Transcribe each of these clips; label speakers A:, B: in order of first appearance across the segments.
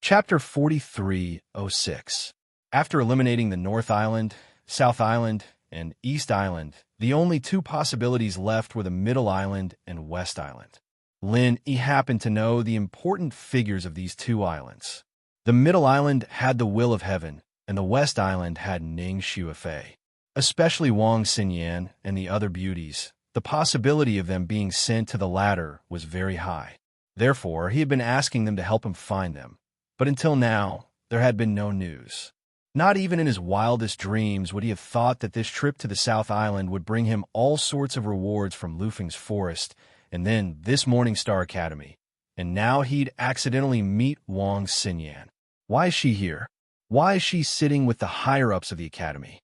A: Chapter 4306. After eliminating the North Island, South Island, and East Island, the only two possibilities left were the Middle Island and West Island. Lin Yi happened to know the important figures of these two islands. The Middle Island had the Will of Heaven, and the West Island had Ning Xuefei. Especially Wang Xinyan and the other beauties, the possibility of them being sent to the latter was very high. Therefore, he had been asking them to help him find them. But until now, there had been no news. Not even in his wildest dreams would he have thought that this trip to the South Island would bring him all sorts of rewards from Lufeng's forest, and then this Morning Star Academy. And now he'd accidentally meet Wang Xinyan. Why is she here? Why is she sitting with the higher-ups of the academy?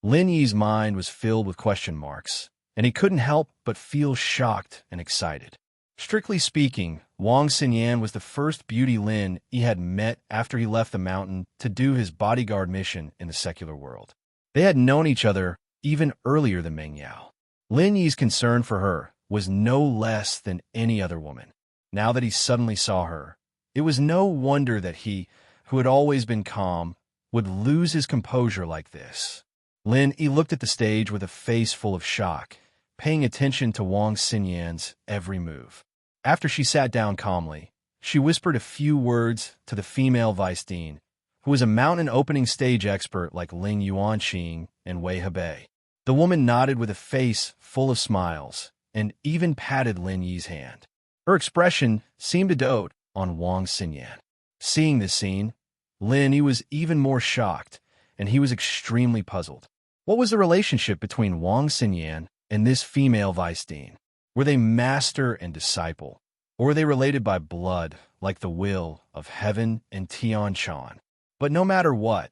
A: Lin Yi's mind was filled with question marks, and he couldn't help but feel shocked and excited. Strictly speaking, Wang Xinyan was the first beauty Lin Yi had met after he left the mountain to do his bodyguard mission in the secular world. They had known each other even earlier than Meng Yao. Lin Yi's concern for her was no less than any other woman. Now that he suddenly saw her, it was no wonder that he, who had always been calm, would lose his composure like this. Lin Yi looked at the stage with a face full of shock, paying attention to Wang Xinyan's every move. After she sat down calmly, she whispered a few words to the female vice dean, who was a mountain opening stage expert like Ling Yuanqing and Wei Hebei. The woman nodded with a face full of smiles and even patted Lin Yi's hand. Her expression seemed to dote on Wang Xinyan. Seeing this scene, Lin Yi was even more shocked, and he was extremely puzzled. What was the relationship between Wang Xinyan and this female vice dean? Were they master and disciple, or were they related by blood, like the Will of Heaven and Tian Shan? But no matter what,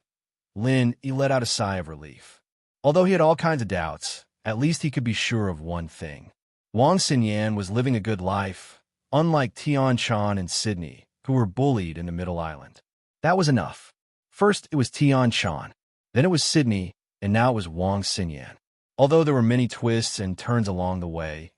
A: Lin Yi let out a sigh of relief. Although he had all kinds of doubts, at least he could be sure of one thing. Wang Xinyan was living a good life, unlike Tian Shan and Sydney, who were bullied in the Middle Island. That was enough. First it was Tian Shan, then it was Sydney, and now it was Wang Xinyan. Although there were many twists and turns along the way,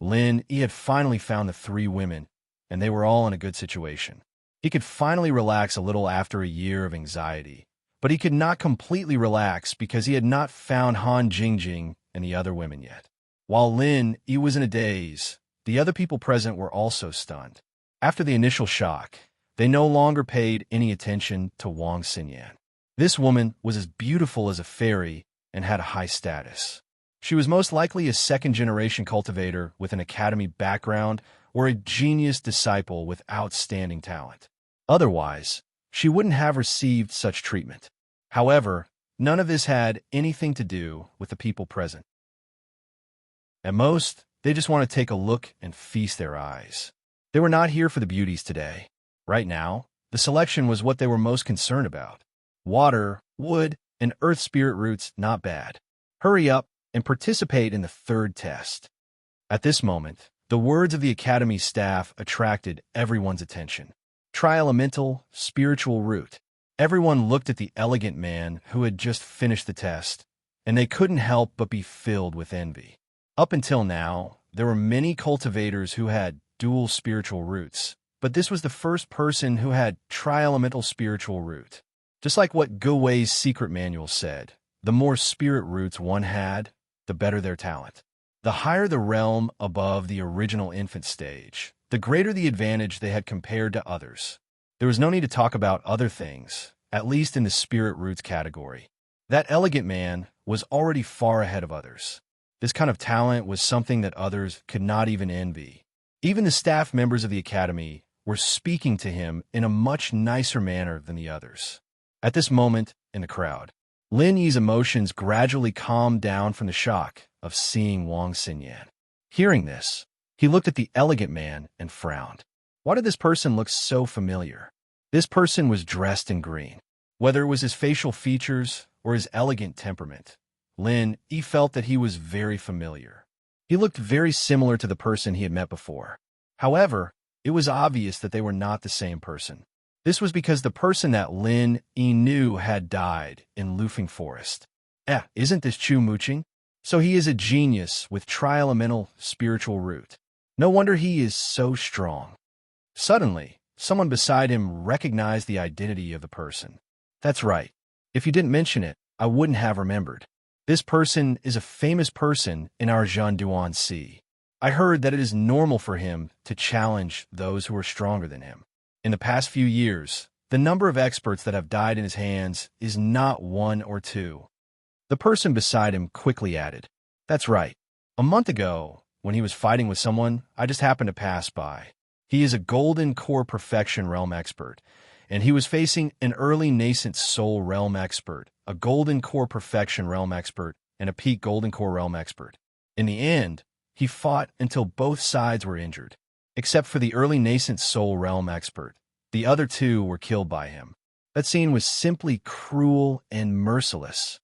A: Lin Yi had finally found the three women, and they were all in a good situation. He could finally relax a little after a year of anxiety, but he could not completely relax because he had not found Han Jingjing and the other women yet. While Lin Yi was in a daze, the other people present were also stunned. After the initial shock, they no longer paid any attention to Wang Xinyan. This woman was as beautiful as a fairy and had a high status. She was most likely a second-generation cultivator with an academy background or a genius disciple with outstanding talent. Otherwise, she wouldn't have received such treatment. However, none of this had anything to do with the people present. At most, they just want to take a look and feast their eyes. They were not here for the beauties today. Right now, the selection was what they were most concerned about. Water, wood, and earth spirit roots, not bad. Hurry up and participate in the third test. At this moment, the words of the Academy staff attracted everyone's attention. Tri-elemental, spiritual root. Everyone looked at the elegant man who had just finished the test, and they couldn't help but be filled with envy. Up until now, there were many cultivators who had dual spiritual roots, but this was the first person who had tri-elemental spiritual root. Just like what Gu Wei's secret manual said, the more spirit roots one had, the better their talent. The higher the realm above the original infant stage, the greater the advantage they had compared to others. There was no need to talk about other things, at least in the spirit roots category. That elegant man was already far ahead of others. This kind of talent was something that others could not even envy. Even the staff members of the academy were speaking to him in a much nicer manner than the others. At this moment, in the crowd, Lin Yi's emotions gradually calmed down from the shock of seeing Wang Xinyan. Hearing this, he looked at the elegant man and frowned. Why did this person look so familiar? This person was dressed in green. Whether it was his facial features or his elegant temperament, Lin Yi felt that he was very familiar. He looked very similar to the person he had met before. However, it was obvious that they were not the same person. This was because the person that Lin Yi knew had died in Lufeng Forest. Isn't this Chu Muqing? So he is a genius with tri-elemental spiritual root. No wonder he is so strong. Suddenly, Someone beside him recognized the identity of the person. That's right. If you didn't mention it, I wouldn't have remembered. This person is a famous person in our Rendezvous Sea. I heard that it is normal for him to challenge those who are stronger than him. In the past few years, the number of experts that have died in his hands is not 1 or 2. The person beside him quickly added, "That's right. A month ago, when he was fighting with someone, I just happened to pass by. He is a golden core perfection realm expert, and he was facing an early nascent soul realm expert, a golden core perfection realm expert, and a peak golden core realm expert. In the end, he fought until both sides were injured. Except for the early nascent soul realm expert, the other 2 were killed by him. That scene was simply cruel and merciless."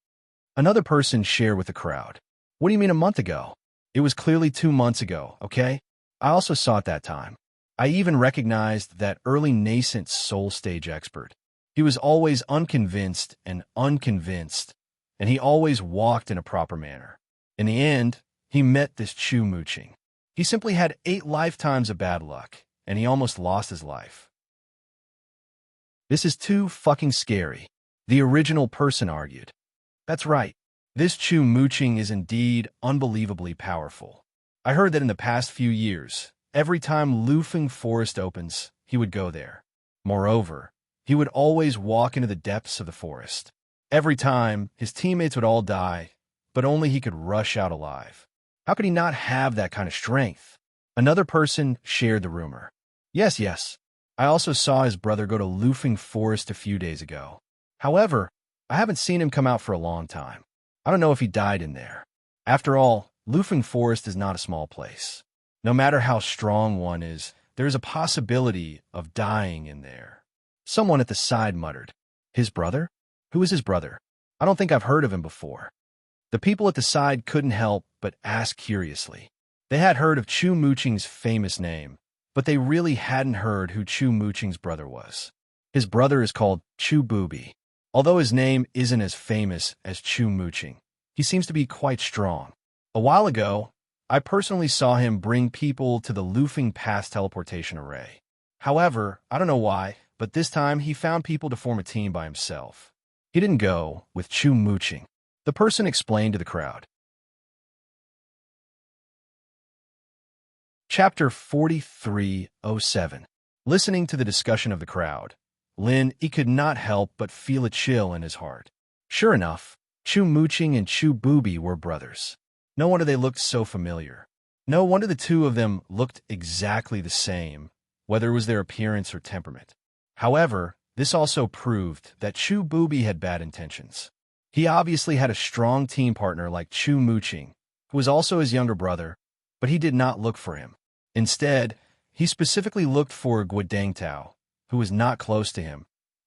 A: Another person shared with the crowd, "What do you mean a month ago? It was clearly 2 months ago, okay? I also saw it that time. I even recognized that early nascent soul stage expert. He was always unconvinced, and he always walked in a proper manner. In the end, he met this Chu Mooching. He simply had 8 lifetimes of bad luck, and he almost lost his life." "This is too fucking scary," the original person argued. "That's right. This Chu Mooching is indeed unbelievably powerful. I heard that in the past few years, every time Lufeng Forest opens, he would go there. Moreover, he would always walk into the depths of the forest. Every time, his teammates would all die, but only he could rush out alive. How could he not have that kind of strength?" Another person shared the rumor. Yes. I also saw his brother go to Lufeng Forest a few days ago. However, I haven't seen him come out for a long time. I don't know if he died in there. After all, Lufeng Forest is not a small place. No matter how strong one is, there is a possibility of dying in there." Someone at the side muttered, "His brother? Who is his brother? I don't think I've heard of him before." The people at the side couldn't help but ask curiously. They had heard of Chu Mooching's famous name, but they really hadn't heard who Chu Mooching's brother was. His brother is called Chu Booby. Although his name isn't as famous as Chu Mooching, he seems to be quite strong. A while ago, I personally saw him bring people to the Lufeng Pass teleportation array. However, I don't know why, but this time he found people to form a team by himself. He didn't go with Chu Mooching. The person explained to the crowd. Chapter 4307. Listening to the discussion of the crowd, he could not help but feel a chill in his heart. Sure enough, Chu Mooching and Chu Booby were brothers. No wonder they looked so familiar. No wonder the 2 of them looked exactly the same, whether it was their appearance or temperament. However, this also proved that Chu Booby had bad intentions. He obviously had a strong team partner like Chu Mooching, who was also his younger brother, but he did not look for him. Instead, he specifically looked for Guodang Tao, who was not close to him,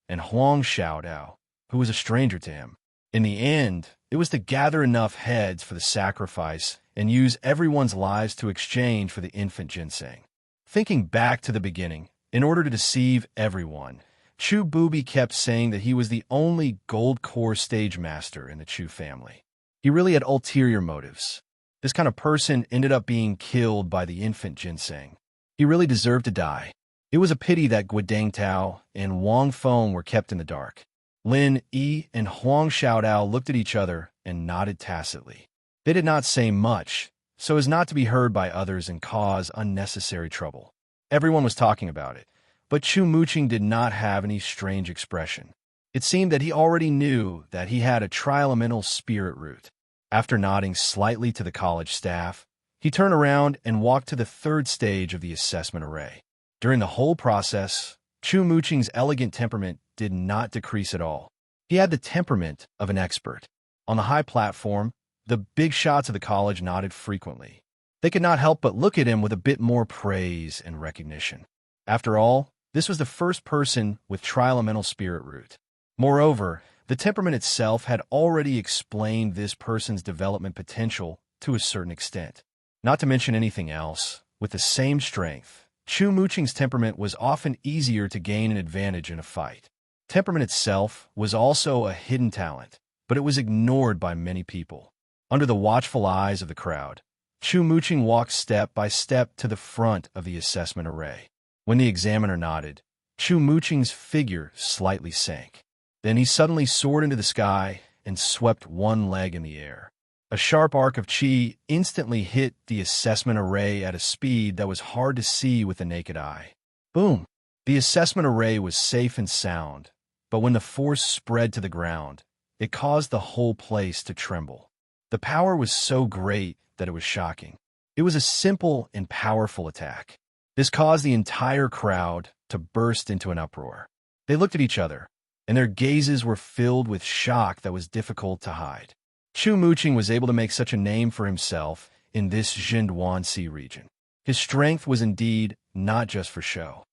A: and Huang Xiaodao, who was a stranger to him. In the end, it was to gather enough heads for the sacrifice and use everyone's lives to exchange for the infant ginseng. Thinking back to the beginning, in order to deceive everyone, Chu Booby kept saying that he was the only gold core stage master in the Chu family. He really had ulterior motives. This kind of person ended up being killed by the infant ginseng. He really deserved to die. It was a pity that Guodang Tao and Wang Feng were kept in the dark. Lin Yi and Huang Xiaodao looked at each other and nodded tacitly. They did not say much, so as not to be heard by others and cause unnecessary trouble. Everyone was talking about it, but Chu Mooching did not have any strange expression. It seemed that he already knew that he had a tri-elemental spirit root. After nodding slightly to the college staff, he turned around and walked to the 3rd stage of the assessment array. During the whole process, Chu Mooching's elegant temperament did not decrease at all. He had the temperament of an expert. On the high platform, the big shots of the college nodded frequently. They could not help but look at him with a bit more praise and recognition. After all, this was the first person with tri-elemental spirit root. Moreover, the temperament itself had already explained this person's development potential to a certain extent. Not to mention anything else, with the same strength, Chu Mooching's temperament was often easier to gain an advantage in a fight. Temperament itself was also a hidden talent, but it was ignored by many people. Under the watchful eyes of the crowd, Chu Mooching walked step by step to the front of the assessment array. When the examiner nodded, Chu Muqing's figure slightly sank. Then he suddenly soared into the sky and swept one leg in the air. A sharp arc of chi instantly hit the assessment array at a speed that was hard to see with the naked eye. Boom! The assessment array was safe and sound, but when the force spread to the ground, it caused the whole place to tremble. The power was so great that it was shocking. It was a simple and powerful attack. This caused the entire crowd to burst into an uproar. They looked at each other, and their gazes were filled with shock that was difficult to hide. Chu Muqing was able to make such a name for himself in this Jindwansi region. His strength was indeed not just for show.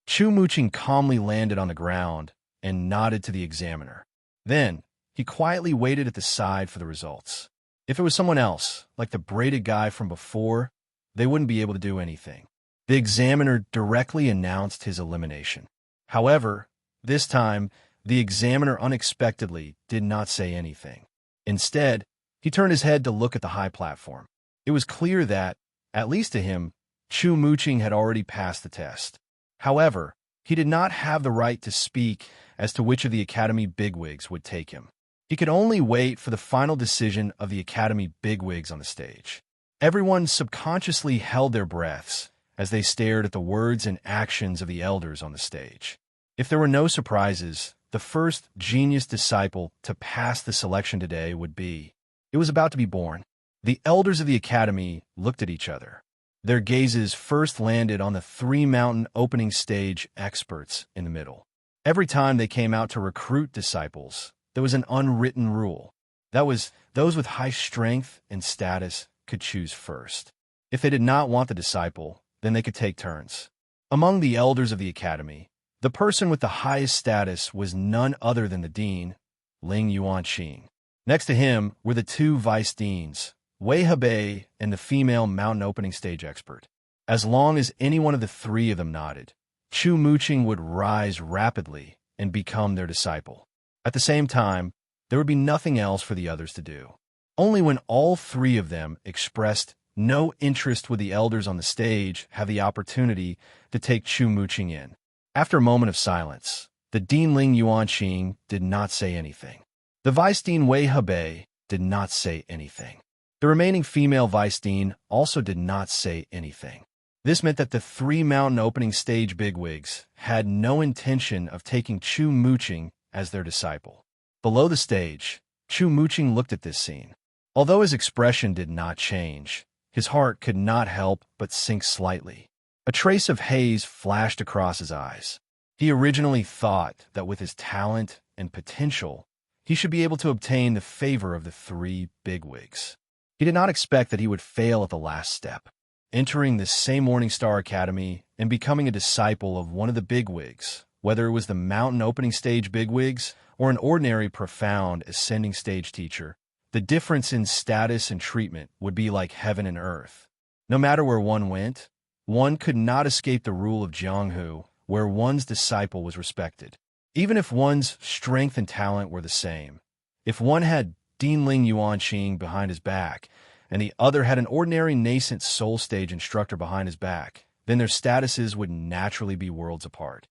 A: Chu Muqing calmly landed on the ground and nodded to the examiner. Then, he quietly waited at the side for the results. If it was someone else, like the braided guy from before, they wouldn't be able to do anything. The examiner directly announced his elimination. However, this time, the examiner unexpectedly did not say anything. Instead, he turned his head to look at the high platform. It was clear that, at least to him, Chu Muqing had already passed the test. However, he did not have the right to speak as to which of the Academy bigwigs would take him. He could only wait for the final decision of the Academy bigwigs on the stage. Everyone subconsciously held their breaths as they stared at the words and actions of the elders on the stage. If there were no surprises, the first genius disciple to pass the selection today would be. It was about to be born. The elders of the Academy looked at each other. Their gazes first landed on the three-mountain opening stage experts in the middle. Every time they came out to recruit disciples, there was an unwritten rule. That was, those with high strength and status could choose first. If they did not want the disciple, then they could take turns. Among the elders of the Academy, the person with the highest status was none other than the dean, Ling Yuanqing. Next to him were the two vice deans, Wei Hebei and the female mountain opening stage expert. As long as any one of the three of them nodded, Chu Muqing would rise rapidly and become their disciple. At the same time, there would be nothing else for the others to do. Only when all three of them expressed no interest would the elders on the stage have the opportunity to take Chu Muqing in. After a moment of silence, the Dean Ling Yuanqing did not say anything. The Vice Dean Wei Hebei did not say anything. The remaining female Vice Dean also did not say anything. This meant that the three mountain opening stage bigwigs had no intention of taking Chu Muqing as their disciple. Below the stage, Chu Muqing looked at this scene. Although his expression did not change, his heart could not help but sink slightly. A trace of haze flashed across his eyes. He originally thought that with his talent and potential, he should be able to obtain the favor of the three bigwigs. He did not expect that he would fail at the last step, entering the same Morningstar Academy and becoming a disciple of one of the bigwigs, whether it was the mountain opening stage bigwigs or an ordinary profound ascending stage teacher. The difference in status and treatment would be like heaven and earth. No matter where one went, one could not escape the rule of Jianghu, where one's disciple was respected. Even if one's strength and talent were the same, if one had Dean Ling Yuanqing behind his back, and the other had an ordinary nascent soul stage instructor behind his back, then their statuses would naturally be worlds apart.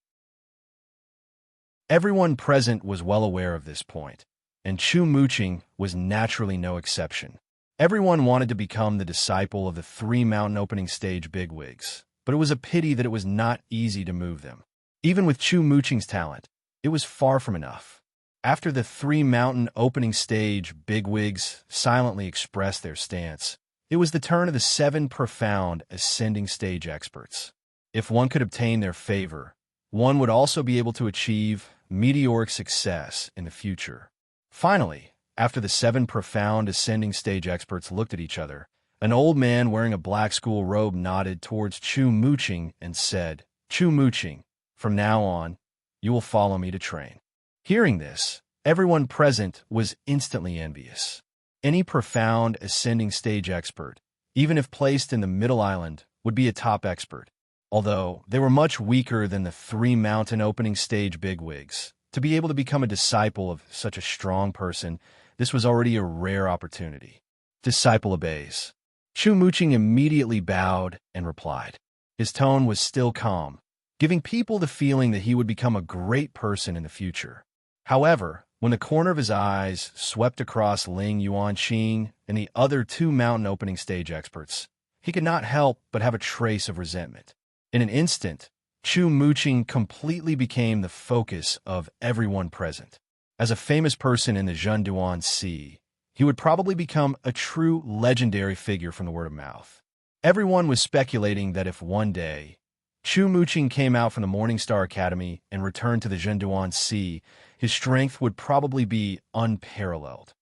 A: Everyone present was well aware of this point, and Chu Muqing was naturally no exception. Everyone wanted to become the disciple of the three mountain opening stage bigwigs, but it was a pity that it was not easy to move them. Even with Chu Muqing's talent, it was far from enough. After the three mountain opening stage bigwigs silently expressed their stance, it was the turn of the seven profound ascending stage experts. If one could obtain their favor, one would also be able to achieve meteoric success in the future. Finally, after the seven profound ascending stage experts looked at each other, an old man wearing a black school robe nodded towards Chu Muqing and said, "Chu Muqing, from now on, you will follow me to train." Hearing this, everyone present was instantly envious. Any profound ascending stage expert, even if placed in the middle island, would be a top expert. Although they were much weaker than the three mountain opening stage bigwigs, to be able to become a disciple of such a strong person, this was already a rare opportunity. Disciple obeys. Chu Muqing immediately bowed and replied. His tone was still calm, giving people the feeling that he would become a great person in the future. However, when the corner of his eyes swept across Ling Yuanqing and the other two mountain opening stage experts, he could not help but have a trace of resentment. In an instant, Chu Muqing completely became the focus of everyone present. As a famous person in the Zhenduan Sea, he would probably become a true legendary figure from the word of mouth. Everyone was speculating that if one day Chu Muqing came out from the Morning Star Academy and returned to the Zhenduan Sea, his strength would probably be unparalleled.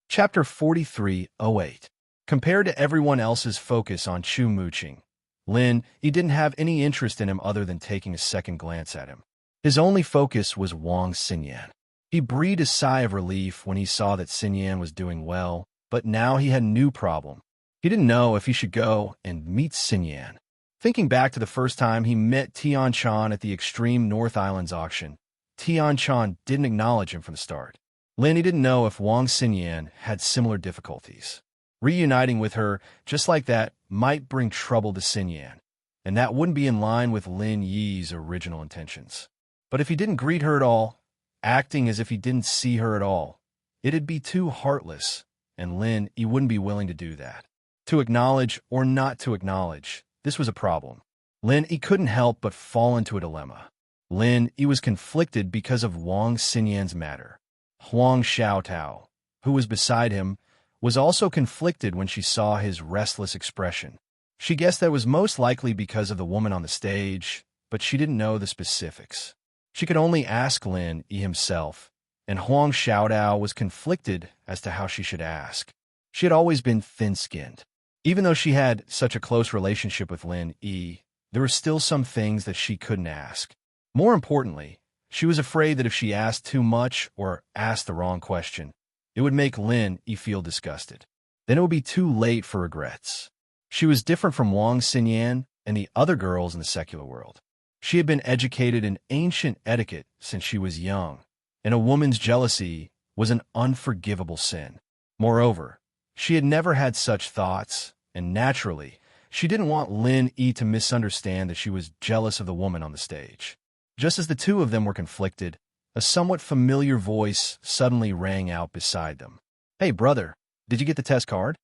A: Chapter 4308. Compared to everyone else's focus on Chu Muqing, Lin Yi didn't have any interest in him other than taking a second glance at him. His only focus was Wang Xinyan. He breathed a sigh of relief when he saw that Xinyan was doing well, but now he had a new problem. He didn't know if he should go and meet Xinyan. Thinking back to the first time he met Tian Chan at the Extreme North Islands auction, Tian Chan didn't acknowledge him from the start. Lin Yi didn't know if Wang Xinyan had similar difficulties. Reuniting with her just like that might bring trouble to Xinyan, and that wouldn't be in line with Lin Yi's original intentions. But if he didn't greet her at all, acting as if he didn't see her at all, it'd be too heartless, and Lin Yi wouldn't be willing to do that. To acknowledge or not to acknowledge, this was a problem. Lin Yi couldn't help but fall into a dilemma. Lin Yi was conflicted because of Wang Xinyan's matter. Huang Xiaotao, who was beside him, was also conflicted when she saw his restless expression. She guessed that it was most likely because of the woman on the stage, but she didn't know the specifics. She could only ask Lin Yi himself, and Huang Xiaotao was conflicted as to how she should ask. She had always been thin-skinned. Even though she had such a close relationship with Lin Yi, there were still some things that she couldn't ask. More importantly, she was afraid that if she asked too much or asked the wrong question, it would make Lin Yi feel disgusted. Then it would be too late for regrets. She was different from Wang Xinyan and the other girls in the secular world. She had been educated in ancient etiquette since she was young, and a woman's jealousy was an unforgivable sin. Moreover, she had never had such thoughts, and naturally, she didn't want Lin Yi to misunderstand that she was jealous of the woman on the stage. Just as the two of them were conflicted, a somewhat familiar voice suddenly rang out beside them. "Hey, brother, did you get the test card?"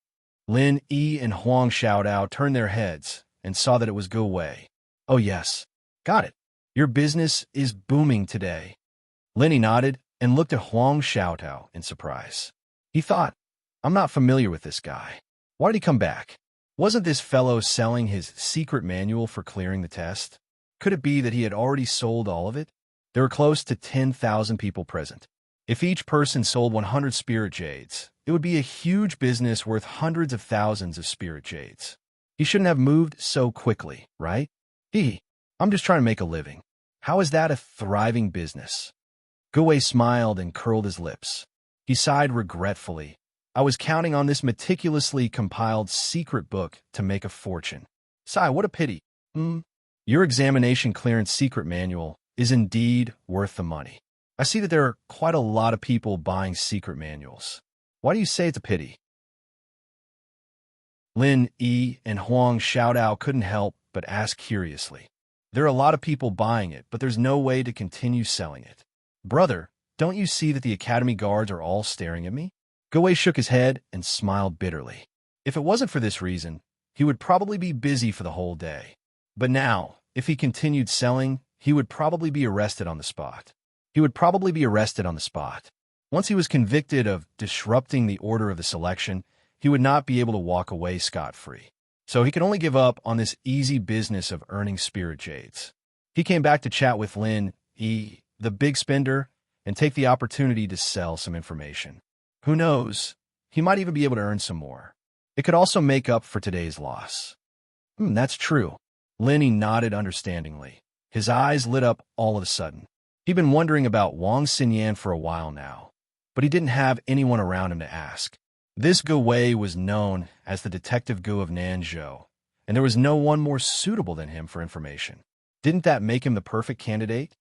A: Lin Yi and Huang Xiaotao turned their heads and saw that it was Gu Wei. "Oh yes, got it. Your business is booming today." Lin Yi nodded and looked at Huang Xiaotao in surprise. He thought, "I'm not familiar with this guy. Why did he come back? Wasn't this fellow selling his secret manual for clearing the test? Could it be that he had already sold all of it?" There were close to 10,000 people present. If each person sold 100 spirit jades, it would be a huge business worth hundreds of thousands of spirit jades. He shouldn't have moved so quickly, right? I'm just trying to make a living. How is that a thriving business? Gu Wei smiled and curled his lips. He sighed regretfully. "I was counting on this meticulously compiled secret book to make a fortune. Sigh, what a pity. Your examination clearance secret manual is indeed worth the money. I see that there are quite a lot of people buying secret manuals. Why do you say it's a pity?" Lin Yi and Huang Xiaotao couldn't help but ask curiously. "There are a lot of people buying it, but there's no way to continue selling it. Brother, don't you see that the academy guards are all staring at me?" Gu Wei shook his head and smiled bitterly. If it wasn't for this reason, he would probably be busy for the whole day. But now, if he continued selling, he would probably be arrested on the spot. Once he was convicted of disrupting the order of the selection, he would not be able to walk away scot-free. So he could only give up on this easy business of earning spirit jades. He came back to chat with Lin Yi, the big spender, and take the opportunity to sell some information. Who knows? He might even be able to earn some more. It could also make up for today's loss. That's true. Lin Yi nodded understandingly. His eyes lit up all of a sudden. He'd been wondering about Wang Xinyan for a while now, but he didn't have anyone around him to ask. This Gu Wei was known as the Detective Gu of Nanzhou, and there was no one more suitable than him for information. Didn't that make him the perfect candidate?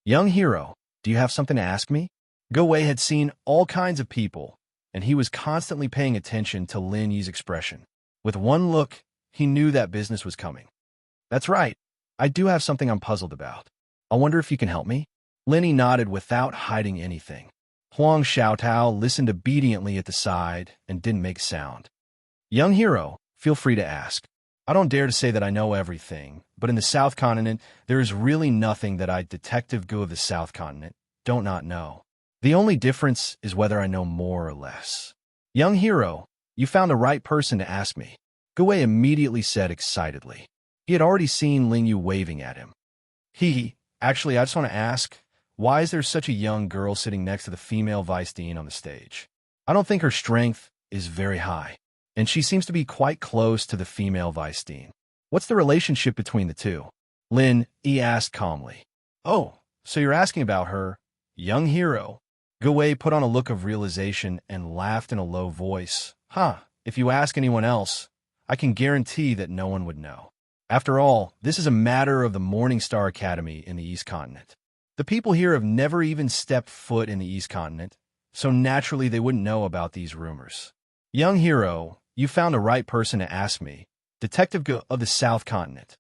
A: "Young hero, do you have something to ask me?" Gu Wei had seen all kinds of people, and he was constantly paying attention to Lin Yi's expression. With one look, he knew that business was coming. That's right. I do have something I'm puzzled about. I wonder if you can help me? Lenny nodded without hiding anything. Huang Xiaotao listened obediently at the side and didn't make a sound. Young hero, feel free to ask. I don't dare to say that I know everything, but in the South Continent, there is really nothing that I, Detective Gu of the South Continent, don't not know. The only difference is whether I know more or less. Young hero, you found the right person to ask me, Gu immediately said excitedly. He had already seen Ling Yu waving at him. Actually, I just want to ask, why is there such a young girl sitting next to the female vice dean on the stage? I don't think her strength is very high, and she seems to be quite close to the female vice dean. What's the relationship between the two? Lin Yi asked calmly. Oh, so you're asking about her, young hero. Gu put on a look of realization and laughed in a low voice. If you ask anyone else, I can guarantee that no one would know. After all, this is a matter of the Morning Star Academy in the East Continent. The people here have never even stepped foot in the East Continent, so naturally they wouldn't know about these rumors. Young hero, you found the right person to ask me, Detective Gu of the South Continent.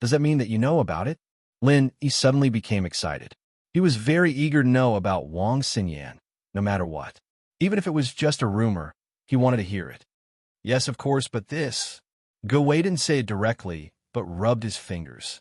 A: Does that mean that you know about it? Lin Yi suddenly became excited. He was very eager to know about Wang Xinyan, no matter what. Even if it was just a rumor, he wanted to hear it. Yes, of course, but this. Gu didn't say it directly, but rubbed his fingers.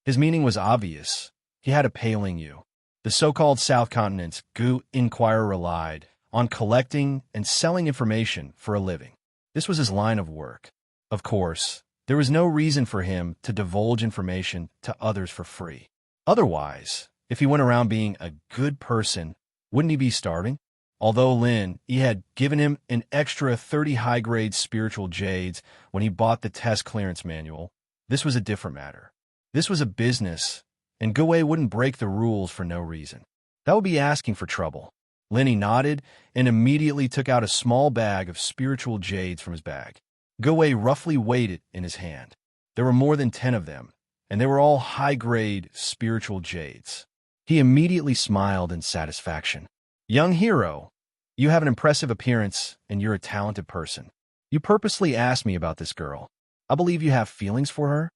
A: His meaning was obvious. He had a paling you. The so-called South Continent's Gu Inquirer relied on collecting and selling information for a living. This was his line of work. Of course, there was no reason for him to divulge information to others for free. Otherwise, if he went around being a good person, wouldn't he be starving? Although Lin Yi had given him an extra 30 high-grade spiritual jades when he bought the test clearance manual, this was a different matter. This was a business, and Gu wouldn't break the rules for no reason. That would be asking for trouble. Lin Yi nodded and immediately took out a small bag of spiritual jades from his bag. Gu roughly weighed it in his hand. There were more than 10 of them, and they were all high-grade spiritual jades. He immediately smiled in satisfaction. Young hero, you have an impressive appearance, and you're a talented person. You purposely asked me about this girl. I believe you have feelings for her?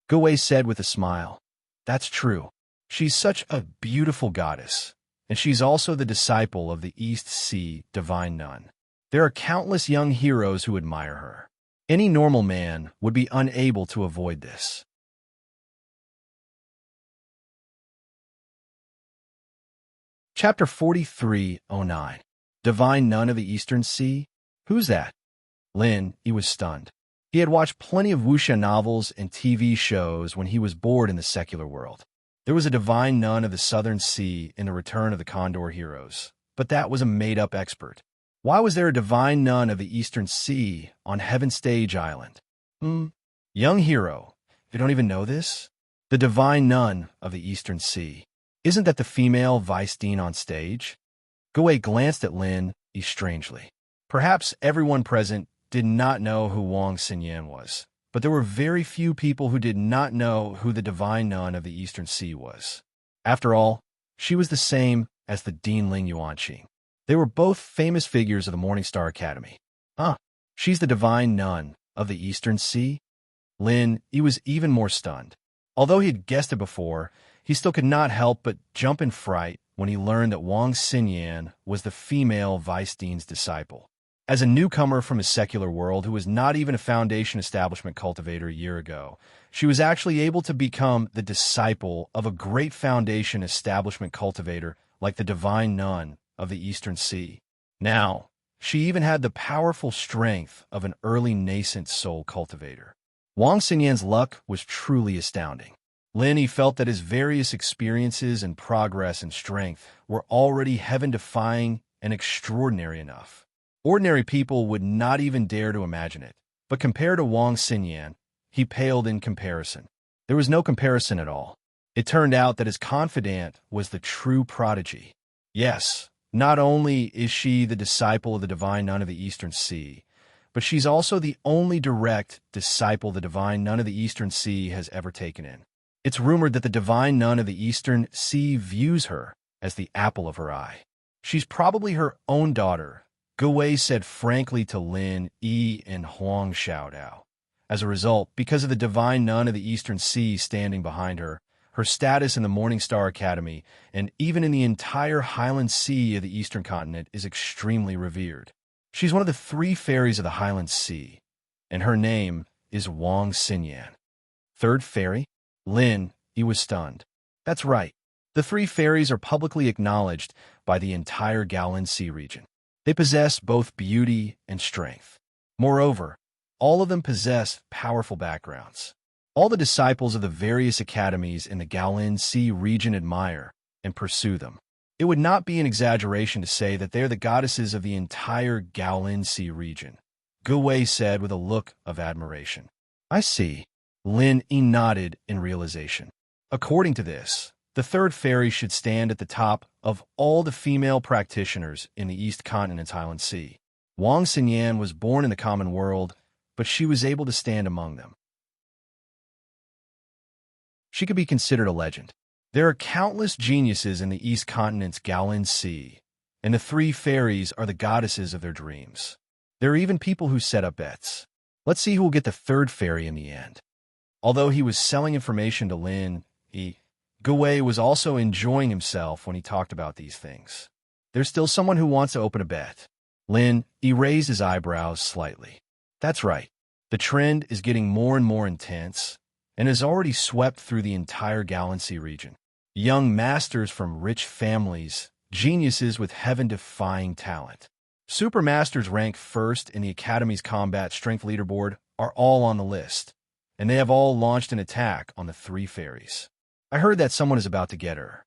A: Gu said with a smile. That's true. She's such a beautiful goddess, and she's also the disciple of the East Sea divine nun. There are countless young heroes who admire her. Any normal man would be unable to avoid this. Chapter 4309. Divine Nun of the Eastern Sea? Who's that? Lin Yi was stunned. He had watched plenty of wuxia novels and TV shows when he was bored in the secular world. There was a divine nun of the Southern Sea in The Return of the Condor Heroes, but that was a made-up expert. Why was there a divine nun of the Eastern Sea on Heaven Stage Island? Young hero, you don't even know this? The divine nun of the Eastern Sea. Isn't that the female vice dean on stage? Gu glanced at Lin Yi strangely. Perhaps everyone present did not know who Wang Xinyan was, but there were very few people who did not know who the divine nun of the Eastern Sea was. After all, she was the same as the Dean Ling Yuanqing. They were both famous figures of the Morning Star Academy. She's the divine nun of the Eastern Sea? Lin Yi was even more stunned. Although he had guessed it before, he still could not help but jump in fright when he learned that Wang Xinyan was the female vice dean's disciple. As a newcomer from his secular world who was not even a foundation establishment cultivator a year ago, she was actually able to become the disciple of a great foundation establishment cultivator like the divine nun of the Eastern Sea. Now, she even had the powerful strength of an early nascent soul cultivator. Wang Xinyan's luck was truly astounding. Lin Yi felt that his various experiences and progress and strength were already heaven-defying and extraordinary enough. Ordinary people would not even dare to imagine it, but compared to Wang Xinyan, he paled in comparison. There was no comparison at all. It turned out that his confidant was the true prodigy. Yes, not only is she the disciple of the divine nun of the Eastern Sea, but she's also the only direct disciple the divine nun of the Eastern Sea has ever taken in. It's rumored that the divine nun of the Eastern Sea views her as the apple of her eye. She's probably her own daughter, Wei said frankly to Lin, Yi, and Huang Xiaodao. As a result, because of the divine nun of the Eastern Sea standing behind her, her status in the Morning Star Academy, and even in the entire Highland Sea of the Eastern Continent, is extremely revered. She's one of the 3 fairies of the Highland Sea, and her name is Wang Xinyan. 3rd fairy? Lin, he was stunned. That's right. The 3 fairies are publicly acknowledged by the entire Gaolan Sea region. They possess both beauty and strength. Moreover, all of them possess powerful backgrounds. All the disciples of the various academies in the Gaolan Sea region admire and pursue them. It would not be an exaggeration to say that they are the goddesses of the entire Gaolan Sea region, Wei said with a look of admiration. I see. Lin Yi nodded in realization. According to this, the 3rd fairy should stand at the top of all the female practitioners in the East Continent's Highland Sea. Wang Xinyan was born in the common world, but she was able to stand among them. She could be considered a legend. There are countless geniuses in the East Continent's Gaolan Sea, and the 3 fairies are the goddesses of their dreams. There are even people who set up bets. Let's see who will get the 3rd fairy in the end. Although he was selling information to Lin, Wei was also enjoying himself when he talked about these things. There's still someone who wants to open a bet. Lin raised his eyebrows slightly. That's right. The trend is getting more and more intense, and has already swept through the entire Gaolan Sea region. Young masters from rich families, geniuses with heaven-defying talent. Supermasters ranked first in the Academy's combat strength leaderboard are all on the list, and they have all launched an attack on the 3 fairies. I heard that someone is about to get her.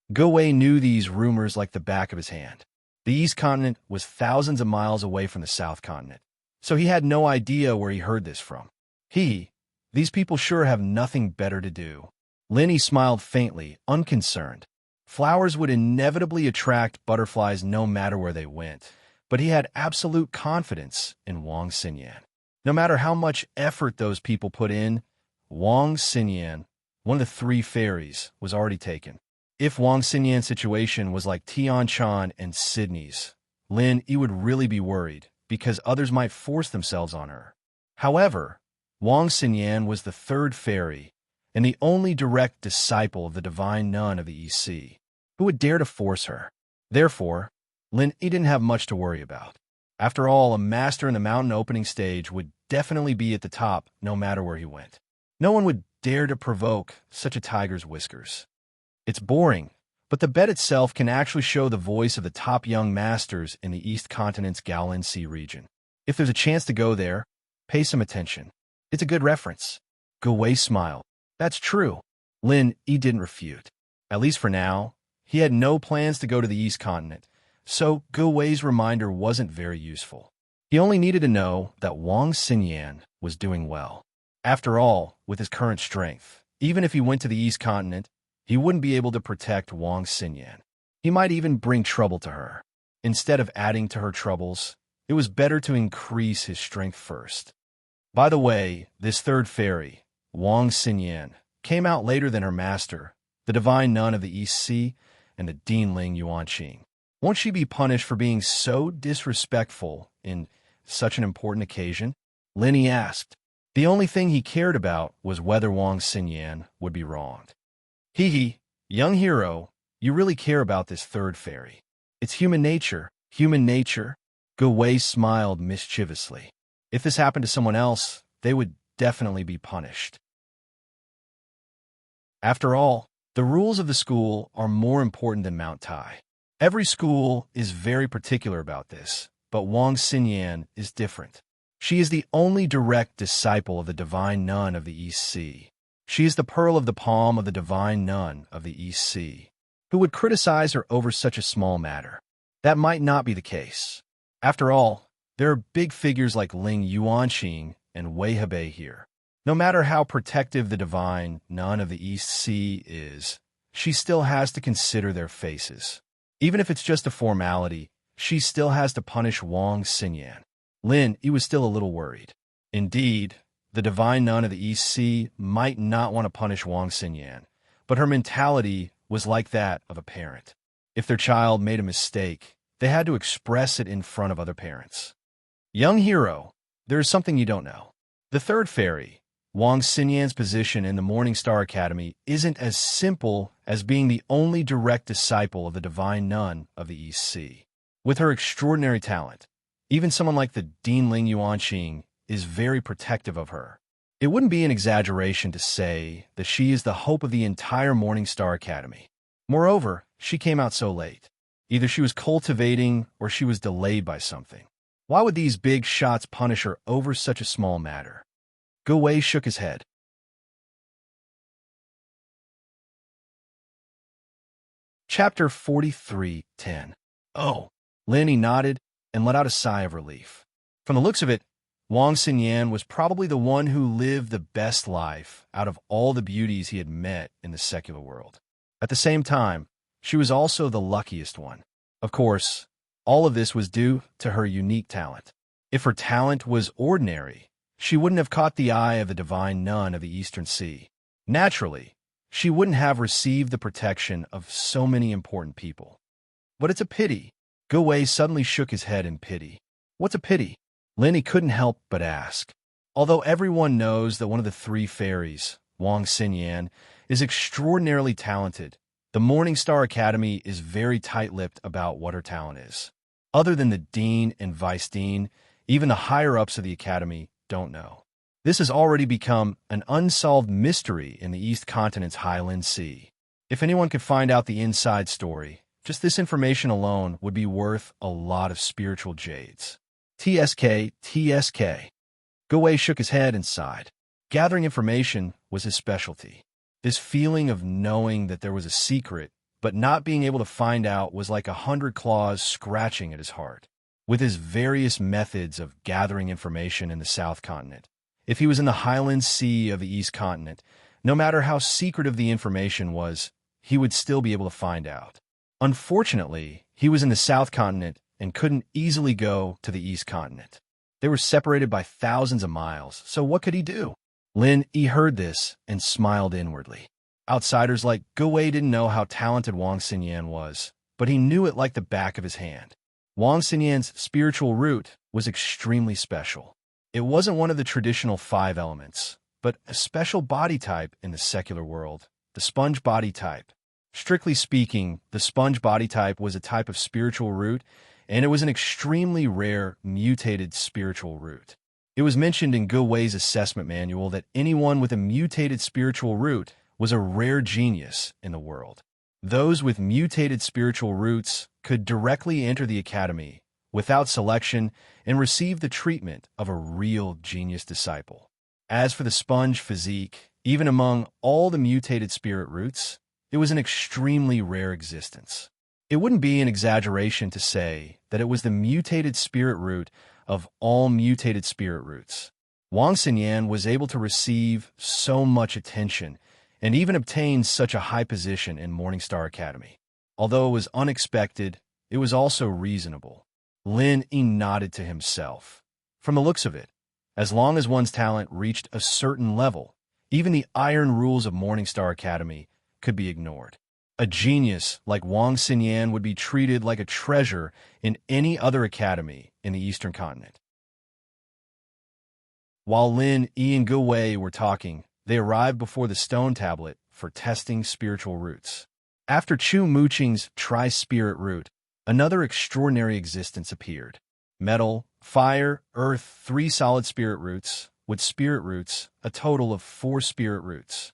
A: Wei knew these rumors like the back of his hand. The East Continent was thousands of miles away from the South Continent, so he had no idea where he heard this from. These people sure have nothing better to do. Lin smiled faintly, unconcerned. Flowers would inevitably attract butterflies no matter where they went, but he had absolute confidence in Wang Xinyan. No matter how much effort those people put in, Wang Xinyan, one of the 3 fairies, was already taken. If Wang Xinyan's situation was like Tianchan and Sydney's, Lin would really be worried, because others might force themselves on her. However, Wang Xinyan was the 3rd fairy, and the only direct disciple of the divine nun of the East Sea. Who would dare to force her? Therefore, Lin didn't have much to worry about. After all, a master in the mountain opening stage would definitely be at the top no matter where he went. No one would dare to provoke such a tiger's whiskers. It's boring, but the bet itself can actually show the voice of the top young masters in the East Continent's Gaolan Sea region. If there's a chance to go there, pay some attention. It's a good reference. Wei smiled. That's true. Lin didn't refute. At least for now, he had no plans to go to the East Continent, so Wei's reminder wasn't very useful. He only needed to know that Wang Xinyan was doing well. After all, with his current strength, even if he went to the East Continent, he wouldn't be able to protect Wang Xinyan. He might even bring trouble to her. Instead of adding to her troubles, it was better to increase his strength first. By the way, this 3rd fairy, Wang Xinyan, came out later than her master, the divine nun of the East Sea, and the Dianling Yuanqing. Won't she be punished for being so disrespectful in such an important occasion? Lin asked. The only thing he cared about was whether Wang Xinyan would be wronged. Young hero, you really care about this 3rd fairy. It's human nature. Wei smiled mischievously. If this happened to someone else, they would definitely be punished. After all, the rules of the school are more important than Mount Tai. Every school is very particular about this, but Wang Xinyan is different. She is the only direct disciple of the divine nun of the East Sea. She is the pearl of the palm of the divine nun of the East Sea. Who would criticize her over such a small matter? That might not be the case. After all, there are big figures like Ling Yuanqing and Wei Hebei here. No matter how protective the divine nun of the East Sea is, she still has to consider their faces. Even if it's just a formality, she still has to punish Wang Xinyan. Lin was still a little worried. Indeed, the divine nun of the East Sea might not want to punish Wang Xinyan, but her mentality was like that of a parent. If their child made a mistake, they had to express it in front of other parents. Young hero, there is something you don't know. The third fairy, Wang Xinyan's position in the Morning Star Academy isn't as simple as being the only direct disciple of the divine nun of the East Sea. With her extraordinary talent, even someone like the Dean Ling Yuanqing is very protective of her. It wouldn't be an exaggeration to say that she is the hope of the entire Morning Star Academy. Moreover, she came out so late. Either she was cultivating or she was delayed by something. Why would these big shots punish her over such a small matter? Gu Wei shook his head. Chapter 43:10. Oh. Lin nodded and let out a sigh of relief. From the looks of it, Wang Xinyan was probably the one who lived the best life out of all the beauties he had met in the secular world. At the same time, she was also the luckiest one. Of course, all of this was due to her unique talent. If her talent was ordinary, she wouldn't have caught the eye of the divine nun of the Eastern Sea. Naturally, she wouldn't have received the protection of so many important people. But it's a pity. Gu Wei suddenly shook his head in pity. What's a pity? Lin couldn't help but ask. Although everyone knows that one of the three fairies, Wang Xinyan, is extraordinarily talented, the Morning Star Academy is very tight-lipped about what her talent is. Other than the dean and vice dean, even the higher-ups of the academy don't know. This has already become an unsolved mystery in the East Continent's Highland Sea. If anyone could find out the inside story, just this information alone would be worth a lot of spiritual jades. TSK, TSK. Gu Wei shook his head and sighed. Gathering information was his specialty. This feeling of knowing that there was a secret, but not being able to find out was like 100 claws scratching at his heart. With his various methods of gathering information in the South Continent, if he was in the Highland Sea of the East Continent, no matter how secretive the information was, he would still be able to find out. Unfortunately, he was in the South Continent and couldn't easily go to the East Continent. They were separated by thousands of miles, so what could he do? Lin heard this and smiled inwardly. Outsiders like Gu Wei didn't know how talented Wang Xinyan was, but he knew it like the back of his hand. Wang Xinyan's spiritual root was extremely special. It wasn't one of the traditional 5 elements, but a special body type in the secular world, the sponge body type. Strictly speaking, the sponge body type was a type of spiritual root, and it was an extremely rare, mutated spiritual root. It was mentioned in Gu Wei's assessment manual that anyone with a mutated spiritual root was a rare genius in the world. Those with mutated spiritual roots could directly enter the academy without selection and receive the treatment of a real genius disciple. As for the sponge physique, even among all the mutated spirit roots, it was an extremely rare existence. It wouldn't be an exaggeration to say that it was the mutated spirit root of all mutated spirit roots. Wang Xinyan was able to receive so much attention and even obtain such a high position in Morning Star Academy. Although it was unexpected, it was also reasonable. Lin nodded to himself. From the looks of it, as long as one's talent reached a certain level, even the iron rules of Morning Star Academy could be ignored. A genius like Wang Xinyan would be treated like a treasure in any other academy in the Eastern Continent. While Lin and Gu Wei were talking, they arrived before the stone tablet for testing spiritual roots. After Chu Muqing's tri-spirit root, another extraordinary existence appeared. Metal, fire, earth, 3 solid spirit roots, with spirit roots, a total of 4 spirit roots.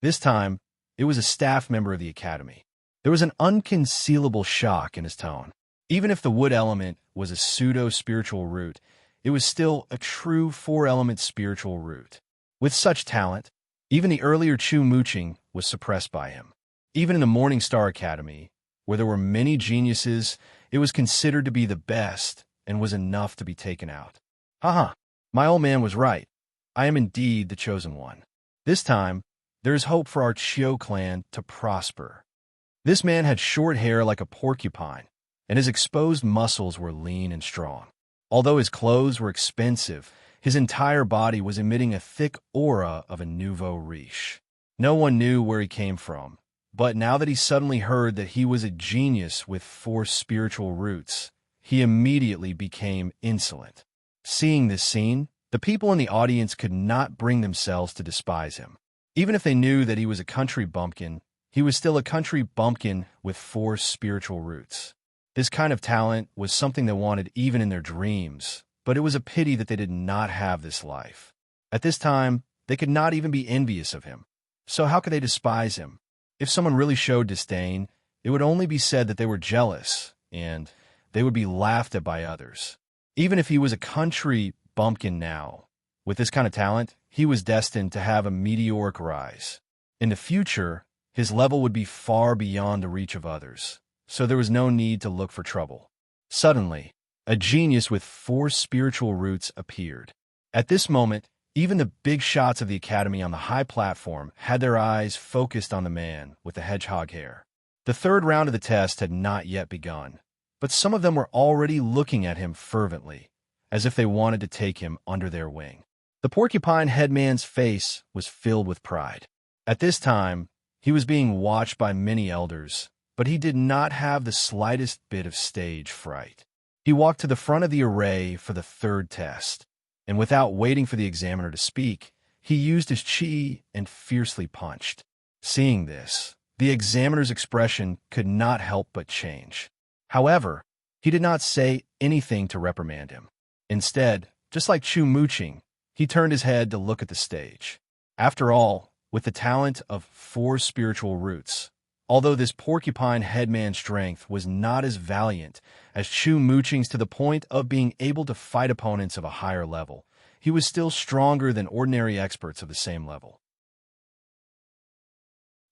A: This time, it was a staff member of the academy. There was an unconcealable shock in his tone. Even if the wood element was a pseudo-spiritual root, it was still a true 4-element spiritual root. With such talent, even the earlier Chu Muqing was suppressed by him. Even in the Morning Star Academy, where there were many geniuses, it was considered to be the best and was enough to be taken out. Haha, my old man was right. I am indeed the chosen one. This time, there is hope for our Chiu clan to prosper. This man had short hair like a porcupine, and his exposed muscles were lean and strong. Although his clothes were expensive, his entire body was emitting a thick aura of a nouveau riche. No one knew where he came from, but now that he suddenly heard that he was a genius with 4 spiritual roots, he immediately became insolent. Seeing this scene, the people in the audience could not bring themselves to despise him. Even if they knew that he was a country bumpkin, he was still a country bumpkin with 4 spiritual roots. This kind of talent was something they wanted even in their dreams, but it was a pity that they did not have this life. At this time, they could not even be envious of him. So how could they despise him? If someone really showed disdain, it would only be said that they were jealous, and they would be laughed at by others. Even if he was a country bumpkin now, with this kind of talent, he was destined to have a meteoric rise. In the future, his level would be far beyond the reach of others, so there was no need to look for trouble. Suddenly, a genius with 4 spiritual roots appeared. At this moment, even the big shots of the Academy on the high platform had their eyes focused on the man with the hedgehog hair. The 3rd round of the test had not yet begun, but some of them were already looking at him fervently, as if they wanted to take him under their wing. The porcupine headman's face was filled with pride. At this time, he was being watched by many elders, but he did not have the slightest bit of stage fright. He walked to the front of the array for the 3rd test, and without waiting for the examiner to speak, he used his chi and fiercely punched. Seeing this, the examiner's expression could not help but change. However, he did not say anything to reprimand him. Instead, just like Chu Muching, he turned his head to look at the stage. After all, with the talent of 4 spiritual roots, although this porcupine headman's strength was not as valiant as Chu Muching's to the point of being able to fight opponents of a higher level, he was still stronger than ordinary experts of the same level.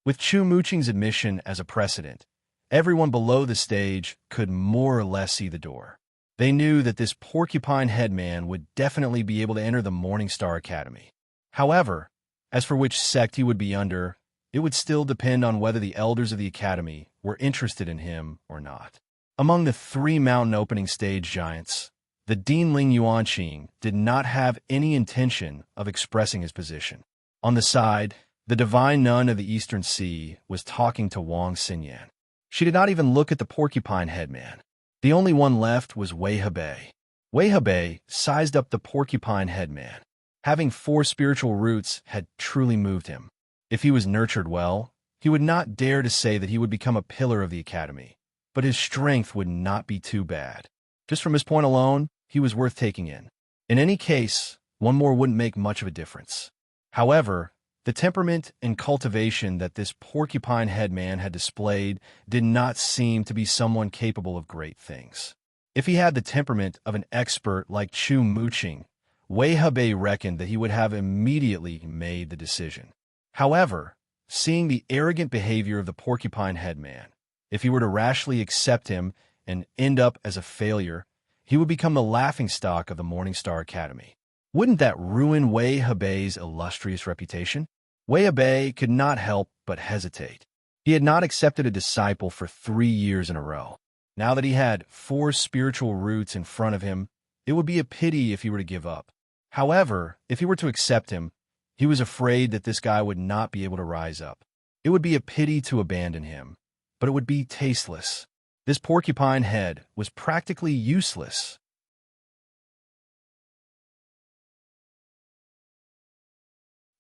A: With Chu Muching's admission as a precedent, everyone below the stage could more or less see the door. They knew that this porcupine headman would definitely be able to enter the Morning Star Academy. However, as for which sect he would be under, it would still depend on whether the elders of the Academy were interested in him or not. Among the 3 mountain opening stage giants, the Dean Ling Yuanqing did not have any intention of expressing his position. On the side, the divine nun of the Eastern Sea was talking to Wang Xinyan. She did not even look at the porcupine headman. The only one left was Wei Hebei. Wei Hebei sized up the porcupine headman. Having 4 spiritual roots had truly moved him. If he was nurtured well, he would not dare to say that he would become a pillar of the Academy, but his strength would not be too bad. Just from his point alone, he was worth taking in. In any case, one more wouldn't make much of a difference. However, the temperament and cultivation that this porcupine headman had displayed did not seem to be someone capable of great things. If he had the temperament of an expert like Chu Muching, Wei Hebei reckoned that he would have immediately made the decision. However, seeing the arrogant behavior of the porcupine headman, if he were to rashly accept him and end up as a failure, he would become the laughingstock of the Morning Star Academy. Wouldn't that ruin Wei Hebei's illustrious reputation? Wei Hebei could not help but hesitate. He had not accepted a disciple for 3 years in a row. Now that he had 4 spiritual roots in front of him, it would be a pity if he were to give up. However, if he were to accept him, he was afraid that this guy would not be able to rise up. It would be a pity to abandon him, but it would be tasteless. This porcupine head was practically useless.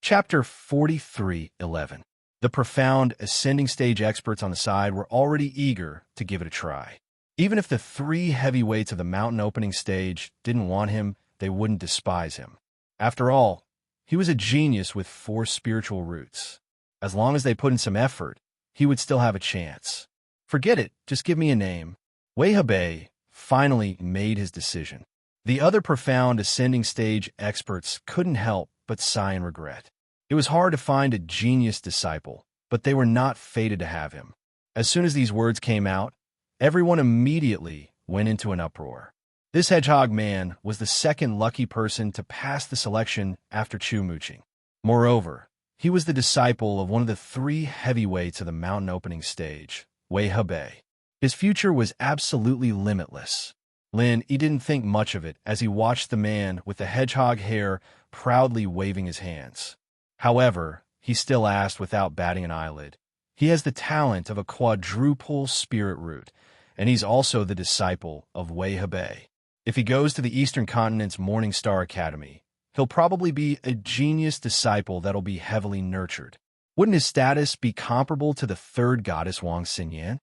A: Chapter 43:11. The profound ascending stage experts on the side were already eager to give it a try. Even if the 3 heavyweights of the mountain opening stage didn't want him, they wouldn't despise him. After all, he was a genius with 4 spiritual roots. As long as they put in some effort, he would still have a chance. Forget it, just give me a name. Wei Hebei finally made his decision. The other profound ascending stage experts couldn't help but sigh in regret. It was hard to find a genius disciple, but they were not fated to have him. As soon as these words came out, everyone immediately went into an uproar. This hedgehog man was the 2nd lucky person to pass the selection after Chu Muching. Moreover, he was the disciple of one of the 3 heavyweights of the mountain opening stage, Wei Hebei. His future was absolutely limitless. He didn't think much of it as he watched the man with the hedgehog hair proudly waving his hands. However, he still asked without batting an eyelid. He has the talent of a quadruple spirit root, and he's also the disciple of Wei Hebei. If he goes to the Eastern Continent's Morning Star Academy, he'll probably be a genius disciple that'll be heavily nurtured. Wouldn't his status be comparable to the third goddess Wang Xinyan?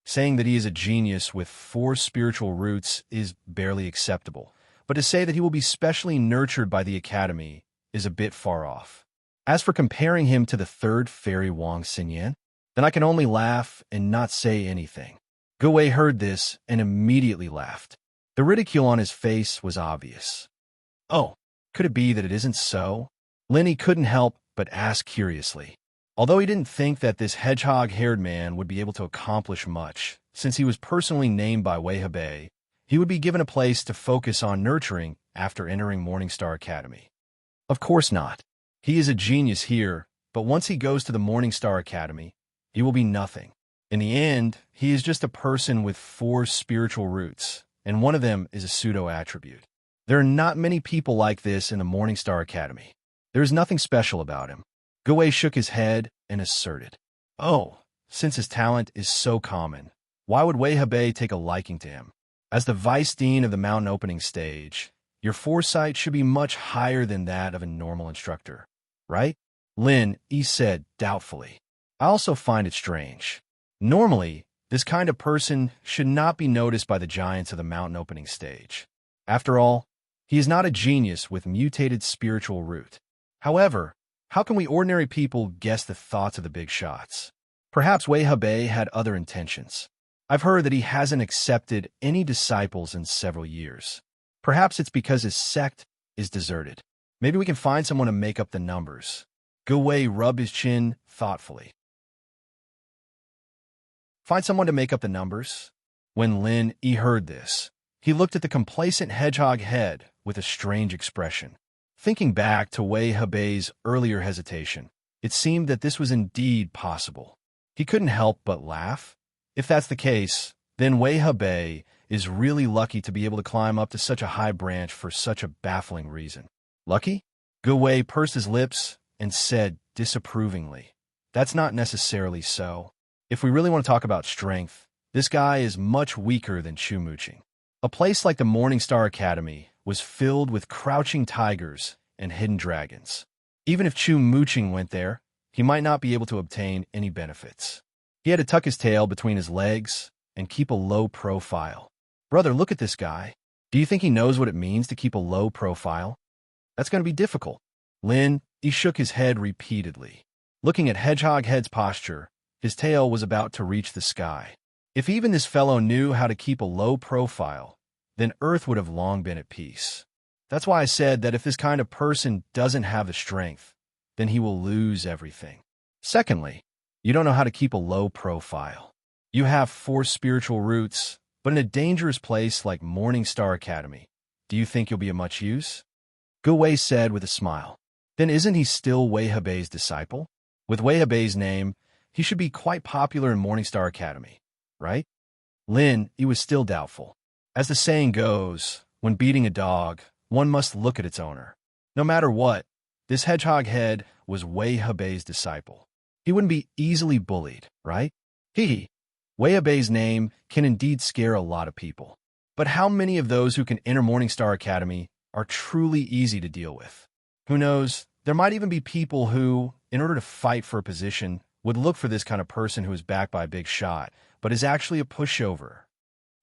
A: Saying that he is a genius with 4 spiritual roots is barely acceptable, but to say that he will be specially nurtured by the academy is a bit far off. As for comparing him to the third fairy Wang Xinyan, then I can only laugh and not say anything. Gu Wei heard this and immediately laughed. The ridicule on his face was obvious. Oh, could it be that it isn't so? Linny couldn't help but ask curiously. Although he didn't think that this hedgehog-haired man would be able to accomplish much, since he was personally named by Wei Hebei, he would be given a place to focus on nurturing after entering Morningstar Academy. Of course not. He is a genius here, but once he goes to the Morningstar Academy, he will be nothing. In the end, he is just a person with 4 spiritual roots, and one of them is a pseudo-attribute. There are not many people like this in the Morningstar Academy. There is nothing special about him. Gu Wei shook his head and asserted, "Oh, since his talent is so common, why would Wei Hebei take a liking to him? As the vice dean of the mountain opening stage, your foresight should be much higher than that of a normal instructor, right?" Lin Yi said doubtfully. "I also find it strange. Normally, this kind of person should not be noticed by the giants of the mountain opening stage. After all, he is not a genius with mutated spiritual root. However, how can we ordinary people guess the thoughts of the big shots? Perhaps Wei Hebei had other intentions. I've heard that he hasn't accepted any disciples in several years. Perhaps it's because his sect is deserted. Maybe we can find someone to make up the numbers." Gu Wei rubbed his chin thoughtfully. Find someone to make up the numbers? When Lin Yi heard this, he looked at the complacent hedgehog head with a strange expression. Thinking back to Wei Hebei's earlier hesitation, it seemed that this was indeed possible. He couldn't help but laugh. If that's the case, then Wei Hebei is really lucky to be able to climb up to such a high branch for such a baffling reason. Lucky? Gu Wei pursed his lips and said disapprovingly, "That's not necessarily so. If we really want to talk about strength, this guy is much weaker than Chu Muqing." A place like the Morningstar Academy was filled with crouching tigers and hidden dragons. Even if Chu Muqing went there, he might not be able to obtain any benefits. He had to tuck his tail between his legs and keep a low profile. "Brother, look at this guy. Do you think he knows what it means to keep a low profile? That's going to be difficult." Lin Yi shook his head repeatedly. Looking at Hedgehog Head's posture, his tail was about to reach the sky. If even this fellow knew how to keep a low profile, then Earth would have long been at peace. That's why I said that if this kind of person doesn't have the strength, then he will lose everything. Secondly, you don't know how to keep a low profile. You have 4 spiritual roots, but in a dangerous place like Morningstar Academy, do you think you'll be of much use? Gu Wei said with a smile. Then isn't he still Wei Hebei's disciple? With Wei Hebei's name, he should be quite popular in Morningstar Academy, right? Lin Yi was still doubtful. As the saying goes, when beating a dog, one must look at its owner. No matter what, this hedgehog head was Wei Hebei's disciple. He wouldn't be easily bullied, right? Hee. Wei Hebei's name can indeed scare a lot of people. But how many of those who can enter Morningstar Academy are truly easy to deal with? Who knows, there might even be people who, in order to fight for a position, would look for this kind of person who is backed by a big shot, but is actually a pushover.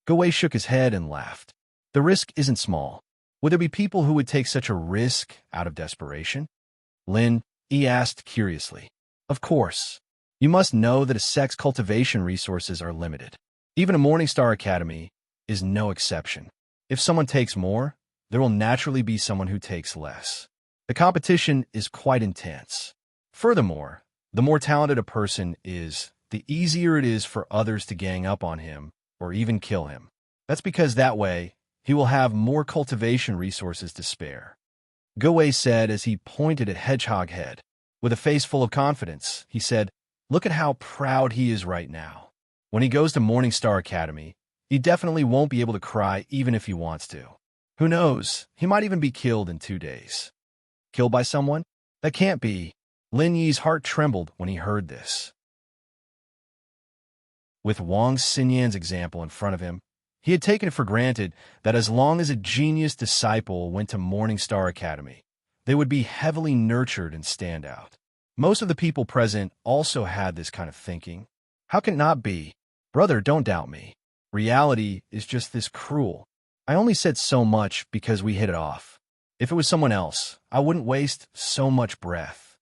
A: Gu Wei shook his head and laughed. The risk isn't small. Would there be people who would take such a risk out of desperation? Lin Yi asked curiously. Of course. You must know that a sect's cultivation resources are limited. Even a Morningstar Academy is no exception. If someone takes more, there will naturally be someone who takes less. The competition is quite intense. Furthermore, the more talented a person is, the easier it is for others to gang up on him or even kill him. That's because that way, he will have more cultivation resources to spare. Gu Wei said as he pointed at Hedgehog Head. With a face full of confidence, he said, "Look at how proud he is right now. When he goes to Morningstar Academy, he definitely won't be able to cry even if he wants to. Who knows, he might even be killed in 2 days." Killed by someone? That can't be. Lin Yi's heart trembled when he heard this. With Wang Xinyan's example in front of him, he had taken it for granted that as long as a genius disciple went to Morningstar Academy, they would be heavily nurtured and stand out. Most of the people present also had this kind of thinking. How can it not be? Brother, don't doubt me. Reality is just this cruel. I only said so much because we hit it off. If it was someone else, I wouldn't waste so much breath.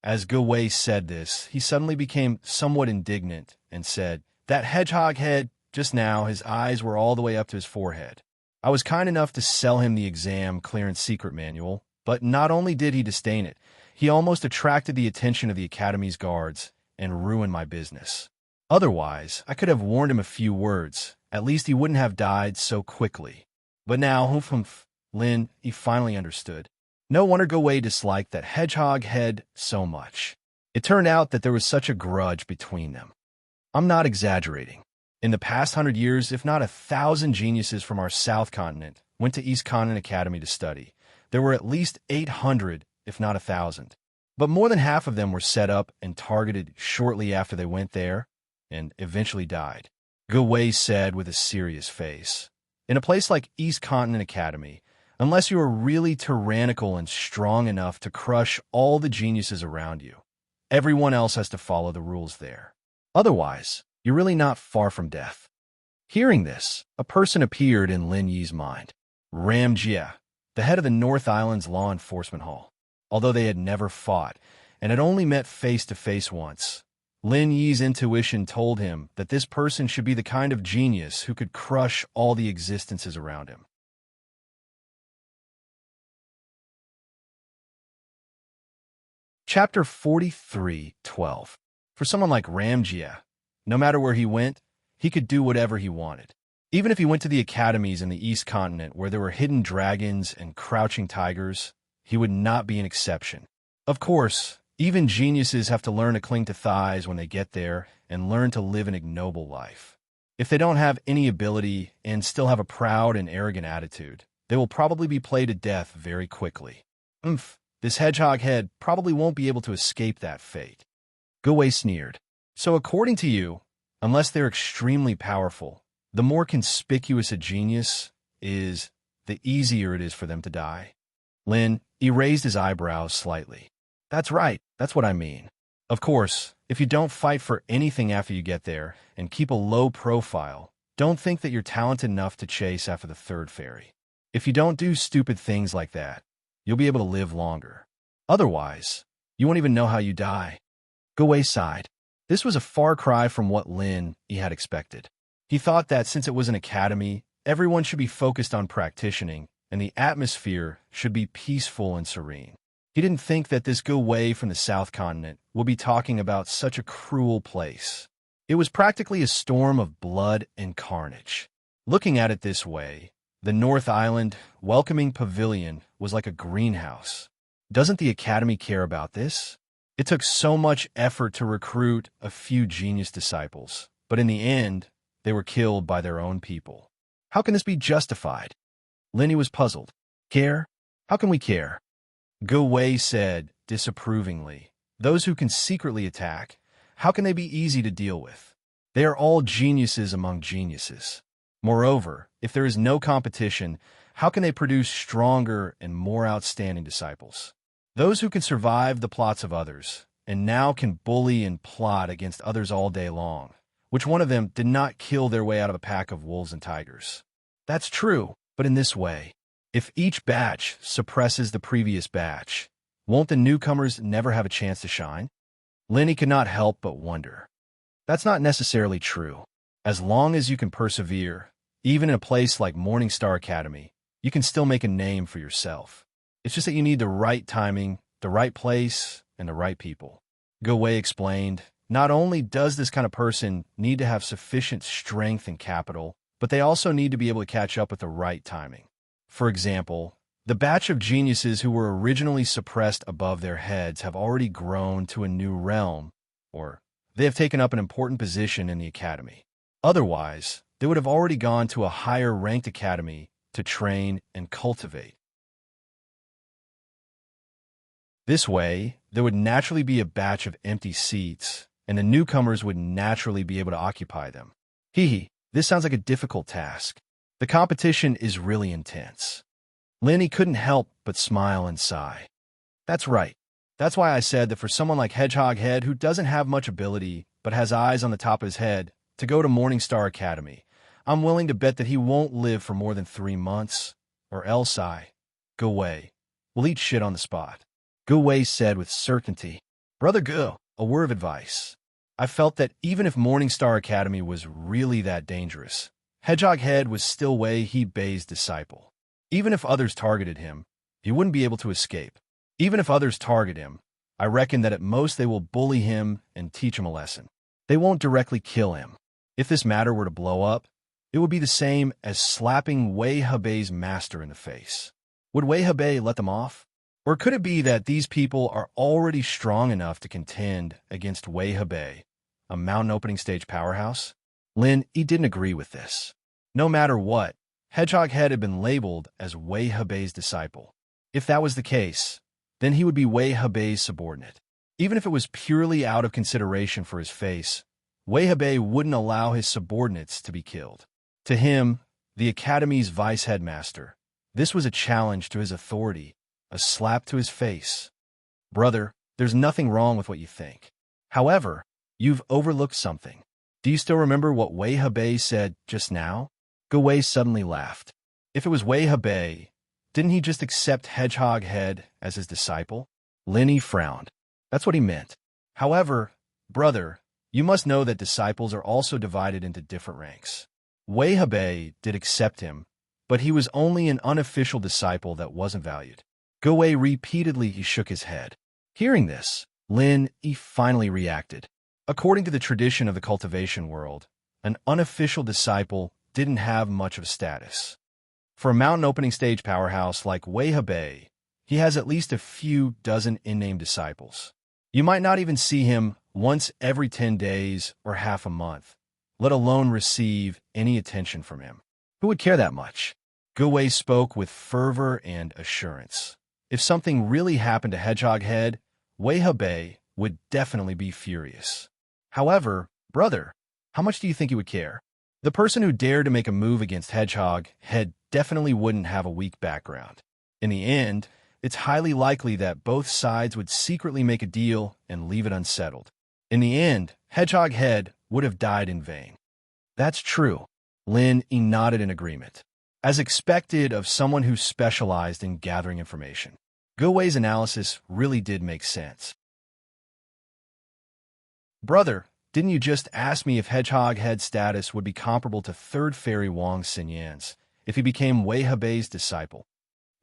A: As Ge Wei said this, he suddenly became somewhat indignant and said, "That hedgehog head, just now, his eyes were all the way up to his forehead. I was kind enough to sell him the exam clearance secret manual, but not only did he disdain it, he almost attracted the attention of the Academy's guards and ruined my business. Otherwise, I could have warned him a few words. At least he wouldn't have died so quickly." But now, humph, Lin, he finally understood. No wonder Ge Wei disliked that hedgehog head so much. It turned out that there was such a grudge between them. I'm not exaggerating. In the past 100 years, if not 1,000 geniuses from our South Continent went to East Continent Academy to study. There were at least 800, if not 1,000. But more than half of them were set up and targeted shortly after they went there and eventually died. Ge Wei said with a serious face. In a place like East Continent Academy, unless you are really tyrannical and strong enough to crush all the geniuses around you, everyone else has to follow the rules there. Otherwise, you're really not far from death. Hearing this, a person appeared in Lin Yi's mind. Ram Jia, the head of the North Island's Law Enforcement Hall. Although they had never fought and had only met face-to-face once, Lin Yi's intuition told him that this person should be the kind of genius who could crush all the existences around him. Chapter 43:12. For someone like Ram Jia, no matter where he went, he could do whatever he wanted. Even if he went to the academies in the East Continent where there were hidden dragons and crouching tigers, he would not be an exception. Of course, even geniuses have to learn to cling to thighs when they get there and learn to live an ignoble life. If they don't have any ability and still have a proud and arrogant attitude, they will probably be played to death very quickly. This hedgehog head probably won't be able to escape that fate. Ge Wei sneered. So according to you, unless they're extremely powerful, the more conspicuous a genius is, the easier it is for them to die. Lin, he raised his eyebrows slightly. That's right, that's what I mean. Of course, if you don't fight for anything after you get there and keep a low profile, don't think that you're talented enough to chase after the third fairy. If you don't do stupid things like that, you'll be able to live longer. Otherwise, you won't even know how you die. Ge Wei sighed. This was a far cry from what Lin he had expected. He thought that since it was an academy, everyone should be focused on practicing, and the atmosphere should be peaceful and serene. He didn't think that this Ge Wei from the South Continent would be talking about such a cruel place. It was practically a storm of blood and carnage. Looking at it this way, the North Island welcoming pavilion was like a greenhouse. Doesn't the Academy care about this? It took so much effort to recruit a few genius disciples, but in the end, they were killed by their own people. How can this be justified? Linny was puzzled. Care? How can we care? Ge Wei said disapprovingly. Those who can secretly attack, how can they be easy to deal with? They are all geniuses among geniuses. Moreover, if there is no competition, how can they produce stronger and more outstanding disciples? Those who can survive the plots of others, and now can bully and plot against others all day long. Which one of them did not kill their way out of a pack of wolves and tigers? That's true, but in this way. If each batch suppresses the previous batch, won't the newcomers never have a chance to shine? Linny could not help but wonder. That's not necessarily true. As long as you can persevere, even in a place like Morningstar Academy, you can still make a name for yourself. It's just that you need the right timing, the right place, and the right people. Ge Wei explained, not only does this kind of person need to have sufficient strength and capital, but they also need to be able to catch up with the right timing. For example, the batch of geniuses who were originally suppressed above their heads have already grown to a new realm, or they have taken up an important position in the academy. Otherwise, they would have already gone to a higher-ranked academy to train and cultivate. This way, there would naturally be a batch of empty seats, and the newcomers would naturally be able to occupy them. Hee, this sounds like a difficult task. The competition is really intense. Lenny couldn't help but smile and sigh. That's right. That's why I said that for someone like Hedgehog Head, who doesn't have much ability but has eyes on the top of his head, to go to Morningstar Academy, I'm willing to bet that he won't live for more than 3 months. Or else Go away. We'll eat shit on the spot. Go away said with certainty. Brother Go, a word of advice. I felt that even if Morningstar Academy was really that dangerous, Hedgehog Head was still Wei Hebei's disciple. Even if others targeted him, he wouldn't be able to escape. Even if others target him, I reckon that at most they will bully him and teach him a lesson. They won't directly kill him. If this matter were to blow up, it would be the same as slapping Wei Hebei's master in the face. Would Wei Hebei let them off? Or could it be that these people are already strong enough to contend against Wei Hebei, a mountain opening stage powerhouse? Lin, he didn't agree with this. No matter what, Hedgehog Head had been labeled as Wei Hebei's disciple. If that was the case, then he would be Wei Hebei's subordinate. Even if it was purely out of consideration for his face, Wei Hebei wouldn't allow his subordinates to be killed. To him, the Academy's vice headmaster, this was a challenge to his authority, a slap to his face. Brother, there's nothing wrong with what you think. However, you've overlooked something. Do you still remember what Wei Hebei said just now? Go Wei suddenly laughed. If it was Wei Hebei, didn't he just accept Hedgehog Head as his disciple? Lenny frowned. That's what he meant. However, brother, you must know that disciples are also divided into different ranks. Wei Hebei did accept him, but he was only an unofficial disciple that wasn't valued. Go Wei repeatedly he shook his head. Hearing this, Lin he finally reacted. According to the tradition of the cultivation world, an unofficial disciple didn't have much of a status. For a mountain opening stage powerhouse like Wei Hebei, he has at least a few dozen in-name disciples. You might not even see him once every 10 days or half a month, let alone receive any attention from him. Who would care that much? Go Wei spoke with fervor and assurance. If something really happened to Hedgehog Head, Wei Hebei would definitely be furious. However, brother, how much do you think he would care? The person who dared to make a move against Hedgehog Head definitely wouldn't have a weak background. In the end, it's highly likely that both sides would secretly make a deal and leave it unsettled. In the end, Hedgehog Head would have died in vain. That's true. Lin nodded in agreement. As expected of someone who specialized in gathering information, Go Wei's analysis really did make sense. Brother, didn't you just ask me if Hedgehog Head's status would be comparable to Third Fairy Wang Xinyan's if he became Wei Hebei's disciple?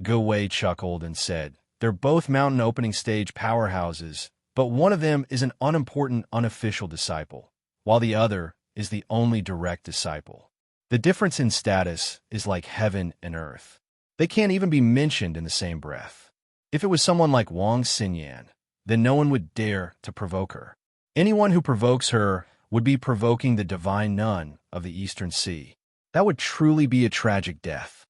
A: Go Wei chuckled and said, they're both mountain opening stage powerhouses, but one of them is an unimportant unofficial disciple, while the other is the only direct disciple. The difference in status is like heaven and earth. They can't even be mentioned in the same breath. If it was someone like Wang Xinyan, then no one would dare to provoke her. Anyone who provokes her would be provoking the divine nun of the Eastern Sea. That would truly be a tragic death.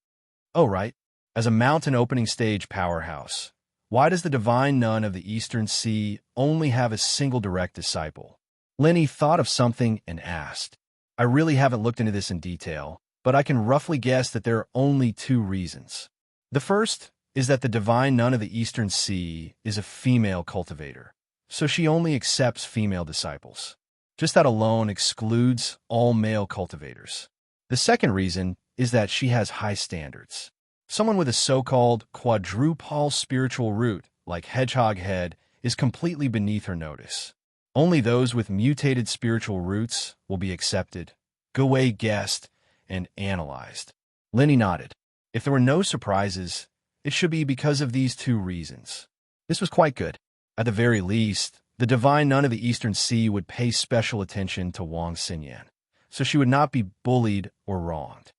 A: Oh, right. As a mountain opening stage powerhouse, why does the divine nun of the Eastern Sea only have a single direct disciple? Lenny thought of something and asked. I really haven't looked into this in detail, but I can roughly guess that there are only 2 reasons. The first is that the divine nun of the Eastern Sea is a female cultivator, so she only accepts female disciples. Just that alone excludes all male cultivators. The second reason is that she has high standards. Someone with a so-called quadrupole spiritual root, like Hedgehog Head, is completely beneath her notice. Only those with mutated spiritual roots will be accepted. Go Wei guessed and analyzed. Lenny nodded. If there were no surprises, it should be because of these 2 reasons. This was quite good. At the very least, the divine nun of the Eastern Sea would pay special attention to Wang Xinyan, so she would not be bullied or wronged.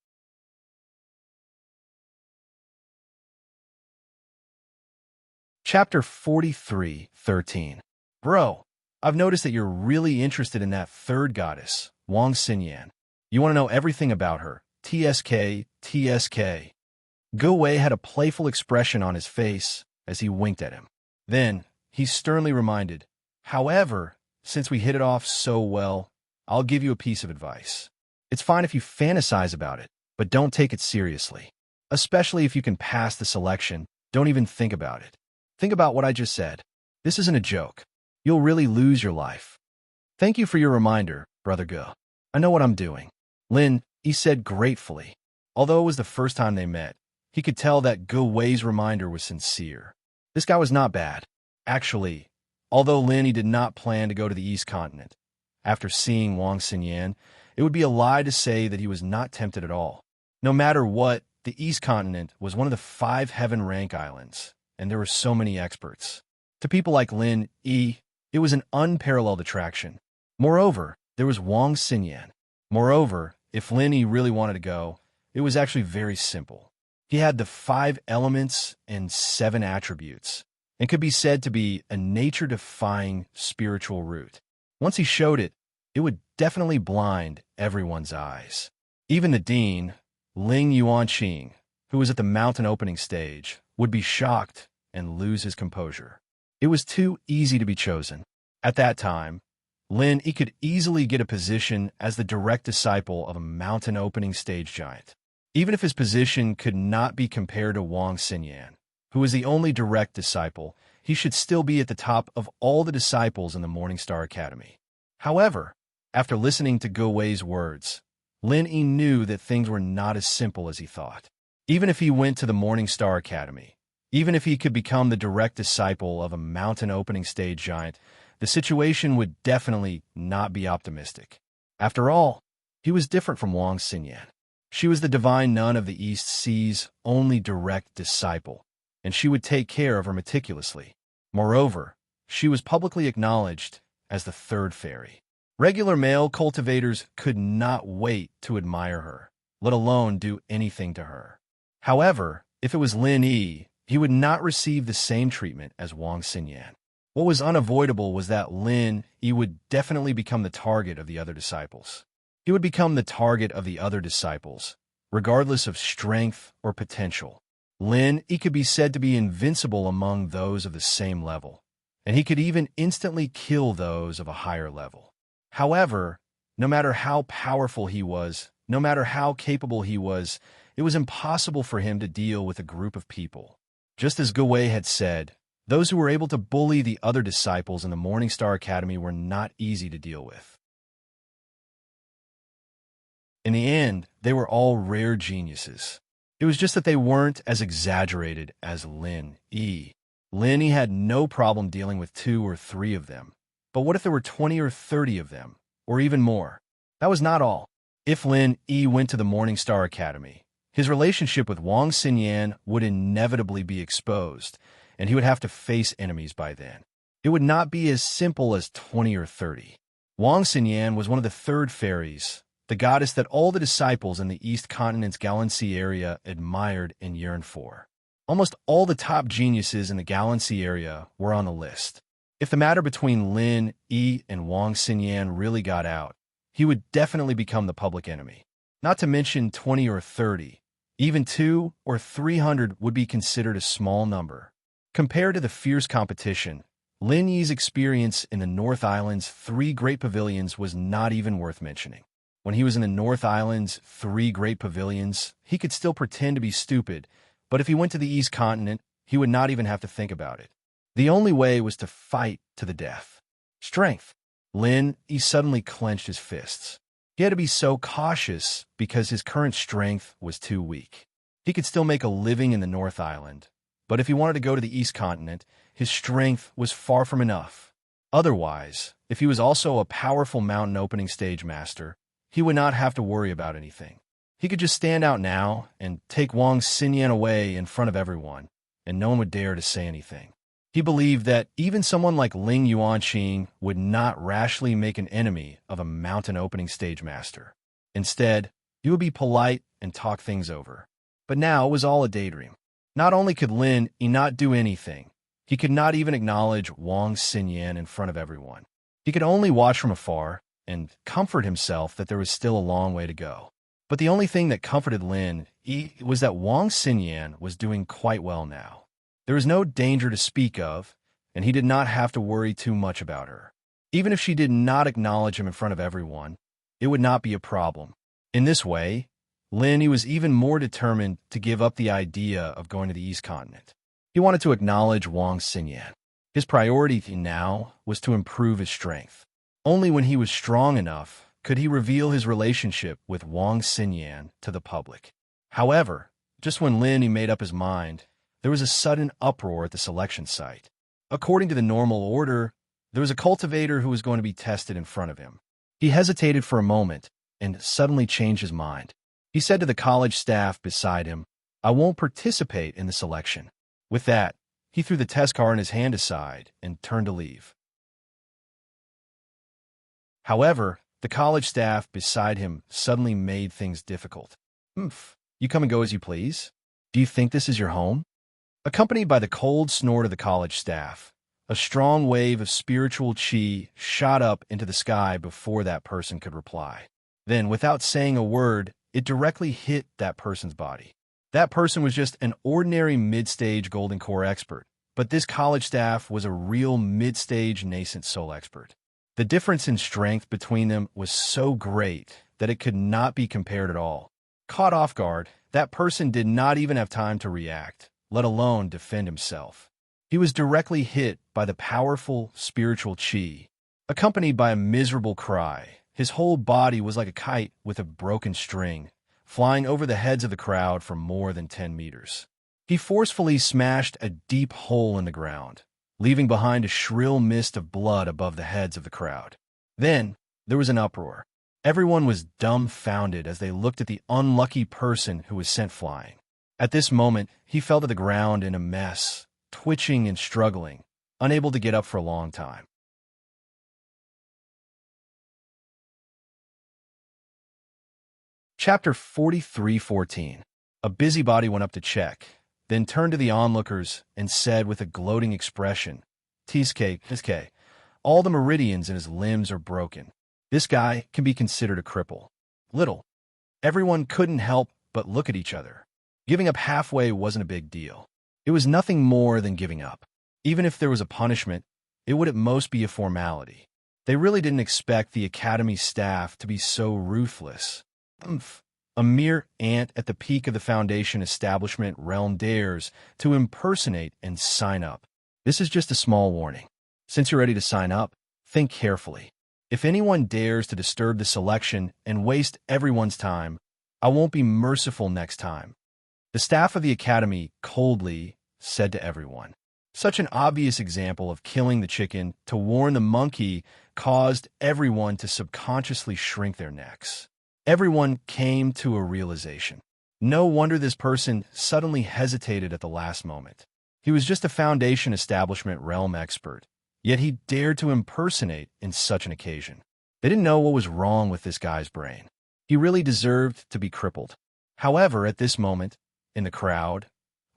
A: Chapter 43:13. Bro, I've noticed that you're really interested in that third goddess, Wang Xinyan. You want to know everything about her. TSK, TSK. Go Wei had a playful expression on his face as he winked at him. Then, he sternly reminded, however, since we hit it off so well, I'll give you a piece of advice. It's fine if you fantasize about it, but don't take it seriously. Especially if you can pass the selection, don't even think about it. Think about what I just said. This isn't a joke. You'll really lose your life. Thank you for your reminder, Brother Go. I know what I'm doing. Lin, he said gratefully. Although it was the first time they met, he could tell that Go Wei's reminder was sincere. This guy was not bad. Actually, although Lin he did not plan to go to the East Continent, after seeing Wang Xinyan, it would be a lie to say that he was not tempted at all. No matter what, the East Continent was one of the 5 heaven rank islands, and there were so many experts. To people like Lin Yi, it was an unparalleled attraction. Moreover, there was Wang Xinyan. Moreover, if Lin Yi really wanted to go, it was actually very simple. He had the 5 elements and 7 attributes, and could be said to be a nature-defying spiritual route. Once he showed it, it would definitely blind everyone's eyes. Even the dean, Ling Yuanqing, who was at the mountain opening stage, would be shocked and lose his composure. It was too easy to be chosen. At that time, Lin he could easily get a position as the direct disciple of a mountain opening stage giant. Even if his position could not be compared to Wang Xinyan, who was the only direct disciple, he should still be at the top of all the disciples in the Morningstar Academy. However, after listening to Go Wei's words, Lin Yi knew that things were not as simple as he thought. Even if he went to the Morningstar Academy, even if he could become the direct disciple of a mountain opening stage giant, the situation would definitely not be optimistic. After all, he was different from Wang Xinyan. She was the divine nun of the East Sea's only direct disciple, and she would take care of her meticulously. Moreover, she was publicly acknowledged as the third fairy. Regular male cultivators could not wait to admire her, let alone do anything to her. However, if it was Lin Yi, he would not receive the same treatment as Wang Xinyan. What was unavoidable was that Lin Yi would definitely become the target of the other disciples. He would become the target of the other disciples, regardless of strength or potential. Lin Yi could be said to be invincible among those of the same level, and he could even instantly kill those of a higher level. However, no matter how powerful he was, no matter how capable he was, it was impossible for him to deal with a group of people. Just as Go Wei had said, those who were able to bully the other disciples in the Morningstar Academy were not easy to deal with. In the end, they were all rare geniuses. It was just that they weren't as exaggerated as Lin Yi. Lin Yi had no problem dealing with 2 or 3 of them. But what if there were 20 or 30 of them, or even more? That was not all. If Lin Yi went to the Morningstar Academy, his relationship with Wang Xinyan would inevitably be exposed, and he would have to face enemies by then. It would not be as simple as 20 or 30. Wang Xinyan was one of the 3rd fairies, the goddess that all the disciples in the East Continent's Galaxy area admired and yearned for. Almost all the top geniuses in the Galaxy area were on the list. If the matter between Lin Yi and Wang Xinyan really got out, he would definitely become the public enemy. Not to mention 20 or 30. Even 200 or 300 would be considered a small number. Compared to the fierce competition, Lin Yi's experience in the North Island's 3 great pavilions was not even worth mentioning. When he was in the North Island's 3 great pavilions, he could still pretend to be stupid, but if he went to the East Continent, he would not even have to think about it. The only way was to fight to the death. Strength. Lin Yi suddenly clenched his fists. He had to be so cautious because his current strength was too weak. He could still make a living in the North Island, but if he wanted to go to the East Continent, his strength was far from enough. Otherwise, if he was also a powerful mountain opening stage master, he would not have to worry about anything. He could just stand out now and take Wang Xinyan away in front of everyone, and no one would dare to say anything. He believed that even someone like Ling Yuanqing would not rashly make an enemy of a mountain opening stage master. Instead, he would be polite and talk things over. But now it was all a daydream. Not only could Lin Yi not do anything, he could not even acknowledge Wang Xinyan in front of everyone. He could only watch from afar and comfort himself that there was still a long way to go. But the only thing that comforted Lin Yi was that Wang Xinyan was doing quite well now. There was no danger to speak of, and he did not have to worry too much about her. Even if she did not acknowledge him in front of everyone, it would not be a problem. In this way, Lin was even more determined to give up the idea of going to the East Continent. He wanted to acknowledge Wang Xinyan. His priority now was to improve his strength. Only when he was strong enough could he reveal his relationship with Wang Xinyan to the public. However, just when Lin made up his mind, there was a sudden uproar at the selection site. According to the normal order, there was a cultivator who was going to be tested in front of him. He hesitated for a moment and suddenly changed his mind. He said to the college staff beside him, "I won't participate in the selection." With that, he threw the test card in his hand aside and turned to leave. However, the college staff beside him suddenly made things difficult. You come and go as you please? Do you think this is your home?" Accompanied by the cold snort of the college staff, a strong wave of spiritual chi shot up into the sky before that person could reply. Then, without saying a word, it directly hit that person's body. That person was just an ordinary mid-stage Golden Core expert, but this college staff was a real mid-stage nascent soul expert. The difference in strength between them was so great that it could not be compared at all. Caught off guard, that person did not even have time to react, let alone defend himself. He was directly hit by the powerful spiritual chi. Accompanied by a miserable cry, his whole body was like a kite with a broken string, flying over the heads of the crowd for more than 10 meters. He forcefully smashed a deep hole in the ground, leaving behind a shrill mist of blood above the heads of the crowd. Then, there was an uproar. Everyone was dumbfounded as they looked at the unlucky person who was sent flying. At this moment, he fell to the ground in a mess, twitching and struggling, unable to get up for a long time. Chapter 43:14. A busybody went up to check, then turned to the onlookers and said with a gloating expression, "Tiske, all the meridians in his limbs are broken. This guy can be considered a cripple." Little. Everyone couldn't help but look at each other. Giving up halfway wasn't a big deal. It was nothing more than giving up. Even if there was a punishment, it would at most be a formality. They really didn't expect the academy staff to be so ruthless. A mere ant at the peak of the Foundation establishment realm dares to impersonate and sign up. This is just a small warning. Since you're ready to sign up, think carefully. If anyone dares to disturb the selection and waste everyone's time, I won't be merciful next time. The staff of the academy coldly said to everyone. Such an obvious example of killing the chicken to warn the monkey caused everyone to subconsciously shrink their necks. Everyone came to a realization. No wonder this person suddenly hesitated at the last moment. He was just a Foundation establishment realm expert, yet he dared to impersonate in such an occasion. They didn't know what was wrong with this guy's brain. He really deserved to be crippled. However, at this moment, in the crowd,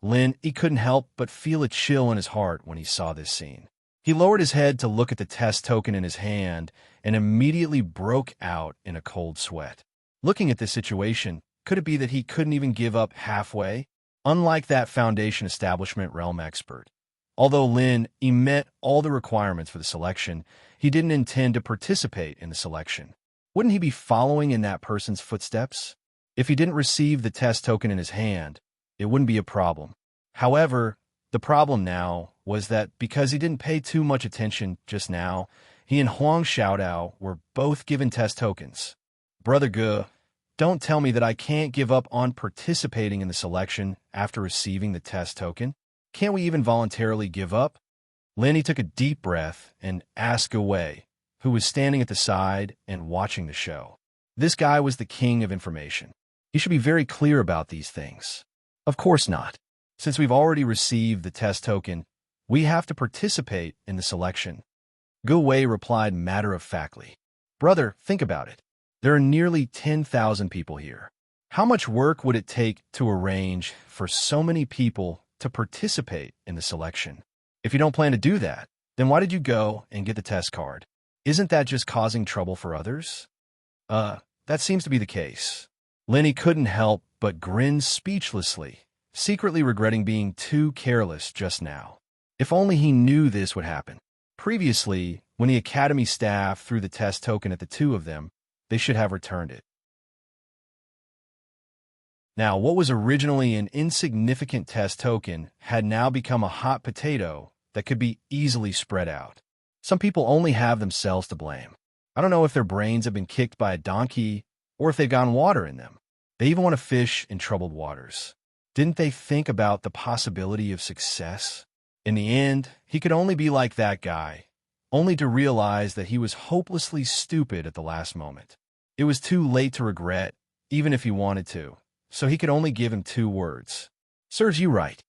A: he couldn't help but feel a chill in his heart when he saw this scene. He lowered his head to look at the test token in his hand and immediately broke out in a cold sweat. Looking at this situation, could it be that he couldn't even give up halfway? Unlike that Foundation establishment realm expert. Although he met all the requirements for the selection, he didn't intend to participate in the selection. Wouldn't he be following in that person's footsteps? If he didn't receive the test token in his hand, it wouldn't be a problem. However, the problem now was that because he didn't pay too much attention just now, he and Huang Xiaodao were both given test tokens. Brother Ge, don't tell me that I can't give up on participating in the selection after receiving the test token. Can't we even voluntarily give up? He took a deep breath and asked Wei, who was standing at the side and watching the show. This guy was the king of information. He should be very clear about these things. Of course not. Since we've already received the test token, we have to participate in the selection. Wei replied matter-of-factly. Brother, think about it. There are nearly 10,000 people here. How much work would it take to arrange for so many people to participate in the selection? If you don't plan to do that, then why did you go and get the test card? Isn't that just causing trouble for others? That seems to be the case. Lenny couldn't help but grin speechlessly, secretly regretting being too careless just now. If only he knew this would happen. Previously, when the academy staff threw the test token at the two of them, they should have returned it. Now, what was originally an insignificant test token had now become a hot potato that could be easily spread out. Some people only have themselves to blame. I don't know if their brains have been kicked by a donkey or if they've gotten water in them. They even want to fish in troubled waters. Didn't they think about the possibility of success? In the end, he could only be like that guy, only to realize that he was hopelessly stupid at the last moment. It was too late to regret, even if he wanted to, so he could only give him 2 words. Serves you right.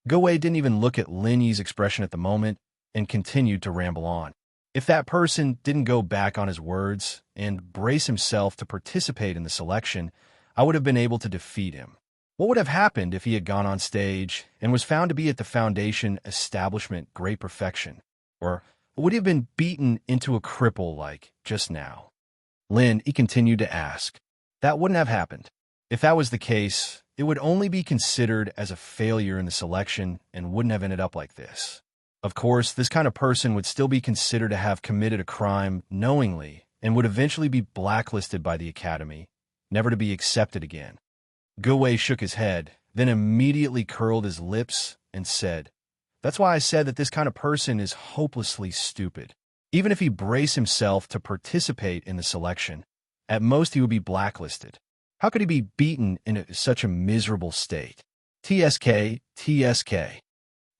A: Go-Wei didn't even look at Lin Yi's expression at the moment and continued to ramble on. If that person didn't go back on his words and brace himself to participate in the selection, I would have been able to defeat him. What would have happened if he had gone on stage and was found to be at the Foundation establishment Great Perfection? Or would he have been beaten into a cripple like just now? Lin, he continued to ask. That wouldn't have happened. If that was the case, it would only be considered as a failure in the selection and wouldn't have ended up like this. Of course, this kind of person would still be considered to have committed a crime knowingly and would eventually be blacklisted by the Academy, never to be accepted again. Go-Wei shook his head, then immediately curled his lips and said, That's why I said that this kind of person is hopelessly stupid. Even if he braced himself to participate in the selection, at most he would be blacklisted. How could he be beaten in such a miserable state? TSK.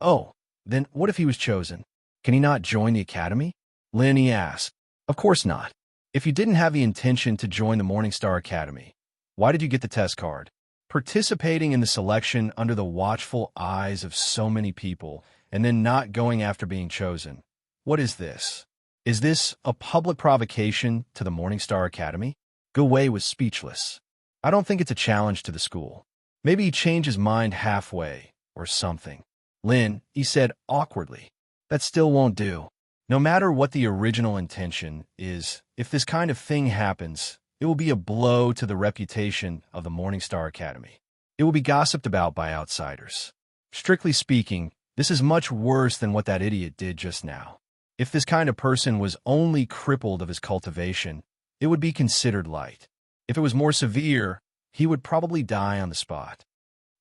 A: Oh, then what if he was chosen? Can he not join the Academy? Lin Yi asked. Of course not. If you didn't have the intention to join the Morningstar Academy, why did you get the test card? Participating in the selection under the watchful eyes of so many people and then not going after being chosen. What is this? Is this a public provocation to the Morningstar Academy? Go-Wei was speechless. I don't think it's a challenge to the school. Maybe he changed his mind halfway or something. Lin, he said awkwardly. That still won't do. No matter what the original intention is, if this kind of thing happens, it will be a blow to the reputation of the Morningstar Academy. It will be gossiped about by outsiders. Strictly speaking, this is much worse than what that idiot did just now. If this kind of person was only crippled of his cultivation, it would be considered light. If it was more severe, he would probably die on the spot.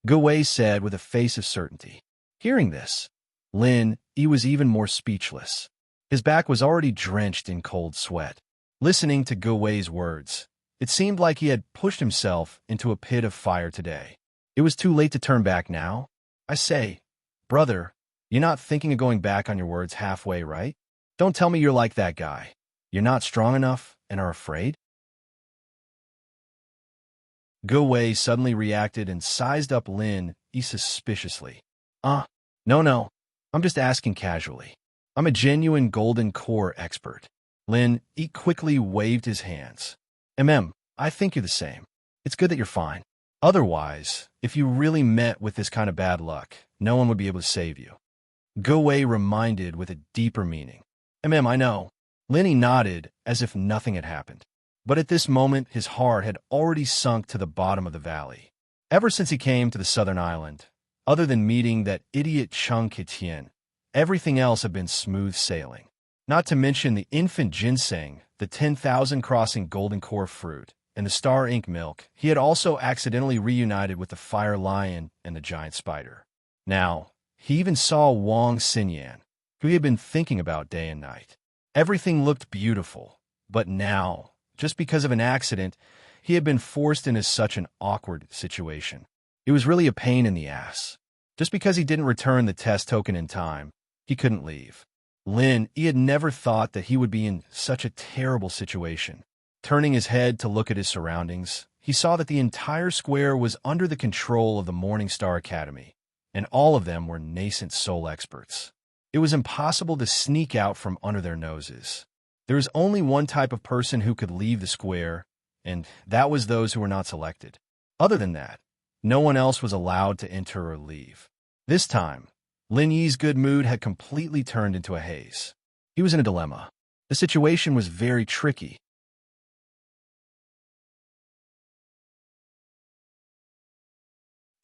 A: Go-Wei said with a face of certainty. Hearing this, Lin, he was even more speechless. His back was already drenched in cold sweat. Listening to Go-Wei's words, it seemed like he had pushed himself into a pit of fire today. It was too late to turn back now. I say, brother, you're not thinking of going back on your words halfway, right? Don't tell me you're like that guy. You're not strong enough and are afraid? Go-Wei suddenly reacted and sized up Lin Yi suspiciously. No. I'm just asking casually. I'm a genuine golden core expert. Lin Yi quickly waved his hands. I think you're the same. It's good that you're fine. Otherwise, if you really met with this kind of bad luck, no one would be able to save you. Go-Wei reminded with a deeper meaning. I know. Lin Yi nodded as if nothing had happened. But at this moment, his heart had already sunk to the bottom of the valley. Ever since he came to the southern island, other than meeting that idiot Chung Kitien, everything else had been smooth sailing. Not to mention the infant ginseng, the 10,000 crossing golden core fruit, and the star ink milk, he had also accidentally reunited with the fire lion and the giant spider. Now, he even saw Wang Xinyan, who he had been thinking about day and night. Everything looked beautiful, but now, just because of an accident, he had been forced into such an awkward situation. It was really a pain in the ass. Just because he didn't return the test token in time, he couldn't leave. Lin, he had never thought that he would be in such a terrible situation. Turning his head to look at his surroundings, he saw that the entire square was under the control of the Morningstar Academy, and all of them were nascent soul experts. It was impossible to sneak out from under their noses. There was only one type of person who could leave the square, and that was those who were not selected. Other than that, no one else was allowed to enter or leave. This time, Lin Yi's good mood had completely turned into a haze. He was in a dilemma. The situation was very tricky.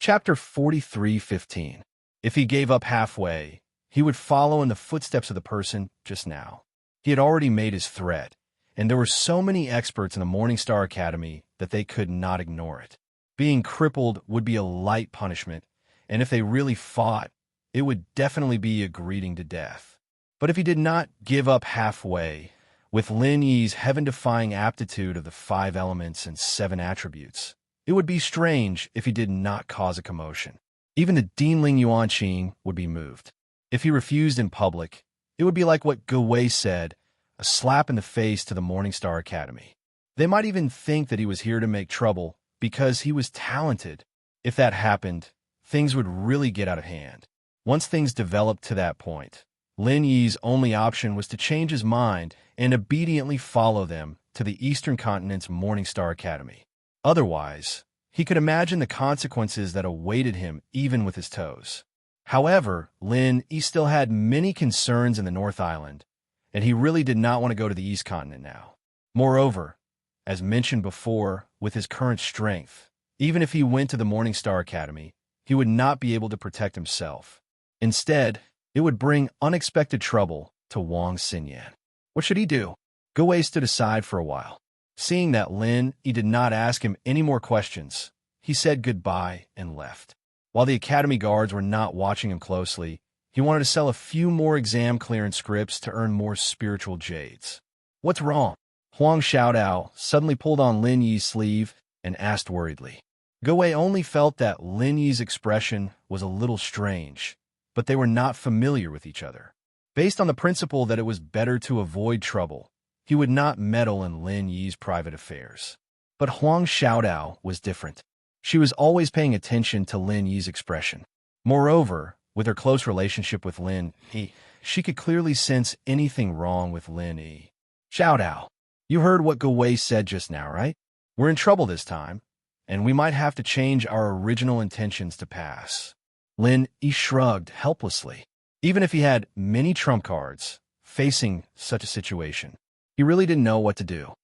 A: Chapter 43:15. If he gave up halfway, he would follow in the footsteps of the person just now. He had already made his threat, and there were so many experts in the Morningstar Academy that they could not ignore it. Being crippled would be a light punishment, and if they really fought, it would definitely be a greeting to death. But if he did not give up halfway, with Lin Yi's heaven-defying aptitude of the 5 elements and 7 attributes, it would be strange if he did not cause a commotion. Even the Deanling Yuanqing would be moved. If he refused in public, it would be like what Gowei said, a slap in the face to the Morningstar Academy. They might even think that he was here to make trouble because he was talented. If that happened, things would really get out of hand. Once things developed to that point, Lin Yi's only option was to change his mind and obediently follow them to the Eastern Continent's Morningstar Academy. Otherwise, he could imagine the consequences that awaited him even with his toes. However, Lin Yi still had many concerns in the North Island, and he really did not want to go to the East Continent now. Moreover, as mentioned before, with his current strength, even if he went to the Morningstar Academy, he would not be able to protect himself. Instead, it would bring unexpected trouble to Wang Xinyan. What should he do? Gowei stood aside for a while. Seeing that Lin Yi did not ask him any more questions, he said goodbye and left. While the academy guards were not watching him closely, he wanted to sell a few more exam clearance scripts to earn more spiritual jades. What's wrong? Huang Xiaodao suddenly pulled on Lin Yi's sleeve and asked worriedly. Gowei only felt that Lin Yi's expression was a little strange, but they were not familiar with each other. Based on the principle that it was better to avoid trouble, he would not meddle in Lin Yi's private affairs. But Huang Xiaodao was different. She was always paying attention to Lin Yi's expression. Moreover, with her close relationship with Lin Yi, she could clearly sense anything wrong with Lin Yi. Xiaodao, you heard what Gowei said just now, right? We're in trouble this time, and we might have to change our original intentions to pass. Lin Yi shrugged helplessly. Even if he had many trump cards facing such a situation, he really didn't know what to do.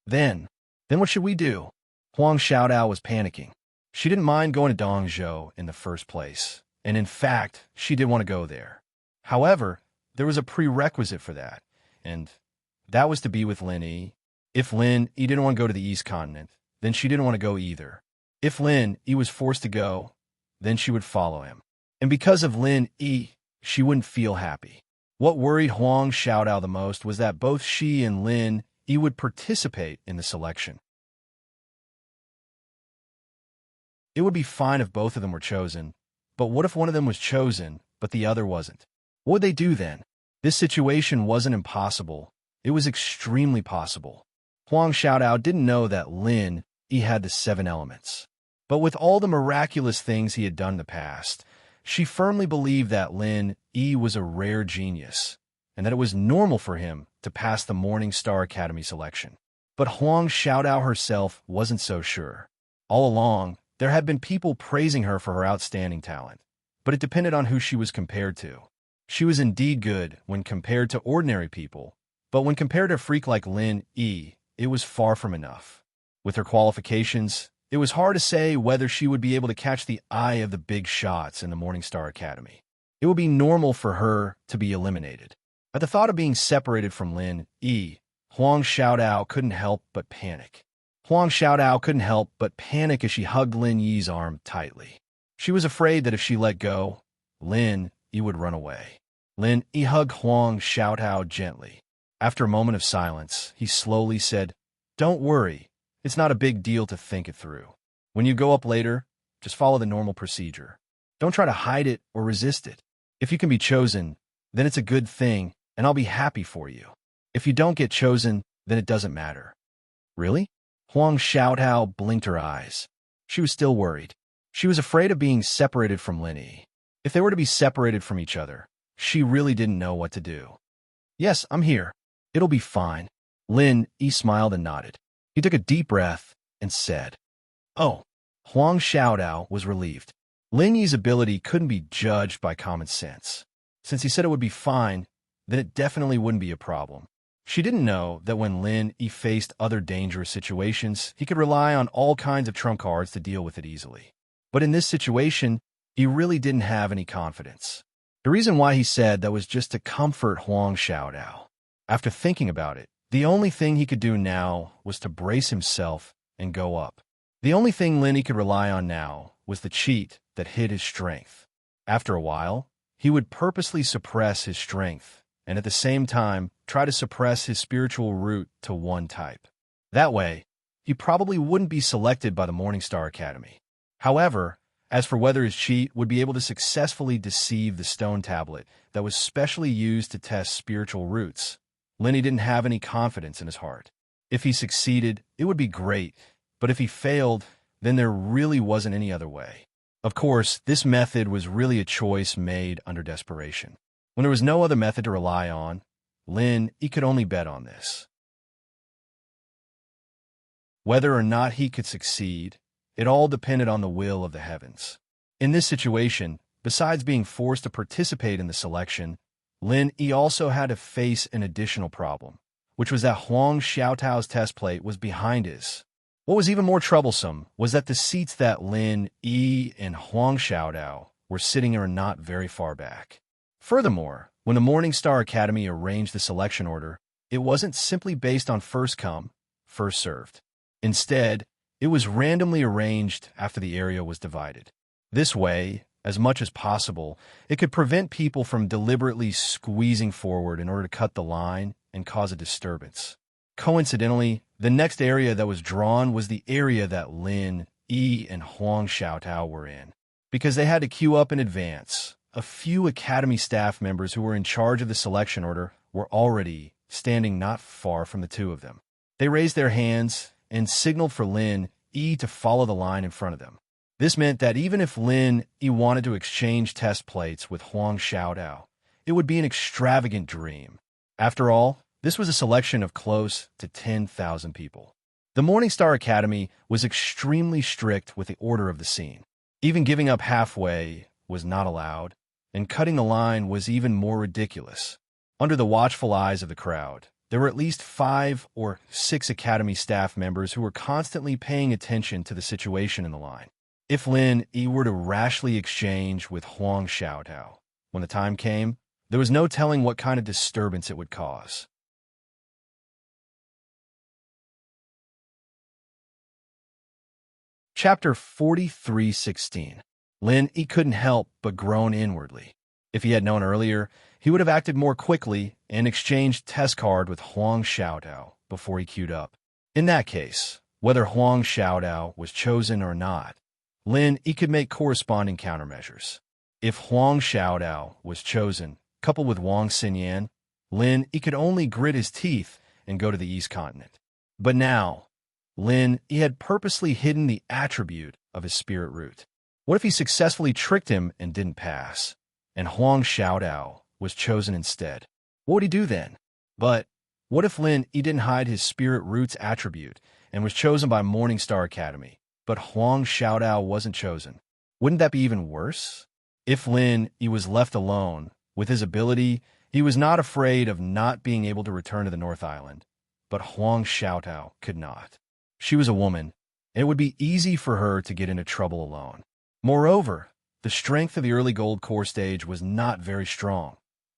A: Then what should we do? Huang Xiaodao was panicking. She didn't mind going to Dongzhou in the first place, and in fact, she did want to go there. However, there was a prerequisite for that, and that was to be with Lin Yi. If Lin Yi didn't want to go to the East Continent, then she didn't want to go either. If Lin Yi was forced to go, then she would follow him. And because of Lin Yi, she wouldn't feel happy. What worried Huang Xiaodao the most was that both she and Lin Yi would participate in the selection. It would be fine if both of them were chosen, but what if one of them was chosen, but the other wasn't? What would they do then? This situation wasn't impossible. It was extremely possible. Huang Xiaodao didn't know that Lin Yi had the 7 elements. But with all the miraculous things he had done in the past, she firmly believed that Lin Yi was a rare genius, and that it was normal for him to pass the Morningstar Academy selection. But Huang Xiaodao herself wasn't so sure. All along, there had been people praising her for her outstanding talent, but it depended on who she was compared to. She was indeed good when compared to ordinary people, but when compared to a freak like Lin Yi, it was far from enough. With her qualifications, it was hard to say whether she would be able to catch the eye of the big shots in the Morningstar Academy. It would be normal for her to be eliminated. At the thought of being separated from Lin Yi, Huang Xiaodao couldn't help but panic. Huang Xiaodao couldn't help but panic as she hugged Lin Yi's arm tightly. She was afraid that if she let go, Lin Yi would run away. Lin Yi hugged Huang Xiaodao gently. After a moment of silence, he slowly said, "Don't worry. It's not a big deal to think it through. When you go up later, just follow the normal procedure. Don't try to hide it or resist it. If you can be chosen, then it's a good thing, and I'll be happy for you. If you don't get chosen, then it doesn't matter." Really? Huang Xiaodao blinked her eyes. She was still worried. She was afraid of being separated from Lin Yi. If they were to be separated from each other, she really didn't know what to do. "Yes, I'm here. It'll be fine." Lin Yi smiled and nodded. He took a deep breath and said, "Oh." Huang Xiaodao was relieved. Lin Yi's ability couldn't be judged by common sense. Since he said it would be fine, then it definitely wouldn't be a problem. She didn't know that when Lin Yi faced other dangerous situations, he could rely on all kinds of trump cards to deal with it easily. But in this situation, he really didn't have any confidence. The reason why he said that was just to comfort Huang Xiaodao. After thinking about it, the only thing he could do now was to brace himself and go up. The only thing Lin could rely on now was the cheat that hid his strength. After a while, he would purposely suppress his strength and at the same time try to suppress his spiritual root to one type. That way, he probably wouldn't be selected by the Morningstar Academy. However, as for whether his cheat would be able to successfully deceive the stone tablet that was specially used to test spiritual roots, Lenny didn't have any confidence in his heart. If he succeeded, it would be great, but if he failed, then there really wasn't any other way. Of course, this method was really a choice made under desperation. When there was no other method to rely on, Lin, he could only bet on this. Whether or not he could succeed, it all depended on the will of the heavens. In this situation, besides being forced to participate in the selection, Lin he also had to face an additional problem, which was that Huang Xiaotao's test plate was behind his. What was even more troublesome was that the seats that Lin Yi and Huang Xiaodao were sitting in were not very far back. Furthermore, when the Morningstar Academy arranged the selection order, it wasn't simply based on first come, first served. Instead, it was randomly arranged after the area was divided. This way, as much as possible, it could prevent people from deliberately squeezing forward in order to cut the line and cause a disturbance. Coincidentally, the next area that was drawn was the area that Lin, Yi, and Huang Xiaotao were in. Because they had to queue up in advance, a few Academy staff members who were in charge of the selection order were already standing not far from the two of them. They raised their hands and signaled for Lin Yi to follow the line in front of them. This meant that even if Lin Yi wanted to exchange test plates with Huang Xiaodao, it would be an extravagant dream. After all, this was a selection of close to 10,000 people. The Morningstar Academy was extremely strict with the order of the scene. Even giving up halfway was not allowed, and cutting the line was even more ridiculous. Under the watchful eyes of the crowd, there were at least 5 or 6 Academy staff members who were constantly paying attention to the situation in the line. If Lin Yi were to rashly exchange with Huang Xiaotao, when the time came, there was no telling what kind of disturbance it would cause. Chapter 43:16. Lin Yi couldn't help but groan inwardly. If he had known earlier, he would have acted more quickly and exchanged test card with Huang Xiaodao before he queued up. In that case, whether Huang Xiaodao was chosen or not, Lin Yi could make corresponding countermeasures. If Huang Xiaodao was chosen, coupled with Wang Xinyan, Lin Yi could only grit his teeth and go to the East Continent. But now, Lin Yi had purposely hidden the attribute of his spirit root. What if he successfully tricked him and didn't pass, and Huang Xiaodao was chosen instead? What would he do then? But what if Lin Yi didn't hide his spirit root's attribute and was chosen by Morningstar Academy, but Huang Xiaodao wasn't chosen? Wouldn't that be even worse? If Lin Yi was left alone with his ability, he was not afraid of not being able to return to the North Island, but Huang Xiaotao could not. She was a woman, and it would be easy for her to get into trouble alone. Moreover, the strength of the early gold core stage was not very strong.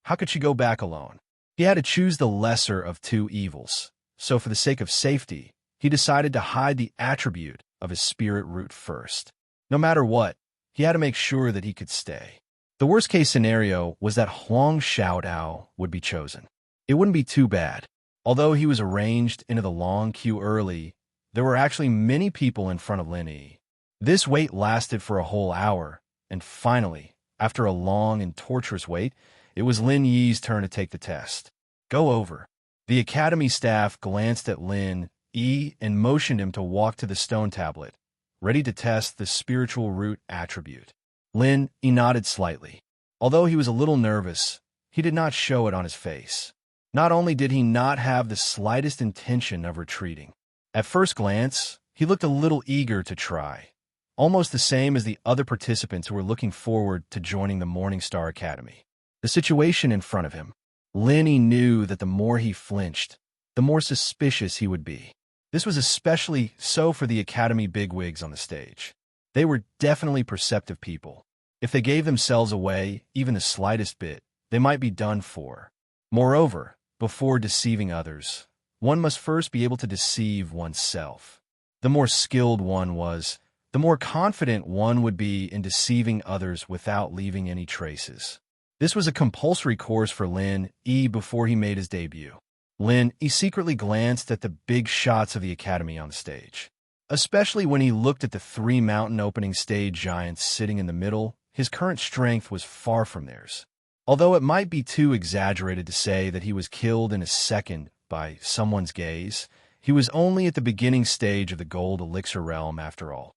A: How could she go back alone? He had to choose the lesser of two evils, so for the sake of safety, he decided to hide the attribute of his spirit root first. No matter what, he had to make sure that he could stay. The worst-case scenario was that Huang Xiaodao would be chosen. It wouldn't be too bad. Although he was arranged into the long queue early, there were actually many people in front of Lin Yi. This wait lasted for a whole hour, and finally, after a long and torturous wait, it was Lin Yi's turn to take the test. Go over. The Academy staff glanced at Lin Yi and motioned him to walk to the stone tablet, ready to test the spiritual root attribute. Lin Yi nodded slightly. Although he was a little nervous, he did not show it on his face. Not only did he not have the slightest intention of retreating. At first glance, he looked a little eager to try, almost the same as the other participants who were looking forward to joining the Morningstar Academy. The situation in front of him, Lin Yi knew that the more he flinched, the more suspicious he would be. This was especially so for the Academy bigwigs on the stage. They were definitely perceptive people. If they gave themselves away, even the slightest bit, they might be done for. Moreover, before deceiving others, one must first be able to deceive oneself. The more skilled one was, the more confident one would be in deceiving others without leaving any traces. This was a compulsory course for Lin Yi before he made his debut. Lin Yi secretly glanced at the big shots of the academy on the stage. Especially when he looked at the three mountain opening stage giants sitting in the middle, his current strength was far from theirs. Although it might be too exaggerated to say that he was killed in a second by someone's gaze, he was only at the beginning stage of the gold elixir realm after all.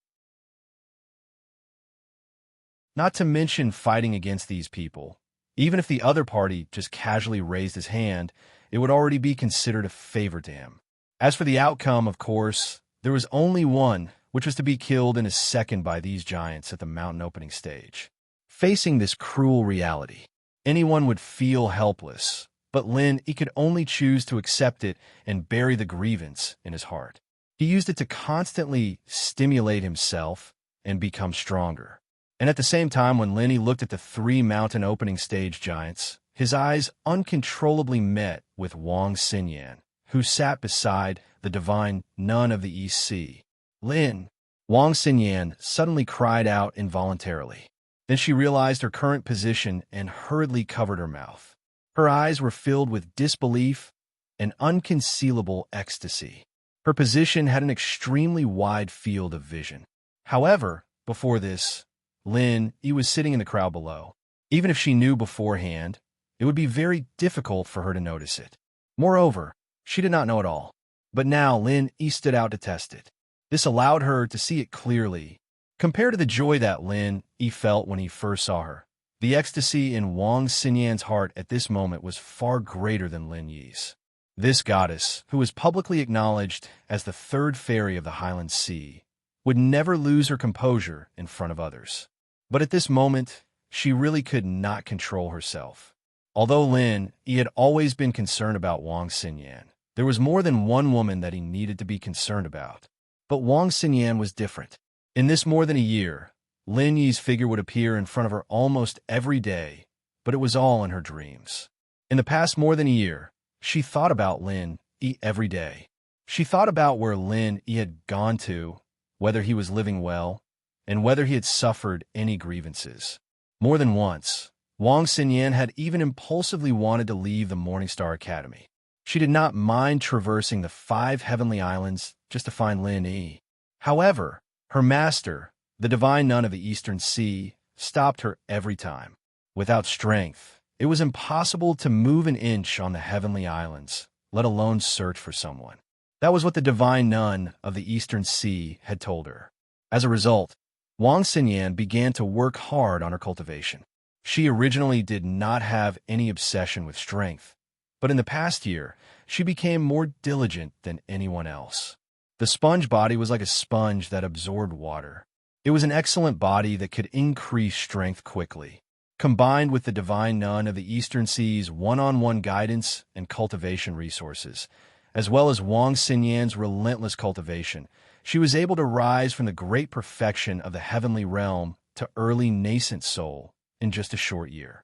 A: Not to mention fighting against these people. Even if the other party just casually raised his hand, it would already be considered a favor to him. As for the outcome, of course, there was only one, which was to be killed in a second by these giants at the mountain opening stage. Facing this cruel reality, anyone would feel helpless, but Lin Yi could only choose to accept it and bury the grievance in his heart. He used it to constantly stimulate himself and become stronger. And at the same time, when Lin Yi looked at the three mountain opening stage giants, his eyes uncontrollably met with Wang Xinyan, who sat beside the divine nun of the East Sea. Lin! Wang Xinyan suddenly cried out involuntarily. Then she realized her current position and hurriedly covered her mouth. Her eyes were filled with disbelief and unconcealable ecstasy. Her position had an extremely wide field of vision. However, before this, Lin Yi was sitting in the crowd below. Even if she knew beforehand, it would be very difficult for her to notice it. Moreover, she did not know it all. But now Lin Yi stood out to test it. This allowed her to see it clearly. Compared to the joy that Lin Yi felt when he first saw her, the ecstasy in Wang Xinyan's heart at this moment was far greater than Lin Yi's. This goddess, who was publicly acknowledged as the third fairy of the Highland Sea, would never lose her composure in front of others. But at this moment, she really could not control herself. Although Lin Yi had always been concerned about Wang Xinyan, there was more than one woman that he needed to be concerned about. But Wang Xinyan was different. In this more than a year, Lin Yi's figure would appear in front of her almost every day, but it was all in her dreams. In the past more than a year, she thought about Lin Yi every day. She thought about where Lin Yi had gone to, whether he was living well, and whether he had suffered any grievances. More than once, Wang Xinyan had even impulsively wanted to leave the Morningstar Academy. She did not mind traversing the 5 heavenly islands just to find Lin Yi. However, her master, the divine nun of the Eastern Sea, stopped her every time. Without strength, it was impossible to move an inch on the heavenly islands, let alone search for someone. That was what the divine nun of the Eastern Sea had told her. As a result, Wang Xinyan began to work hard on her cultivation. She originally did not have any obsession with strength, but in the past year, she became more diligent than anyone else. The sponge body was like a sponge that absorbed water. It was an excellent body that could increase strength quickly. Combined with the divine nun of the Eastern Sea's one-on-one guidance and cultivation resources, as well as Wang Xinyan's relentless cultivation, she was able to rise from the great perfection of the heavenly realm to early nascent soul in just a short year.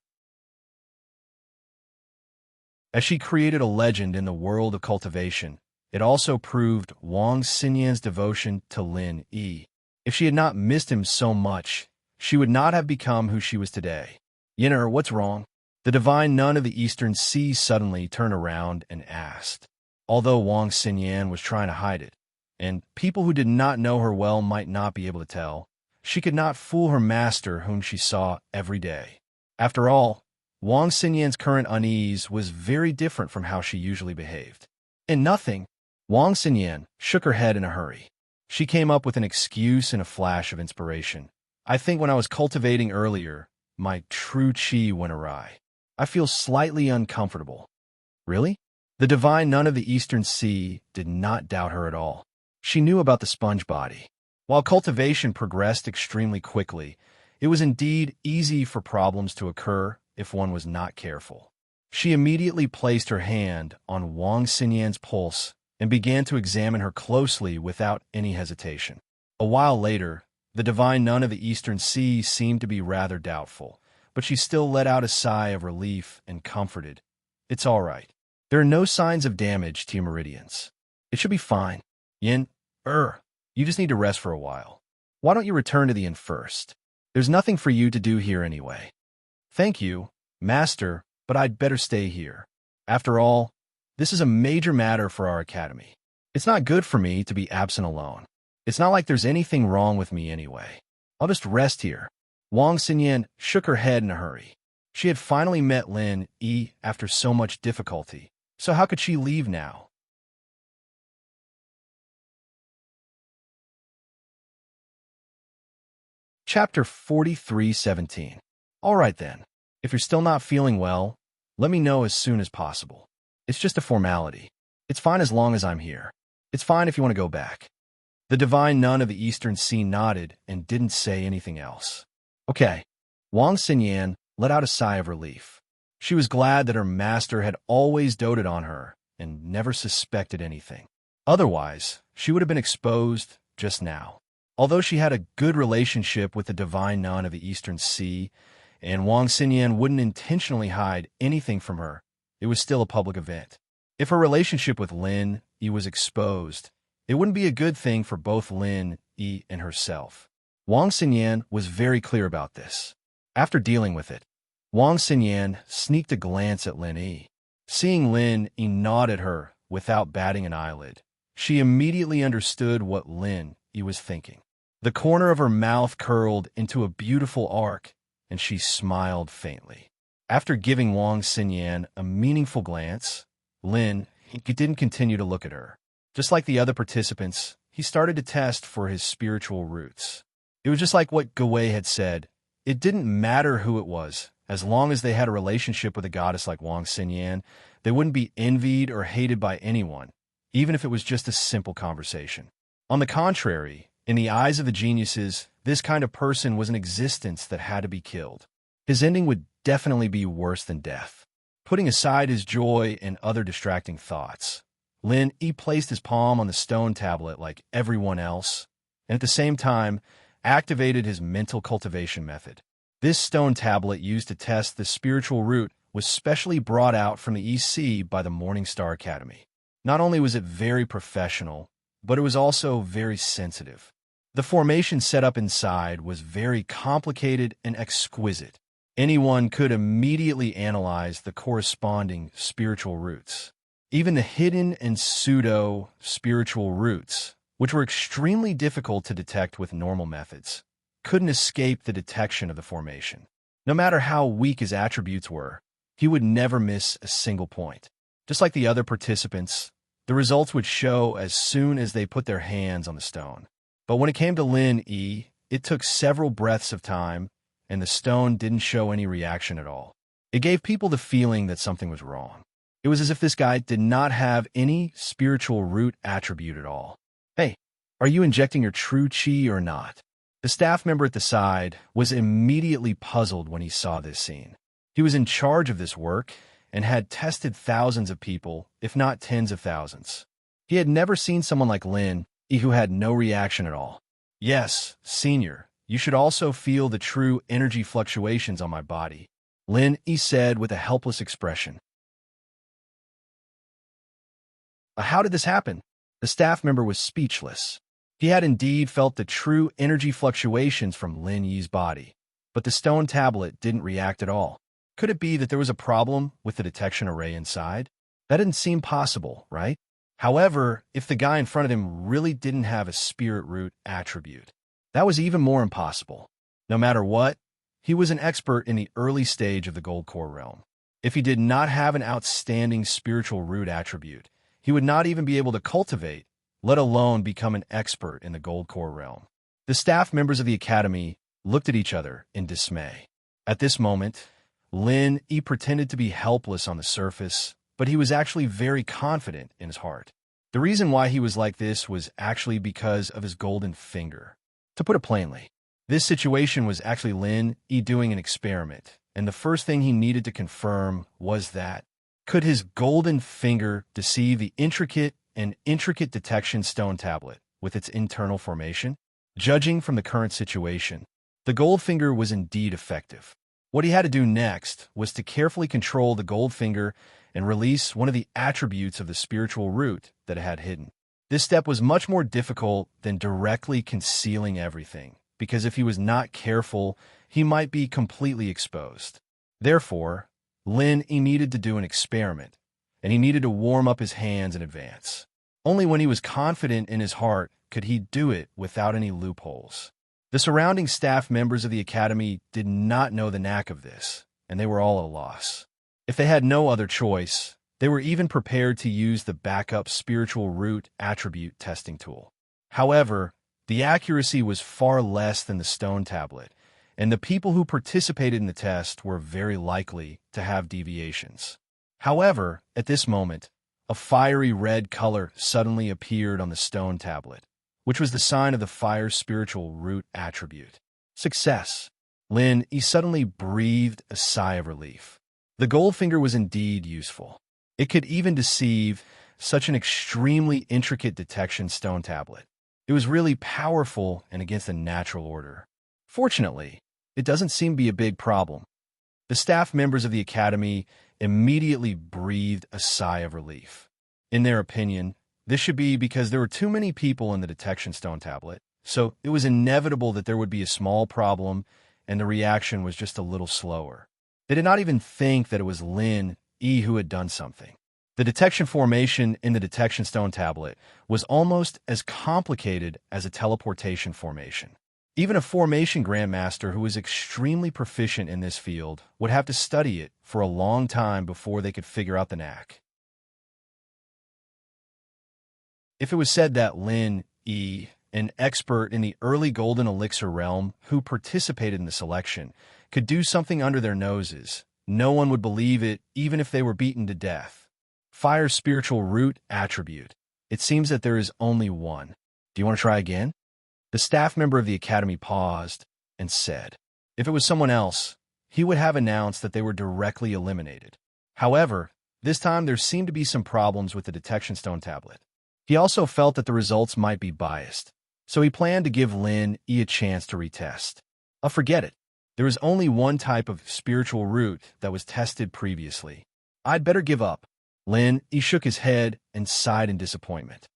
A: As she created a legend in the world of cultivation, it also proved Wang Xinyan's devotion to Lin Yi. If she had not missed him so much, she would not have become who she was today. Yin'er, what's wrong? The divine nun of the Eastern Sea suddenly turned around and asked. Although Wang Xinyan was trying to hide it, and people who did not know her well might not be able to tell, she could not fool her master whom she saw every day. After all, Wang Xinyan's current unease was very different from how she usually behaved. In nothing, Wang Xinyan shook her head in a hurry. She came up with an excuse and a flash of inspiration. I think when I was cultivating earlier, my true qi went awry. I feel slightly uncomfortable. Really? The divine nun of the Eastern Sea did not doubt her at all. She knew about the sponge body. While cultivation progressed extremely quickly, it was indeed easy for problems to occur if one was not careful. She immediately placed her hand on Wang Xinyan's pulse and began to examine her closely without any hesitation. A while later, The divine nun of the Eastern Sea seemed to be rather doubtful, but she still let out a sigh of relief and comforted. It's all right. There are no signs of damage to your meridians. It should be fine. Yin, you just need to rest for a while. Why don't you return to the inn first? There's nothing for you to do here anyway. Thank you, Master, but I'd better stay here. After all, this is a major matter for our academy. It's not good for me to be absent alone. It's not like there's anything wrong with me anyway. I'll just rest here. Wang Xinyan shook her head in a hurry. She had finally met Lin Yi after so much difficulty, so how could she leave now? Chapter 43:17. All right then. If you're still not feeling well, let me know as soon as possible. It's just a formality. It's fine as long as I'm here. It's fine if you want to go back. The divine nun of the Eastern Sea nodded and didn't say anything else. Okay. Wang Xinyan let out a sigh of relief. She was glad that her master had always doted on her and never suspected anything. Otherwise, she would have been exposed just now. Although she had a good relationship with the divine nun of the Eastern Sea, and Wang Xinyan wouldn't intentionally hide anything from her, it was still a public event. If her relationship with Lin Yi was exposed, it wouldn't be a good thing for both Lin Yi and herself. Wang Xinyan was very clear about this. After dealing with it, Wang Xinyan sneaked a glance at Lin Yi. Seeing Lin Yi nod at her without batting an eyelid, she immediately understood what Lin Yi was thinking. The corner of her mouth curled into a beautiful arc, and she smiled faintly. After giving Wang Xinyan a meaningful glance, Lin Yi didn't continue to look at her. Just like the other participants, he started to test for his spiritual roots. It was just like what Gawei had said. It didn't matter who it was. As long as they had a relationship with a goddess like Wang Xinyan, they wouldn't be envied or hated by anyone, even if it was just a simple conversation. On the contrary, in the eyes of the geniuses, this kind of person was an existence that had to be killed. His ending would definitely be worse than death. Putting aside his joy and other distracting thoughts, Lin Yi placed his palm on the stone tablet like everyone else, and at the same time, activated his mental cultivation method. This stone tablet used to test the spiritual root was specially brought out from the EC by the Morning Star Academy. Not only was it very professional, but it was also very sensitive. The formation set up inside was very complicated and exquisite. Anyone could immediately analyze the corresponding spiritual roots. Even the hidden and pseudo-spiritual roots, which were extremely difficult to detect with normal methods, couldn't escape the detection of the formation. No matter how weak his attributes were, he would never miss a single point. Just like the other participants, the results would show as soon as they put their hands on the stone. But when it came to Lin Yi, it took several breaths of time, and the stone didn't show any reaction at all. It gave people the feeling that something was wrong. It was as if this guy did not have any spiritual root attribute at all. Hey, are you injecting your true chi or not? The staff member at the side was immediately puzzled when he saw this scene. He was in charge of this work and had tested thousands of people, if not tens of thousands. He had never seen someone like Lin Yi who had no reaction at all. Yes, Senior, you should also feel the true energy fluctuations on my body, Lin Yi said with a helpless expression. How did this happen? The staff member was speechless. He had indeed felt the true energy fluctuations from Lin Yi's body, but the stone tablet didn't react at all. Could it be that there was a problem with the detection array inside? That didn't seem possible, right? However, if the guy in front of him really didn't have a spirit root attribute, that was even more impossible. No matter what, he was an expert in the early stage of the Gold Core realm. If he did not have an outstanding spiritual root attribute, he would not even be able to cultivate, let alone become an expert in the Gold Core realm. The staff members of the academy looked at each other in dismay. At this moment, Lin Yi pretended to be helpless on the surface, but he was actually very confident in his heart. The reason why he was like this was actually because of his golden finger. To put it plainly, this situation was actually Lin Yi doing an experiment, and the first thing he needed to confirm was that, could his golden finger deceive the intricate detection stone tablet with its internal formation? Judging from the current situation, the Goldfinger was indeed effective. What he had to do next was to carefully control the Goldfinger and release one of the attributes of the spiritual root that it had hidden. This step was much more difficult than directly concealing everything, because if he was not careful, he might be completely exposed. Therefore, Lin needed to do an experiment, and he needed to warm up his hands in advance. Only when he was confident in his heart could he do it without any loopholes. The surrounding staff members of the academy did not know the knack of this, and they were all at a loss. If they had no other choice, they were even prepared to use the backup spiritual root attribute testing tool. However, the accuracy was far less than the stone tablet, and the people who participated in the test were very likely to have deviations. However, at this moment, a fiery red color suddenly appeared on the stone tablet, which was the sign of the fire spiritual root attribute. Success! Lin suddenly breathed a sigh of relief. The Goldfinger was indeed useful. It could even deceive such an extremely intricate detection stone tablet. It was really powerful and against the natural order. Fortunately, it doesn't seem to be a big problem. The staff members of the academy immediately breathed a sigh of relief. In their opinion, this should be because there were too many people in the detection stone tablet, so it was inevitable that there would be a small problem and the reaction was just a little slower. They did not even think that it was Lin who had done something. The detection formation in the detection stone tablet was almost as complicated as a teleportation formation. Even a formation grandmaster who was extremely proficient in this field would have to study it for a long time before they could figure out the knack. If it was said that Lin an expert in the early golden elixir realm who participated in the selection, could do something under their noses, no one would believe it even if they were beaten to death. Fire spiritual root attribute. It seems that there is only one. Do you want to try again? The staff member of the academy paused and said, if it was someone else, he would have announced that they were directly eliminated. However, this time there seemed to be some problems with the detection stone tablet. He also felt that the results might be biased, so he planned to give Lin a chance to retest. Forget it. There is only one type of spiritual root that was tested previously. I'd better give up. Lin shook his head and sighed in disappointment.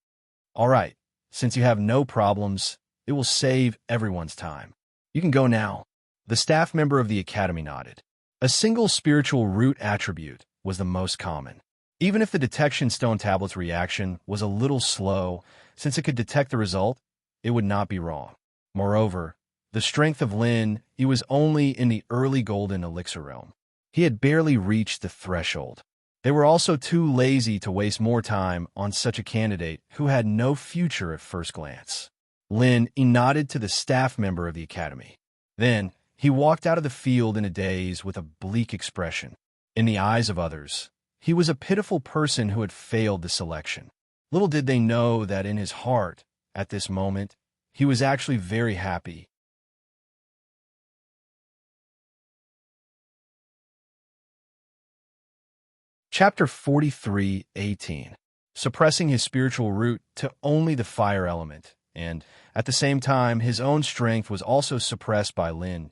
A: All right, since you have no problems, it will save everyone's time. You can go now. The staff member of the academy nodded. A single spiritual root attribute was the most common. Even if the detection stone tablet's reaction was a little slow, since it could detect the result, it would not be wrong. Moreover, the strength of Lin was only in the early golden elixir realm. He had barely reached the threshold. They were also too lazy to waste more time on such a candidate who had no future at first glance. Lin nodded to the staff member of the academy. Then, he walked out of the field in a daze with a bleak expression. In the eyes of others, he was a pitiful person who had failed the selection. Little did they know that in his heart, at this moment, he was actually very happy. Chapter 43:18. Suppressing his spiritual root to only the fire element, and, at the same time, his own strength was also suppressed by Lin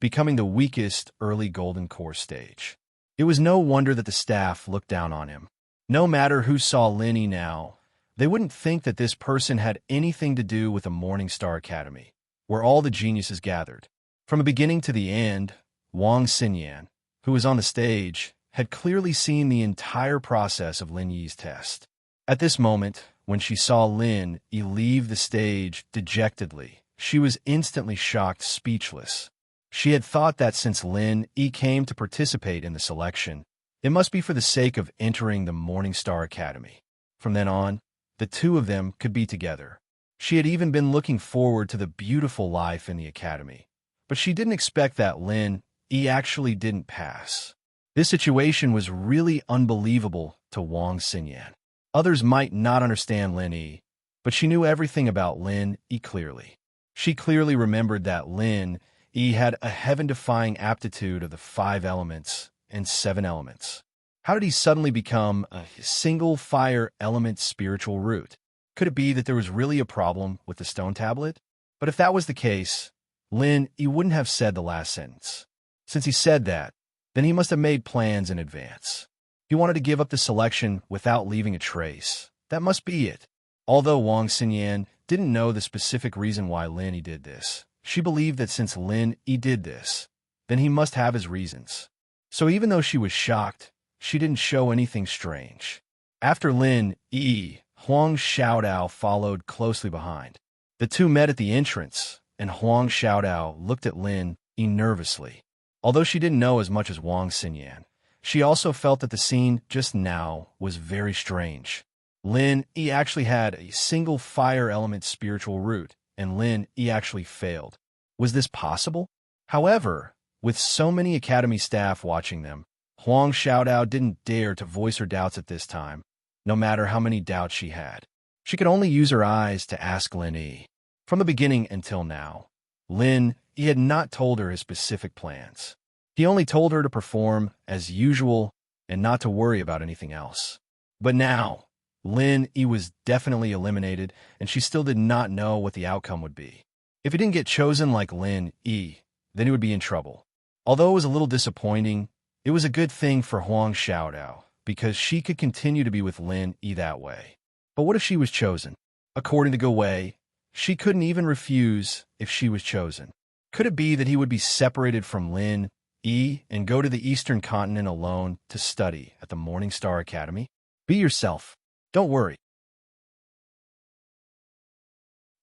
A: becoming the weakest early golden core stage. It was no wonder that the staff looked down on him. No matter who saw Lin now, they wouldn't think that this person had anything to do with the Morning Star Academy, where all the geniuses gathered. From the beginning to the end, Wang Xinyan, who was on the stage, had clearly seen the entire process of Lin Yi's test. At this moment, when she saw Lin Yi leave the stage dejectedly, she was instantly shocked, speechless. She had thought that since Lin Yi came to participate in the selection, it must be for the sake of entering the Morning Star Academy. From then on, the two of them could be together. She had even been looking forward to the beautiful life in the academy, but she didn't expect that Lin Yi actually didn't pass. This situation was really unbelievable to Wang Xinyan. Others might not understand Lin Yi, but she knew everything about Lin Yi clearly. She clearly remembered that Lin Yi had a heaven-defying aptitude of the 5 elements and 7 elements. How did he suddenly become a single fire element spiritual root? Could it be that there was really a problem with the stone tablet? But if that was the case, Lin, he wouldn't have said the last sentence. Since he said that, then he must have made plans in advance. He wanted to give up the selection without leaving a trace. That must be it. Although Wang Xinyan didn't know the specific reason why Lin he did this, she believed that since Lin he did this, then he must have his reasons. So even though she was shocked, she didn't show anything strange. After Lin Yi, Huang Xiaodao followed closely behind. The two met at the entrance, and Huang Xiaodao looked at Lin Yi nervously. Although she didn't know as much as Wang Xinyan, she also felt that the scene just now was very strange. Lin Yi actually had a single fire element spiritual root, and Lin Yi actually failed. Was this possible? However, with so many academy staff watching them, Huang Xiaodao didn't dare to voice her doubts at this time, no matter how many doubts she had. She could only use her eyes to ask Lin Yi. From the beginning until now, Lin Yi had not told her his specific plans. He only told her to perform as usual and not to worry about anything else. But now, Lin Yi was definitely eliminated, and she still did not know what the outcome would be. If he didn't get chosen like Lin Yi, then he would be in trouble. Although it was a little disappointing, it was a good thing for Huang Xiaodao, because she could continue to be with Lin Yi that way. But what if she was chosen? According to Ge Wei, she couldn't even refuse if she was chosen. Could it be that he would be separated from Lin Yi and go to the Eastern Continent alone to study at the Morning Star Academy? Be yourself. Don't worry.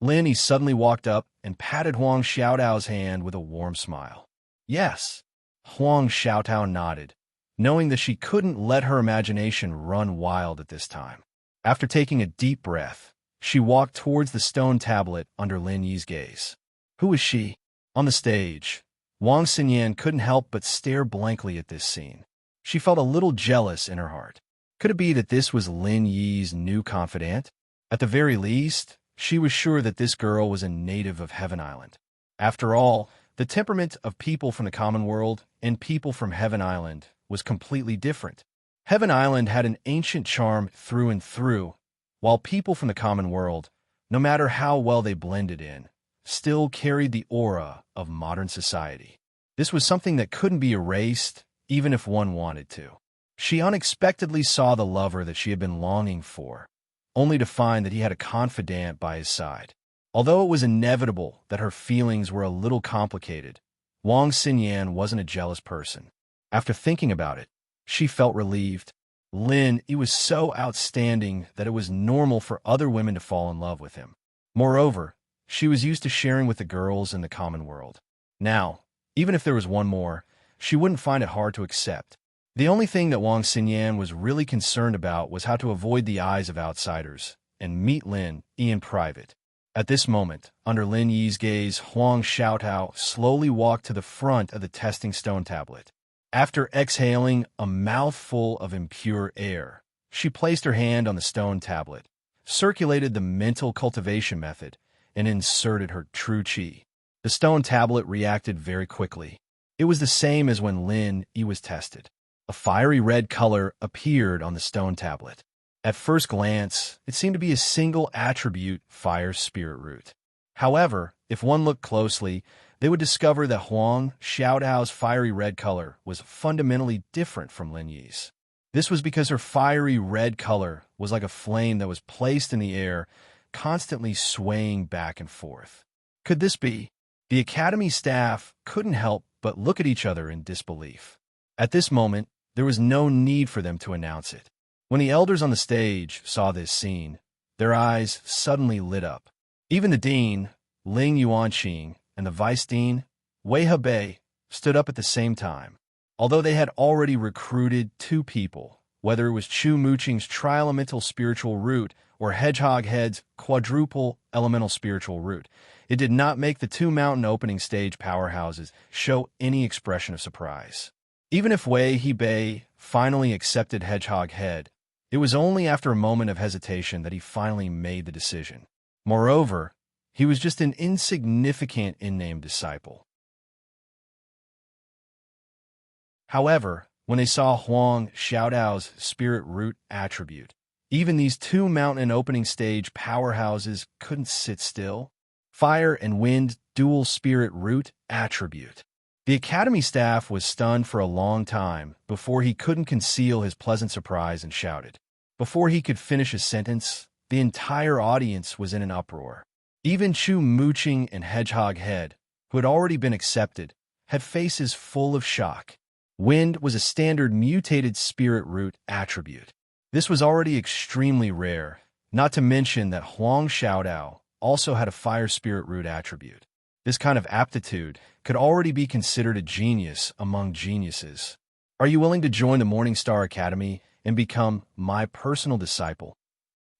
A: Lin Yi suddenly walked up and patted Huang Xiaodao's hand with a warm smile. Yes. Huang Xiaodao nodded, knowing that she couldn't let her imagination run wild at this time. After taking a deep breath, she walked towards the stone tablet under Lin Yi's gaze. Who is she? On the stage, Wang Xinyan couldn't help but stare blankly at this scene. She felt a little jealous in her heart. Could it be that this was Lin Yi's new confidant? At the very least, she was sure that this girl was a native of Heaven Island. After all, the temperament of people from the common world and people from Heaven Island was completely different. Heaven Island had an ancient charm through and through, while people from the common world, no matter how well they blended in, still carried the aura of modern society. This was something that couldn't be erased, even if one wanted to. She unexpectedly saw the lover that she had been longing for, only to find that he had a confidant by his side. Although it was inevitable that her feelings were a little complicated, Wang Xinyan wasn't a jealous person. After thinking about it, she felt relieved. Lin Yi was so outstanding that it was normal for other women to fall in love with him. Moreover, she was used to sharing with the girls in the common world. Now, even if there was one more, she wouldn't find it hard to accept. The only thing that Wang Xinyan was really concerned about was how to avoid the eyes of outsiders and meet Lin Yi in private. At this moment, under Lin Yi's gaze, Huang Xiaodao slowly walked to the front of the testing stone tablet. After exhaling a mouthful of impure air, she placed her hand on the stone tablet, circulated the mental cultivation method, and inserted her true qi. The stone tablet reacted very quickly. It was the same as when Lin Yi was tested. A fiery red color appeared on the stone tablet. At first glance, it seemed to be a single attribute, fire spirit root. However, if one looked closely, they would discover that Huang Xiaodao's fiery red color was fundamentally different from Lin Yi's. This was because her fiery red color was like a flame that was placed in the air, constantly swaying back and forth. Could this be? The academy staff couldn't help but look at each other in disbelief. At this moment, there was no need for them to announce it. When the elders on the stage saw this scene, their eyes suddenly lit up. Even the dean, Ling Yuanqing, and the vice dean, Wei Hebei, stood up at the same time. Although they had already recruited 2 people, whether it was Chu Muqing's tri-elemental spiritual root or Hedgehog Head's quadruple elemental spiritual root, it did not make the 2 mountain opening stage powerhouses show any expression of surprise. Even if Wei Hebei finally accepted Hedgehog Head, it was only after a moment of hesitation that he finally made the decision. Moreover, he was just an insignificant in-name disciple. However, when they saw Huang Xiaodao's spirit root attribute, even these 2 mountain opening stage powerhouses couldn't sit still. Fire and wind dual spirit root attribute. The Academy staff was stunned for a long time before he couldn't conceal his pleasant surprise and shouted. Before he could finish his sentence, the entire audience was in an uproar. Even Chu Mooching and Hedgehog Head, who had already been accepted, had faces full of shock. Wind was a standard mutated spirit root attribute. This was already extremely rare, not to mention that Huang Xiaodao also had a fire spirit root attribute. This kind of aptitude could already be considered a genius among geniuses. Are you willing to join the Morning Star Academy and become my personal disciple?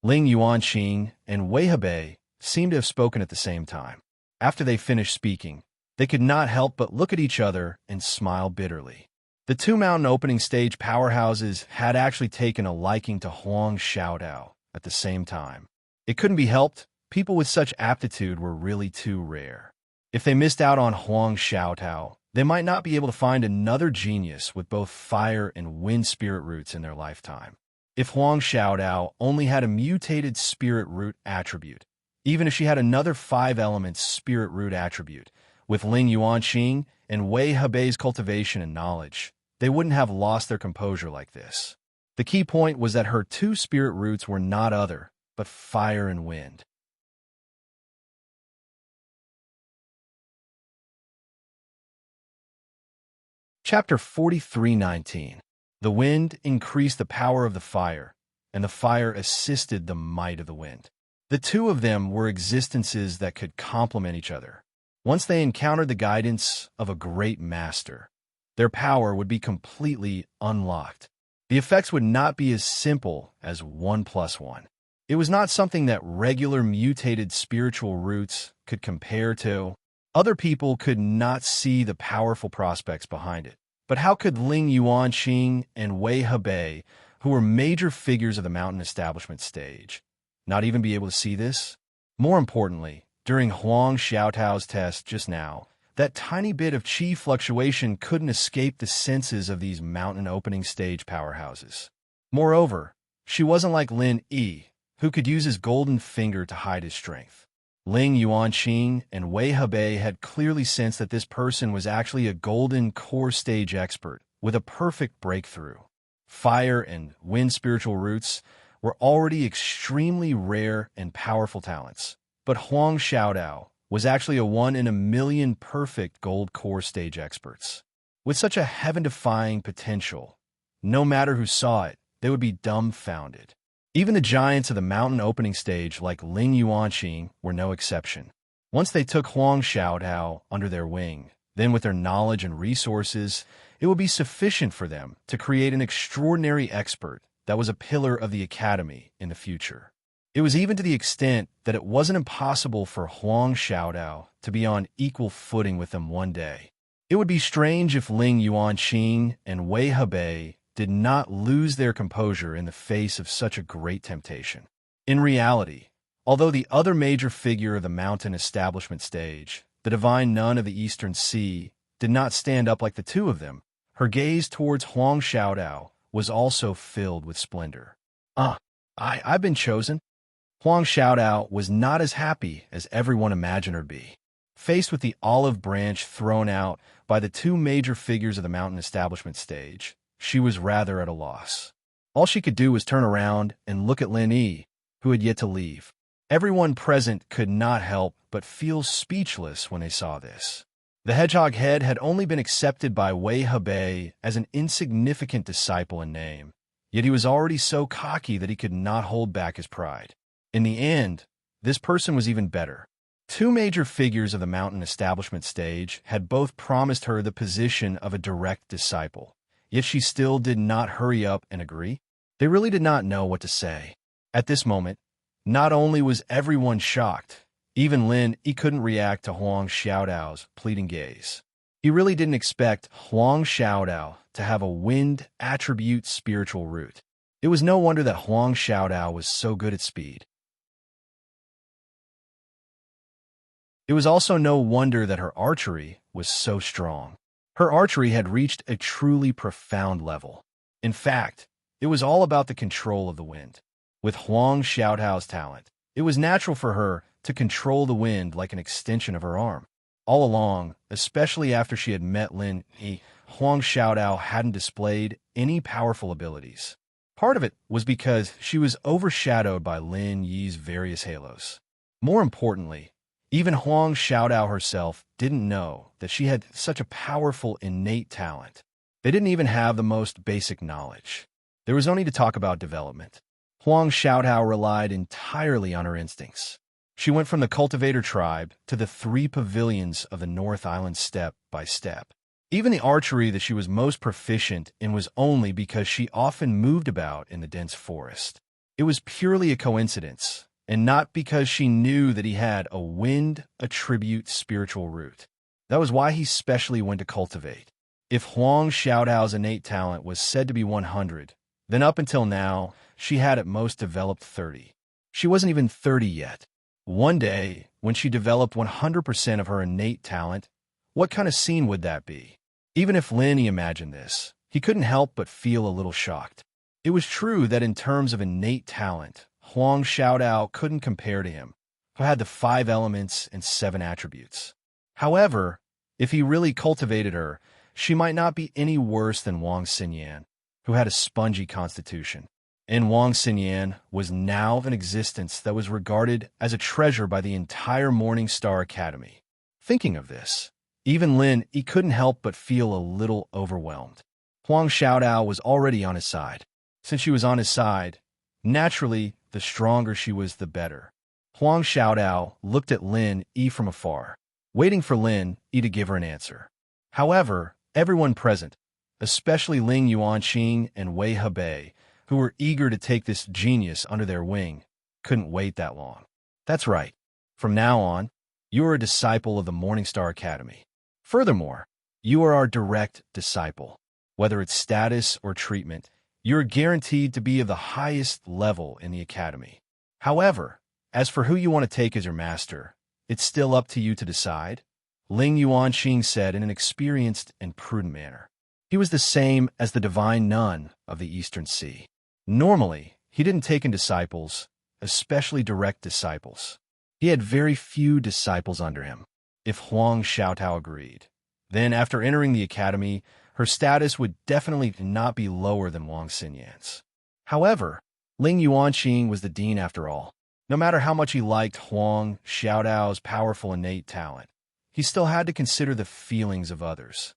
A: Ling Yuanqing and Wei Hebei seemed to have spoken at the same time. After they finished speaking, they could not help but look at each other and smile bitterly. The two mountain opening stage powerhouses had actually taken a liking to Huang Xiaodao at the same time. It couldn't be helped. People with such aptitude were really too rare. If they missed out on Huang Xiaotao, they might not be able to find another genius with both fire and wind spirit roots in their lifetime. If Huang Xiaodao only had a mutated spirit root attribute, even if she had another 5-element spirit root attribute, with Ling Yuanqing and Wei Hebei's cultivation and knowledge, they wouldn't have lost their composure like this. The key point was that her two spirit roots were not other, but fire and wind. Chapter 43:19. The wind increased the power of the fire, and the fire assisted the might of the wind. The two of them were existences that could complement each other. Once they encountered the guidance of a great master, their power would be completely unlocked. The effects would not be as simple as 1 + 1. It was not something that regular mutated spiritual roots could compare to. Other people could not see the powerful prospects behind it. But how could Ling Yuanqing and Wei Hebei, who were major figures of the mountain establishment stage, not even be able to see this? More importantly, during Huang Xiaotao's test just now, that tiny bit of qi fluctuation couldn't escape the senses of these mountain opening stage powerhouses. Moreover, she wasn't like Lin Yi, who could use his golden finger to hide his strength. Ling Yuanqing and Wei Hebei had clearly sensed that this person was actually a golden core stage expert with a perfect breakthrough. Fire and wind spiritual roots were already extremely rare and powerful talents, but Huang Xiaodao was actually a 1 in a million perfect gold core stage experts. With such a heaven-defying potential, no matter who saw it, they would be dumbfounded. Even the giants of the mountain opening stage like Ling Yuanqing were no exception. Once they took Huang Xiaodao under their wing, then with their knowledge and resources, it would be sufficient for them to create an extraordinary expert that was a pillar of the academy in the future. It was even to the extent that it wasn't impossible for Huang Xiaodao to be on equal footing with them one day. It would be strange if Ling Yuanqing and Wei Hebei did not lose their composure in the face of such a great temptation. In reality, although the other major figure of the mountain establishment stage, the divine nun of the Eastern Sea, did not stand up like the two of them, her gaze towards Huang Xiaodao was also filled with splendor. I've been chosen. Huang Xiaodao was not as happy as everyone imagined her to be. Faced with the olive branch thrown out by the two major figures of the mountain establishment stage, she was rather at a loss. All she could do was turn around and look at Lin Yi, who had yet to leave. Everyone present could not help but feel speechless when they saw this. The Hedgehog Head had only been accepted by Wei Hebei as an insignificant disciple in name, yet he was already so cocky that he could not hold back his pride. In the end, this person was even better. Two major figures of the mountain establishment stage had both promised her the position of a direct disciple. Yet she still did not hurry up and agree. They really did not know what to say. At this moment, not only was everyone shocked, even Lin Yi couldn't react to Huang Xiaodao's pleading gaze. He really didn't expect Huang Xiaodao to have a wind attribute spiritual root. It was no wonder that Huang Xiaodao was so good at speed. It was also no wonder that her archery was so strong. Her archery had reached a truly profound level. In fact, it was all about the control of the wind. With Huang Xiaodao's talent, It was natural for her to control the wind like an extension of her arm. All along, especially after she had met Lin Yi, Huang Xiaodao hadn't displayed any powerful abilities. Part of it was because she was overshadowed by Lin Yi's various halos. More importantly, even Huang Xiaodao herself didn't know that she had such a powerful innate talent. They didn't even have the most basic knowledge. There was only to talk about development. Huang Xiaodao relied entirely on her instincts. She went from the cultivator tribe to the 3 pavilions of the North Island step by step. Even the archery that she was most proficient in was only because she often moved about in the dense forest. It was purely a coincidence, and not because she knew that he had a wind attribute spiritual root. That was why he specially went to cultivate. If Huang Xiaodao's innate talent was said to be 100, then up until now, she had at most developed 30. She wasn't even 30 yet. One day, when she developed 100% of her innate talent, what kind of scene would that be? Even if Lin imagined this, he couldn't help but feel a little shocked. It was true that in terms of innate talent, Huang Xiaodao couldn't compare to him, who had the 5 elements and 7 attributes. However, if he really cultivated her, she might not be any worse than Wang Xinyan, who had a spongy constitution. And Wang Xinyan was now an existence that was regarded as a treasure by the entire Morning Star Academy. Thinking of this, even Lin he couldn't help but feel a little overwhelmed. Huang Xiaodao was already on his side. Since she was on his side, naturally, the stronger she was, the better. Huang Xiaodao looked at Lin Yi from afar, waiting for Lin Yi to give her an answer. However, everyone present, especially Ling Yuanqing and Wei Hebei, who were eager to take this genius under their wing, couldn't wait that long. That's right. From now on, you are a disciple of the Morning Star Academy. Furthermore, you are our direct disciple. Whether it's status or treatment, you are guaranteed to be of the highest level in the academy. However, as for who you want to take as your master, it's still up to you to decide, Ling Yuanqing said in an experienced and prudent manner. He was the same as the divine nun of the Eastern Sea. Normally, he didn't take in disciples, especially direct disciples. He had very few disciples under him. If Huang Xiaodao agreed, then after entering the academy, her status would definitely not be lower than Wang Xinyan's. However, Ling Yuanqing was the dean after all. No matter how much he liked Huang Xiaodao's powerful innate talent, he still had to consider the feelings of others.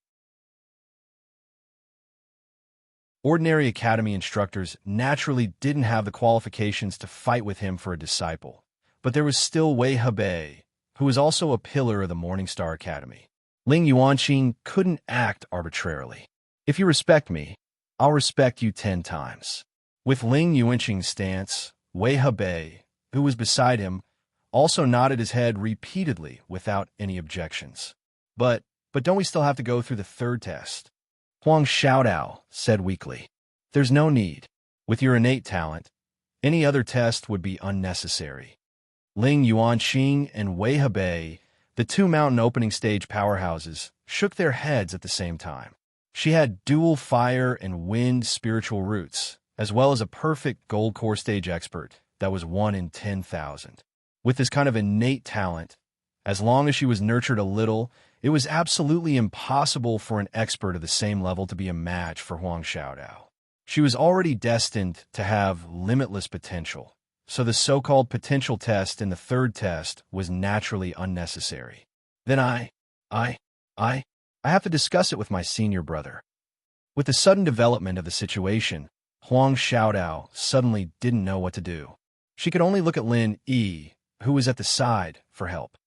A: Ordinary academy instructors naturally didn't have the qualifications to fight with him for a disciple, but there was still Wei Hebei, who was also a pillar of the Morning Star Academy. Ling Yuanqing couldn't act arbitrarily. If you respect me, I'll respect you 10 times. With Ling Yuanqing's stance, Wei Hebei, who was beside him, also nodded his head repeatedly without any objections. But don't we still have to go through the 3rd test? Huang Xiaodao said weakly. There's no need. With your innate talent, any other test would be unnecessary. Ling Yuanqing and Wei Hebei, the 2 mountain opening stage powerhouses, shook their heads at the same time. She had dual fire and wind spiritual roots, as well as a perfect gold core stage expert that was 1 in 10,000. With this kind of innate talent, as long as she was nurtured a little, it was absolutely impossible for an expert of the same level to be a match for Huang Xiaodao. She was already destined to have limitless potential, so the so-called potential test in the 3rd test was naturally unnecessary. Then I have to discuss it with my senior brother. With the sudden development of the situation, Huang Xiaodao suddenly didn't know what to do. She could only look at Lin Yi, who was at the side, for help.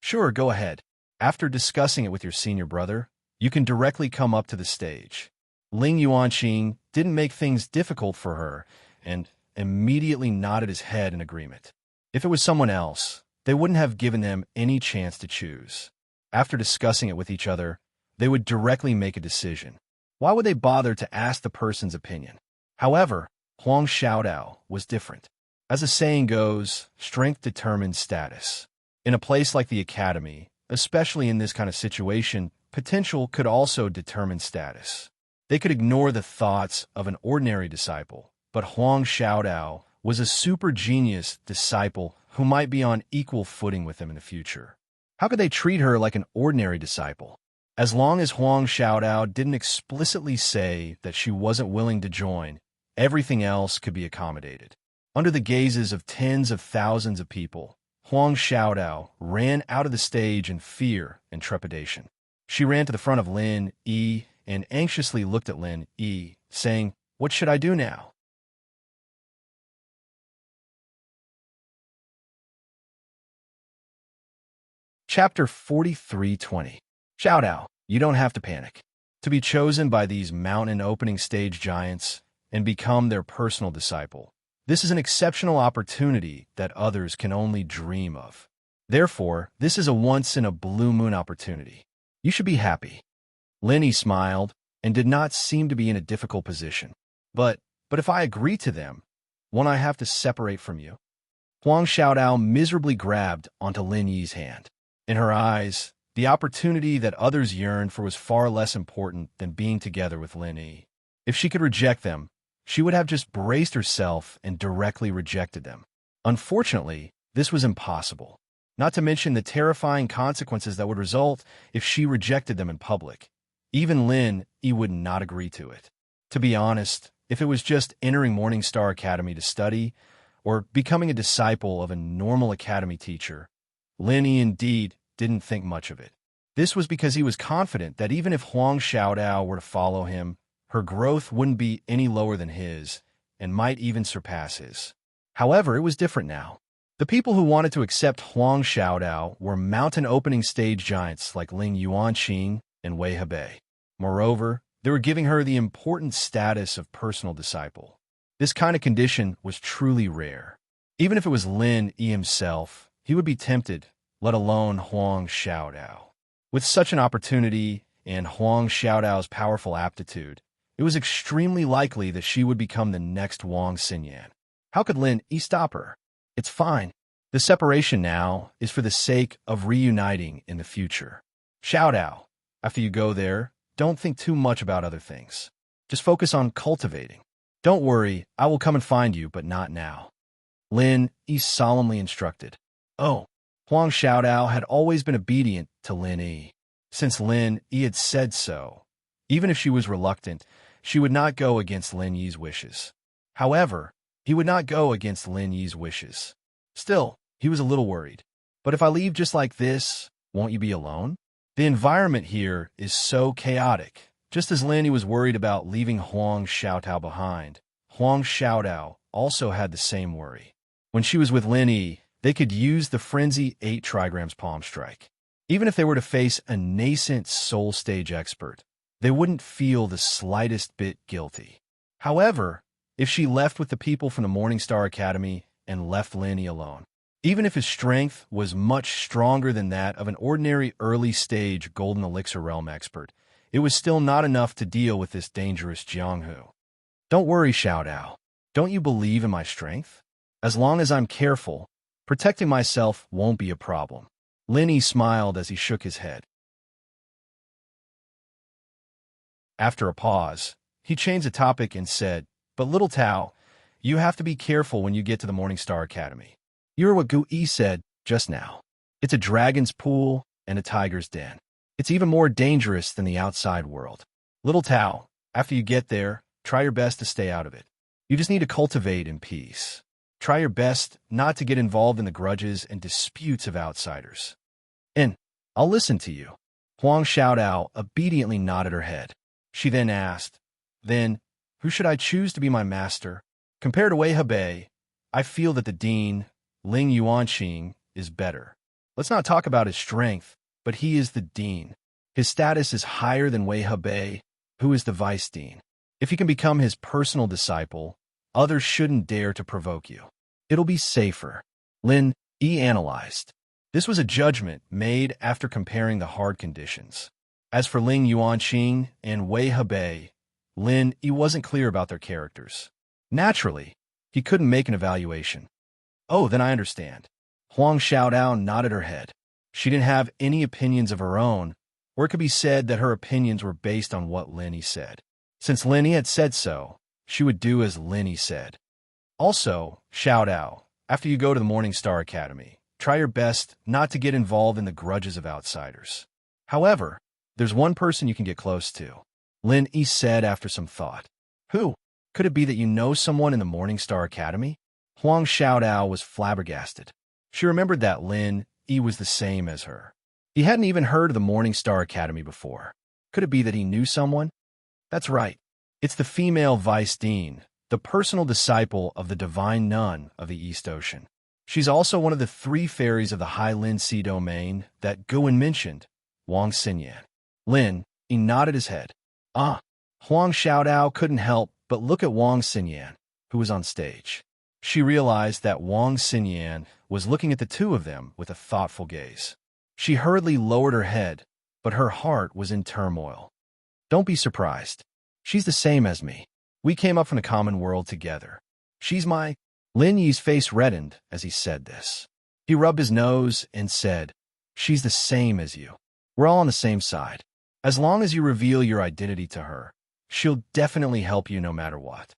A: Sure, go ahead. After discussing it with your senior brother, you can directly come up to the stage. Ling Yuanqing didn't make things difficult for her and immediately nodded his head in agreement. If it was someone else, they wouldn't have given them any chance to choose. After discussing it with each other, they would directly make a decision. Why would they bother to ask the person's opinion? However, Huang Xiaodao was different. As the saying goes, strength determines status. In a place like the academy, especially in this kind of situation, potential could also determine status. They could ignore the thoughts of an ordinary disciple, but Huang Xiaodao was a super genius disciple who might be on equal footing with them in the future. How could they treat her like an ordinary disciple? As long as Huang Xiaodao didn't explicitly say that she wasn't willing to join, everything else could be accommodated. Under the gazes of tens of thousands of people, Huang Xiaodao ran out of the stage in fear and trepidation. She ran to the front of Lin Yi and anxiously looked at Lin Yi, saying, "What should I do now?" Chapter 43:20. Xiaodao, you don't have to panic. To be chosen by these mountain opening stage giants and become their personal disciple, this is an exceptional opportunity that others can only dream of. Therefore, this is a once-in-a-blue-moon opportunity. You should be happy. Linny smiled and did not seem to be in a difficult position. But if I agree to them, won't I have to separate from you? Huang Xiaodao miserably grabbed onto Lin Yi's hand. In her eyes, the opportunity that others yearned for was far less important than being together with Lin Yi. If she could reject them, she would have just braced herself and directly rejected them. Unfortunately, this was impossible, not to mention the terrifying consequences that would result if she rejected them in public. Even Lin Yi would not agree to it. To be honest, if it was just entering Morningstar Academy to study or becoming a disciple of a normal academy teacher, Lin Yi indeed didn't think much of it. This was because he was confident that even if Huang Xiaodao were to follow him, her growth wouldn't be any lower than his and might even surpass his. However, it was different now. The people who wanted to accept Huang Xiaodao were mountain opening stage giants like Ling Yuanqing and Wei Hebei. Moreover, they were giving her the important status of personal disciple. This kind of condition was truly rare. Even if it was Lin Yi himself, he would be tempted, let alone Huang Xiaodao. With such an opportunity and Huang Xiaodao's powerful aptitude, it was extremely likely that she would become the next Wang Xinyan. How could Lin Yi stop her? It's fine. The separation now is for the sake of reuniting in the future. Xiaodao, after you go there, don't think too much about other things. Just focus on cultivating. Don't worry, I will come and find you, but not now. Lin Yi solemnly instructed. Oh, Huang Xiaodao had always been obedient to Lin Yi. Since Lin Yi had said so, even if she was reluctant, she would not go against Lin Yi's wishes. However, he would not go against Lin Yi's wishes. Still, he was a little worried. But if I leave just like this, won't you be alone? The environment here is so chaotic. Just as Lin Yi was worried about leaving Huang Xiaodao behind, Huang Xiaodao also had the same worry. When she was with Lin Yi, they could use the Frenzy 8 trigrams palm strike. Even if they were to face a nascent soul stage expert, they wouldn't feel the slightest bit guilty. However, if she left with the people from the Morningstar Academy and left Lin Yi alone, even if his strength was much stronger than that of an ordinary early-stage Golden Elixir Realm expert, it was still not enough to deal with this dangerous Jianghu. Don't worry, Xiaodao. Don't you believe in my strength? As long as I'm careful, protecting myself won't be a problem. Lin Yi smiled as he shook his head. After a pause, he changed the topic and said, "But little Tao, you have to be careful when you get to the Morningstar Academy. You heard what Gu Yi said just now. It's a dragon's pool and a tiger's den. It's even more dangerous than the outside world. Little Tao, after you get there, try your best to stay out of it. You just need to cultivate in peace. Try your best not to get involved in the grudges and disputes of outsiders. And I'll listen to you." Huang Xiaodao obediently nodded her head. She then asked, "Then, who should I choose to be my master? Compared to Wei Hebei, I feel that the dean, Ling Yuanqing, is better. Let's not talk about his strength, but he is the dean. His status is higher than Wei Hebei, who is the vice dean. If he can become his personal disciple, others shouldn't dare to provoke you. It'll be safer." Lin Yi analyzed. This was a judgment made after comparing the hard conditions. As for Ling Yuanqing and Wei Hebei, Lin Yi wasn't clear about their characters. Naturally, he couldn't make an evaluation. "Oh, then I understand." Huang Xiaodao nodded her head. She didn't have any opinions of her own, or it could be said that her opinions were based on what Lin Yi said. Since Lin Yi had said so, she would do as Lin Yi said. "Also, Xiaodao, After you go to the Morning Star Academy, try your best not to get involved in the grudges of outsiders. However, there's one person you can get close to. Lin Yi said after some thought. Who? Could it be that you know someone in the Morning Star Academy? Huang Xiaodao was flabbergasted. She remembered that Lin Yi was the same as her. He hadn't even heard of the Morning Star Academy before. Could it be that he knew someone? That's right. It's the female vice dean, the personal disciple of the divine nun of the East Ocean. She's also one of the 3 fairies of the Highland Sea domain that Guan mentioned, Wang Xinyan. Lin Yi nodded his head. Ah, Huang Xiaodao couldn't help but look at Wang Xinyan, who was on stage. She realized that Wang Xinyan was looking at the two of them with a thoughtful gaze. She hurriedly lowered her head, but her heart was in turmoil. Don't be surprised. She's the same as me. We came up from the common world together. She's my... Lin Yi's face reddened as he said this. He rubbed his nose and said, She's the same as you. We're all on the same side. As long as you reveal your identity to her, she'll definitely help you no matter what.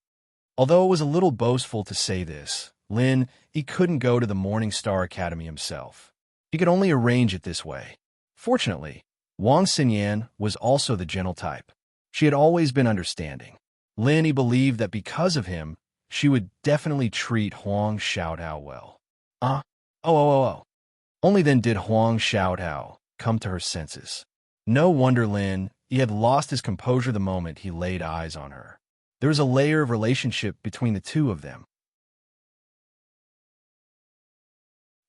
A: Although it was a little boastful to say this, Lin Yi couldn't go to the Morning Star Academy himself. He could only arrange it this way. Fortunately, Wang Xinyan was also the gentle type. She had always been understanding. Lin Yi believed that because of him, she would definitely treat Huang Xiaodao well. Only then did Huang Xiaodao come to her senses. No wonder Lin Yi had lost his composure the moment he laid eyes on her. There was a layer of relationship between the two of them.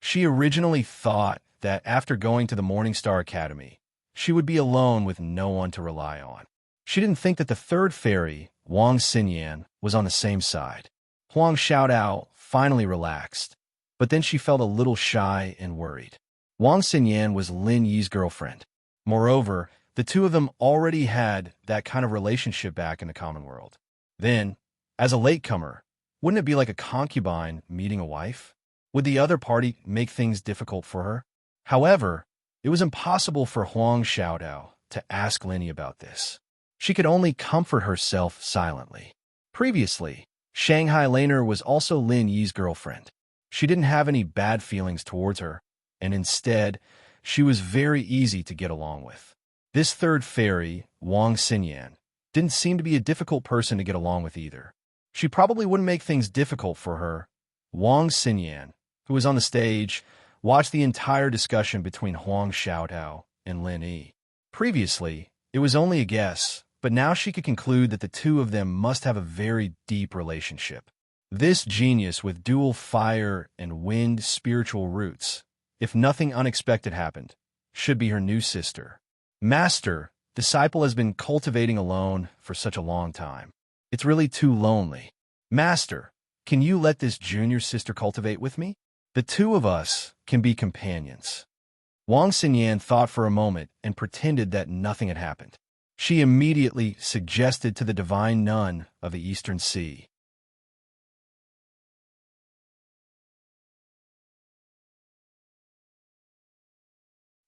A: She originally thought that after going to the Morning Star Academy, she would be alone with no one to rely on. She didn't think that the 3rd fairy, Wang Xinyan, was on the same side. Huang Xiaodao finally relaxed, but then she felt a little shy and worried. Wang Xinyan was Lin Yi's girlfriend. Moreover, the two of them already had that kind of relationship back in the common world. Then, as a latecomer, wouldn't it be like a concubine meeting a wife? Would the other party make things difficult for her? However, it was impossible for Huang Xiaodao to ask Lin Yi about this. She could only comfort herself silently. Previously, Shanghai Laner was also Lin Yi's girlfriend. She didn't have any bad feelings towards her, and instead, she was very easy to get along with. This 3rd fairy, Wang Xinyan, didn't seem to be a difficult person to get along with either. She probably wouldn't make things difficult for her. Wang Xinyan, who was on the stage, watched the entire discussion between Huang Xiaodao and Lin Yi. Previously, it was only a guess, but now she could conclude that the two of them must have a very deep relationship. This genius with dual fire and wind spiritual roots, if nothing unexpected happened, should be her new sister. Master, disciple has been cultivating alone for such a long time. It's really too lonely. Master, can you let this junior sister cultivate with me? The two of us can be companions. Wang Xinyan thought for a moment and pretended that nothing had happened. She immediately suggested to the divine nun of the Eastern Sea.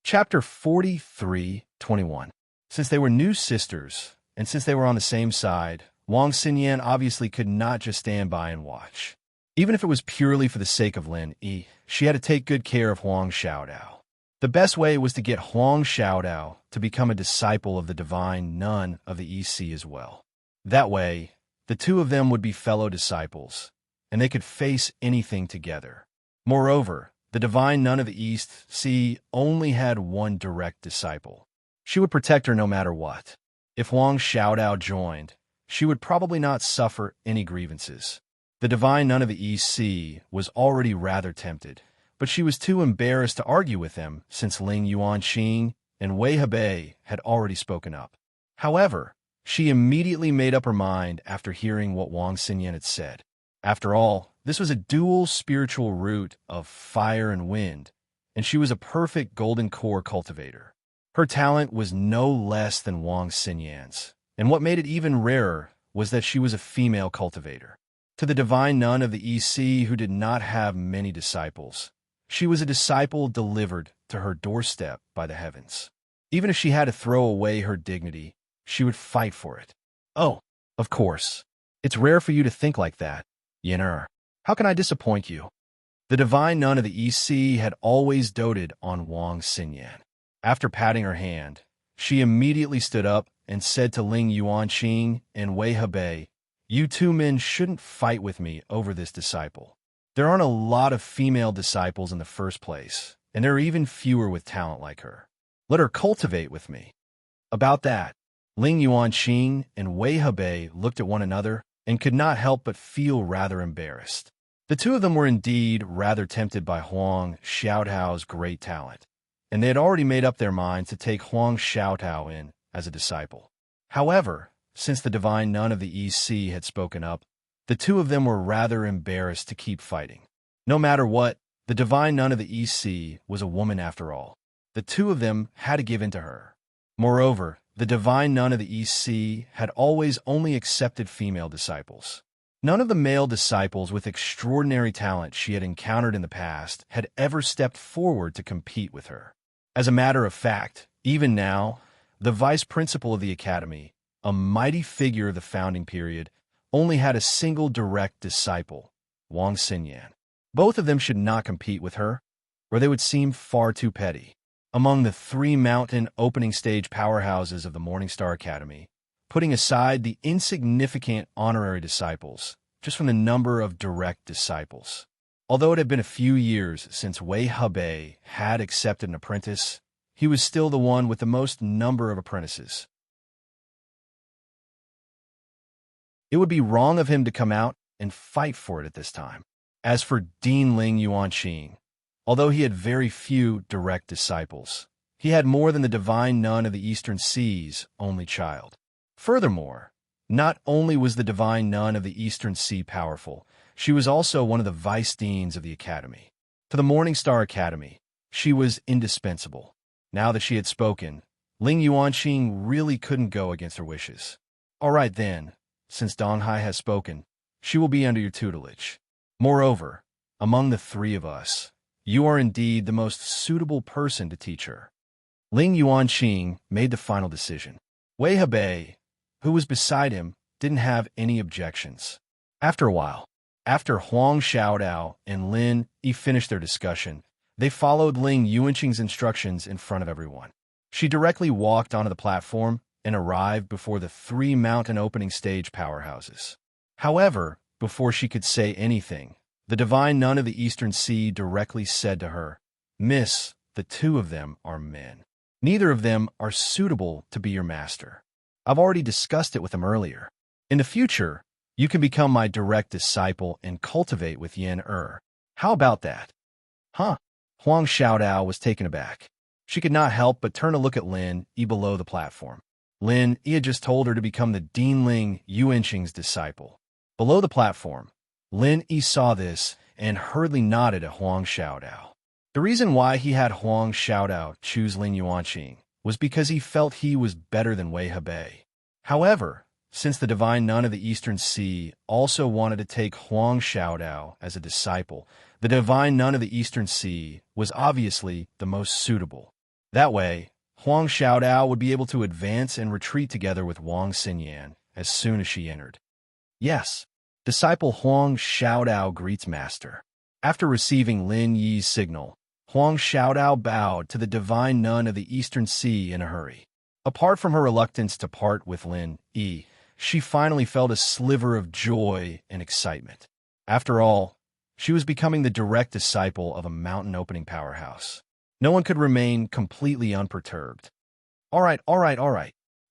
A: Chapter 43:21. Since they were new sisters, and since they were on the same side, Wang Xinyan obviously could not just stand by and watch. Even if it was purely for the sake of Lin Yi, she had to take good care of Huang Xiaodao. The best way was to get Huang Xiaodao to become a disciple of the divine nun of the East Sea as well. That way, the two of them would be fellow disciples, and they could face anything together. Moreover, the divine nun of the East Sea only had one direct disciple. She would protect her no matter what. If Huang Xiaodao joined, she would probably not suffer any grievances. The divine nun of the East Sea was already rather tempted, but she was too embarrassed to argue with them since Ling Yuanqing and Wei Hebei had already spoken up. However, she immediately made up her mind after hearing what Wang Xinyan had said. After all, this was a dual spiritual root of fire and wind, and she was a perfect golden core cultivator. Her talent was no less than Wang Xinyan's, and what made it even rarer was that she was a female cultivator. To the divine nun of the East Sea who did not have many disciples, she was a disciple delivered to her doorstep by the heavens. Even if she had to throw away her dignity, she would fight for it. Oh, of course. It's rare for you to think like that, Yen'er. How can I disappoint you? The divine nun of the East Sea had always doted on Wang Xinyan. After patting her hand, she immediately stood up and said to Ling Yuanqing and Wei Hebei, "You two men shouldn't fight with me over this disciple. There aren't a lot of female disciples in the first place, and there are even fewer with talent like her. Let her cultivate with me." About that, Ling Yuanqing and Wei Hebei looked at one another and could not help but feel rather embarrassed. The two of them were indeed rather tempted by Huang Xiaotao's great talent, and they had already made up their minds to take Huang Xiaotao in as a disciple. However, since the divine nun of the East Sea had spoken up, the two of them were rather embarrassed to keep fighting. No matter what, the divine nun of the East Sea was a woman after all. The two of them had to give in to her. Moreover, the divine nun of the East Sea had always only accepted female disciples. None of the male disciples with extraordinary talent she had encountered in the past had ever stepped forward to compete with her. As a matter of fact, even now, the vice principal of the academy, a mighty figure of the founding period, only had a single direct disciple, Wang Xinyan. Both of them should not compete with her, or they would seem far too petty. Among the three mountain opening stage powerhouses of the Morningstar Academy, putting aside the insignificant honorary disciples, just from the number of direct disciples. Although it had been a few years since Wei Hebei had accepted an apprentice, he was still the one with the most number of apprentices. It would be wrong of him to come out and fight for it at this time. As for Dean Ling Yuanqing, although he had very few direct disciples, he had more than the divine nun of the Eastern Sea's only child. Furthermore, not only was the divine nun of the Eastern Sea powerful, she was also one of the vice deans of the academy. To the Morningstar Academy, she was indispensable. Now that she had spoken, Ling Yuanqing really couldn't go against her wishes. "All right then, since Donghai has spoken, she will be under your tutelage. Moreover, among the three of us, you are indeed the most suitable person to teach her." Ling Yuanqing made the final decision. Wei Hebei, who was beside him, didn't have any objections. After a while, after Huang Xiaodao and Lin Yi finished their discussion, they followed Ling Yuanqing's instructions in front of everyone. She directly walked onto the platform and arrived before the three mountain opening stage powerhouses. However, before she could say anything, the divine nun of the Eastern Sea directly said to her, "Miss, the two of them are men. Neither of them are suitable to be your master. I've already discussed it with them earlier. In the future, you can become my direct disciple and cultivate with Yen How about that?" "Huh?" Huang Xiaodao was taken aback. She could not help but turn to look at Lin Yi below the platform. Lin Yi had just told her to become the Dean Ling Yuanqing's disciple. Below the platform, Lin Yi saw this and hurriedly nodded at Huang Xiaodao. The reason why he had Huang Xiaodao choose Ling Yuanqing was because he felt he was better than Wei Hebei. However, since the divine nun of the Eastern Sea also wanted to take Huang Xiaodao as a disciple, the divine nun of the Eastern Sea was obviously the most suitable. That way, Huang Xiaodao would be able to advance and retreat together with Wang Xinyan as soon as she entered. "Yes, disciple Huang Xiaodao greets master." After receiving Lin Yi's signal, Huang Xiaodao bowed to the divine nun of the Eastern Sea in a hurry. Apart from her reluctance to part with Lin Yi, she finally felt a sliver of joy and excitement. After all, she was becoming the direct disciple of a mountain opening powerhouse. No one could remain completely unperturbed. All right.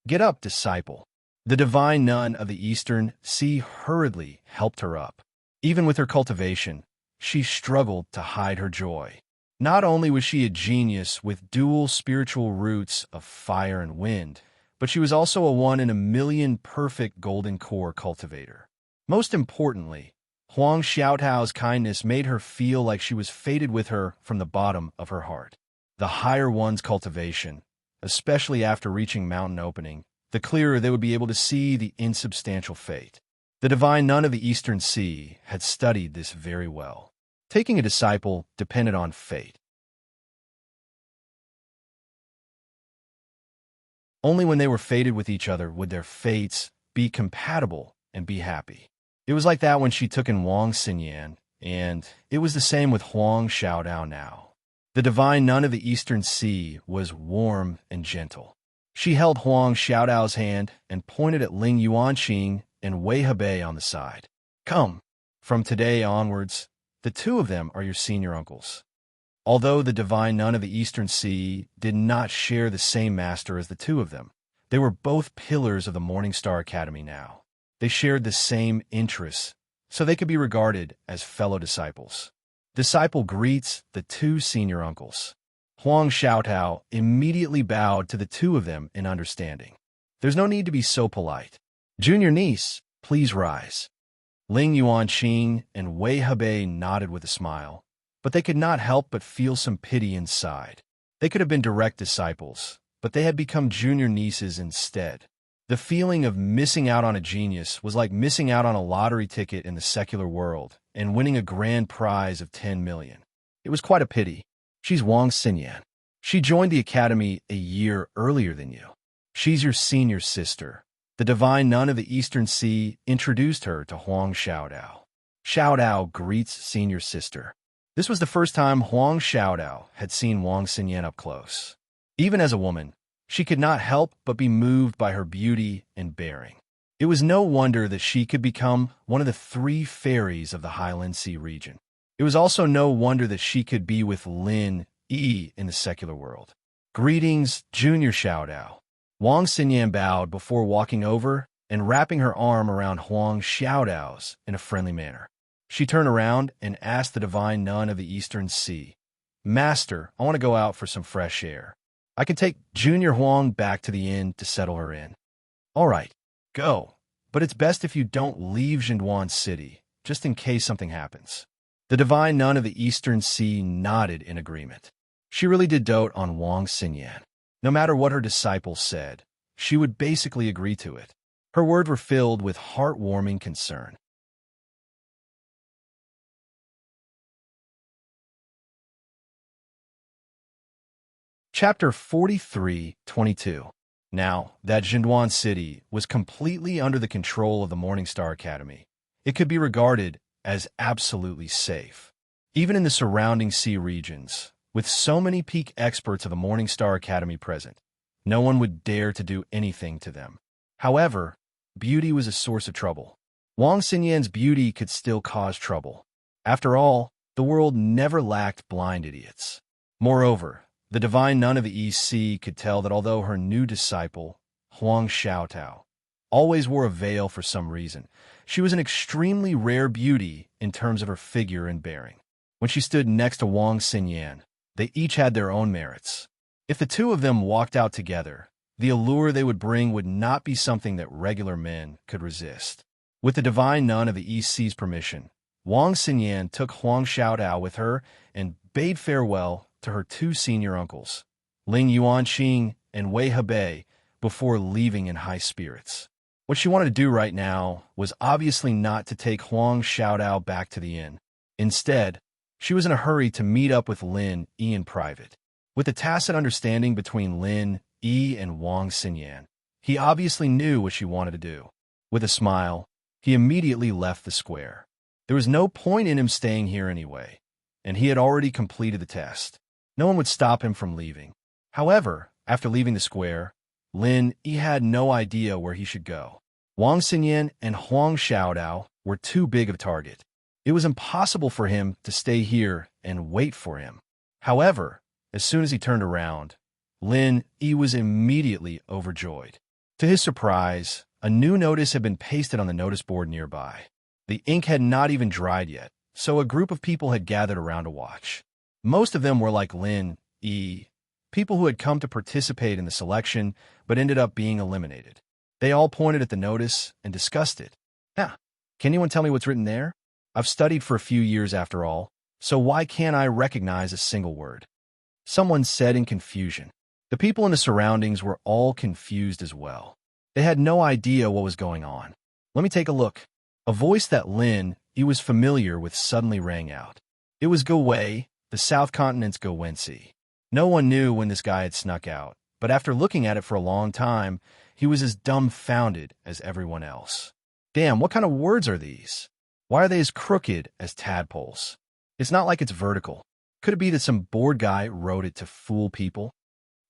A: Get up, disciple." The divine nun of the Eastern Sea hurriedly helped her up. Even with her cultivation, she struggled to hide her joy. Not only was she a genius with dual spiritual roots of fire and wind, but she was also a 1 in a million perfect golden core cultivator. Most importantly, Huang Xiaotao's kindness made her feel like she was fated with her from the bottom of her heart. The higher one's cultivation, especially after reaching mountain opening, the clearer they would be able to see the insubstantial fate. The divine nun of the Eastern Sea had studied this very well. Taking a disciple depended on fate. Only when they were fated with each other would their fates be compatible and be happy. It was like that when she took in Wang Xinyan And it was the same with Huang Xiaodao now. The divine nun of the Eastern Sea was warm and gentle. She held Huang Xiaodao's hand and pointed at Ling Yuanqing and Wei Hebei on the side. Come, from today onwards, the two of them are your senior uncles. Although the divine nun of the Eastern Sea did not share the same master as the two of them, they were both pillars of the Morning Star Academy now. They shared the same interests, so they could be regarded as fellow disciples. Disciple greets the two senior uncles. Huang Xiaotao immediately bowed to the two of them in understanding. There's no need to be so polite. Junior niece, please rise. Ling Yuanqing and Wei Hebei nodded with a smile, but they could not help but feel some pity inside. They could have been direct disciples, but they had become junior nieces instead. The feeling of missing out on a genius was like missing out on a lottery ticket in the secular world and winning a grand prize of 10 million. It was quite a pity. She's Wang Xinyan. She joined the academy a year earlier than you. She's your senior sister. The divine nun of the Eastern Sea introduced her to Huang Xiaodao. Xiaodao greets senior sister. This was the first time Huang Xiaodao had seen Wang Xinyan up close. Even as a woman, she could not help but be moved by her beauty and bearing. It was no wonder that she could become one of the three fairies of the Highland Sea region. It was also no wonder that she could be with Lin Yi in the secular world. Greetings, Junior Xiaodao. Wang Xinyan bowed before walking over and wrapping her arm around Huang Xiaodao's in a friendly manner. She turned around and asked the divine nun of the Eastern Sea, Master, I want to go out for some fresh air. I can take Junior Huang back to the inn to settle her in. All right, go. But it's best if you don't leave Zhenduan City, just in case something happens. The divine nun of the Eastern Sea nodded in agreement. She really did dote on Wang Xinyan. No matter what her disciples said, she would basically agree to it. Her words were filled with heartwarming concern. Chapter 43:22. Now that Zhenduan City was completely under the control of the Morning Star Academy, it could be regarded as absolutely safe. Even in the surrounding sea regions, with so many peak experts of the Morning Star Academy present, no one would dare to do anything to them. However, beauty was a source of trouble. Wang Xinyan's beauty could still cause trouble. After all, the world never lacked blind idiots. Moreover, the divine nun of the East Sea could tell that although her new disciple, Huang Xiaotao, always wore a veil for some reason, she was an extremely rare beauty in terms of her figure and bearing. When she stood next to Wang Xinyan, they each had their own merits. If the two of them walked out together, the allure they would bring would not be something that regular men could resist. With the divine nun of the East Sea's permission, Wang Xinyan took Huang Xiaodao with her and bade farewell to her two senior uncles, Ling Yuanqing and Wei Hebei, before leaving in high spirits. What she wanted to do right now was obviously not to take Huang Xiaodao back to the inn. Instead, she was in a hurry to meet up with Lin Yi in private. With a tacit understanding between Lin Yi and Wang Xinyan, he obviously knew what she wanted to do. With a smile, he immediately left the square. There was no point in him staying here anyway, and he had already completed the test. No one would stop him from leaving. However, after leaving the square, Lin Yi had no idea where he should go. Wang Xinyan and Huang Xiaodao were too big of a target. It was impossible for him to stay here and wait for him. However, as soon as he turned around, Lin Yi was immediately overjoyed. To his surprise, a new notice had been pasted on the notice board nearby. The ink had not even dried yet, so a group of people had gathered around to watch. Most of them were like Lin Yi, people who had come to participate in the selection but ended up being eliminated. They all pointed at the notice and discussed it. Can anyone tell me what's written there? I've studied for a few years after all, so why can't I recognize a single word? Someone said in confusion. The people in the surroundings were all confused as well. They had no idea what was going on. Let me take a look. A voice that Lin Yi was familiar with suddenly rang out. It was Go Wei, the South Continent's Go Wensi. No one knew when this guy had snuck out, but after looking at it for a long time, he was as dumbfounded as everyone else. Damn, what kind of words are these? Why are they as crooked as tadpoles? It's not like it's vertical. Could it be that some bored guy wrote it to fool people?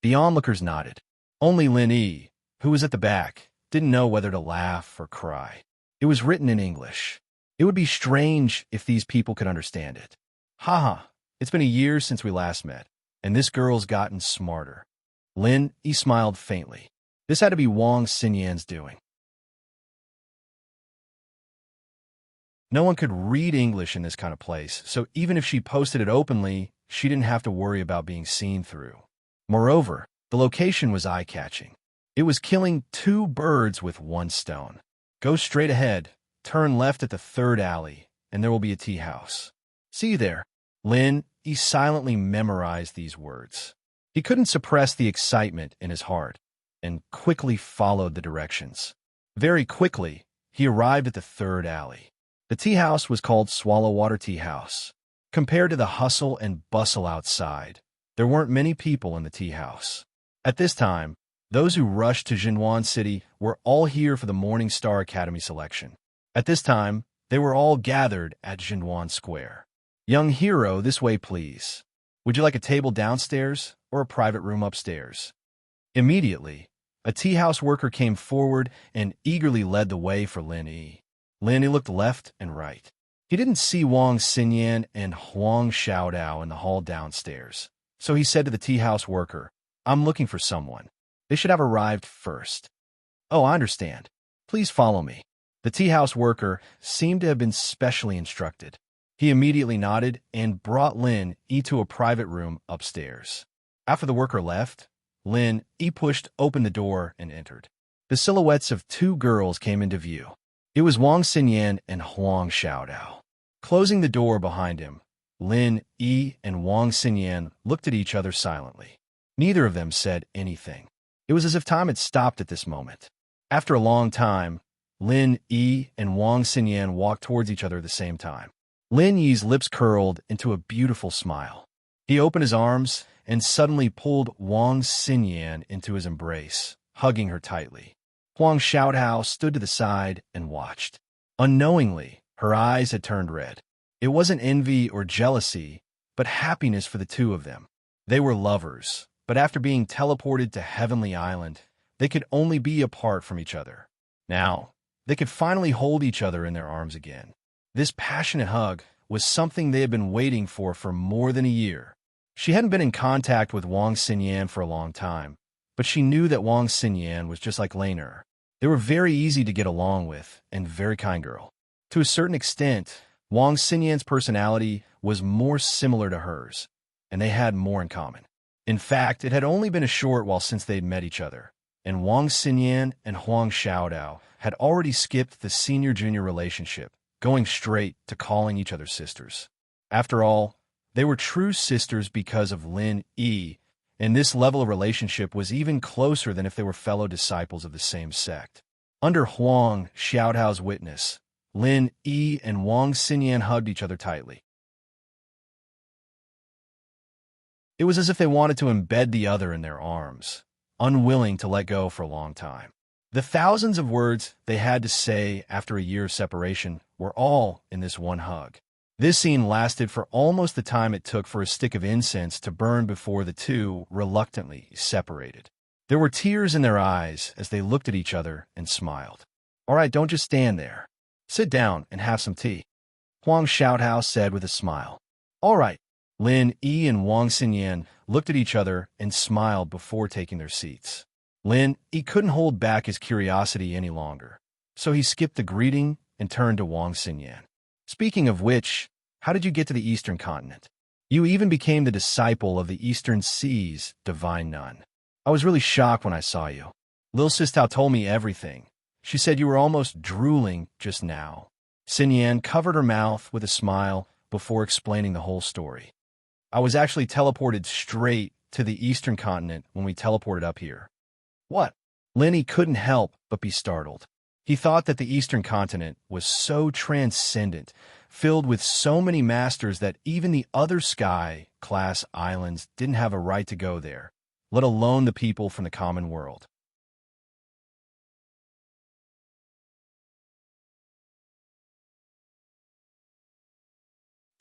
A: The onlookers nodded. Only Lin Yi, who was at the back, didn't know whether to laugh or cry. It was written in English. It would be strange if these people could understand it. Haha, it's been a year since we last met, and this girl's gotten smarter. Lin Yi smiled faintly. This had to be Wang Xinyan's doing. No one could read English in this kind of place, so even if she posted it openly, she didn't have to worry about being seen through. Moreover, the location was eye-catching. It was killing two birds with one stone. Go straight ahead, turn left at the third alley, and there will be a tea house. See you there. Lin Yi silently memorized these words. He couldn't suppress the excitement in his heart, and quickly followed the directions. Very quickly, he arrived at the third alley. The tea house was called Swallow Water Tea House. Compared to the hustle and bustle outside, there weren't many people in the tea house. At this time, those who rushed to Jinwan City were all here for the Morning Star Academy selection. At this time, they were all gathered at Jinwan Square. Young hero, this way please. Would you like a table downstairs or a private room upstairs? Immediately, a tea house worker came forward and eagerly led the way for Lin Yi. Lin Yi looked left and right. He didn't see Wang Xinyan and Huang Xiaodao in the hall downstairs, so he said to the tea house worker, I'm looking for someone. They should have arrived first. Oh, I understand. Please follow me. The tea house worker seemed to have been specially instructed. He immediately nodded and brought Lin Yi to a private room upstairs. After the worker left, Lin Yi pushed open the door and entered. The silhouettes of two girls came into view. It was Wang Xinyan and Huang Xiaodao. Closing the door behind him, Lin Yi and Wang Xinyan looked at each other silently. Neither of them said anything. It was as if time had stopped at this moment. After a long time, Lin Yi and Wang Xinyan walked towards each other at the same time. Lin Yi's lips curled into a beautiful smile. He opened his arms and suddenly pulled Wang Xinyan into his embrace, hugging her tightly. Huang Xiaodao stood to the side and watched. Unknowingly, her eyes had turned red. It wasn't envy or jealousy, but happiness for the two of them. They were lovers, but after being teleported to Heavenly Island, they could only be apart from each other. Now, they could finally hold each other in their arms again. This passionate hug was something they had been waiting for more than a year. She hadn't been in contact with Wang Xinyan for a long time, but she knew that Wang Xinyan was just like Laner. They were very easy to get along with and very kind girl. To a certain extent, Wang Xinyan's personality was more similar to hers, and they had more in common. In fact, it had only been a short while since they'd met each other, and Wang Xinyan and Huang Xiaodao had already skipped the senior-junior relationship, going straight to calling each other sisters. After all, they were true sisters because of Lin Yi, and this level of relationship was even closer than if they were fellow disciples of the same sect. Under Huang Xiaodao's witness, Lin Yi and Wang Xinyan hugged each other tightly. It was as if they wanted to embed the other in their arms, unwilling to let go for a long time. The thousands of words they had to say after a year of separation were all in this one hug. This scene lasted for almost the time it took for a stick of incense to burn before the two reluctantly separated. There were tears in their eyes as they looked at each other and smiled. All right, don't just stand there. Sit down and have some tea, Huang Xiaodao said with a smile. All right. Lin Yi and Wang Xinyan looked at each other and smiled before taking their seats. Lin Yi couldn't hold back his curiosity any longer, so he skipped the greeting and turned to Wang Xinyan. Speaking of which, how did you get to the Eastern continent? You even became the disciple of the Eastern Sea's divine nun. I was really shocked when I saw you. Lil Sistao told me everything. She said you were almost drooling just now. Xinyan covered her mouth with a smile before explaining the whole story. I was actually teleported straight to the Eastern continent when we teleported up here. What? Lin Yi couldn't help but be startled. He thought that the Eastern continent was so transcendent, filled with so many masters that even the other sky-class islands didn't have a right to go there, let alone the people from the common world.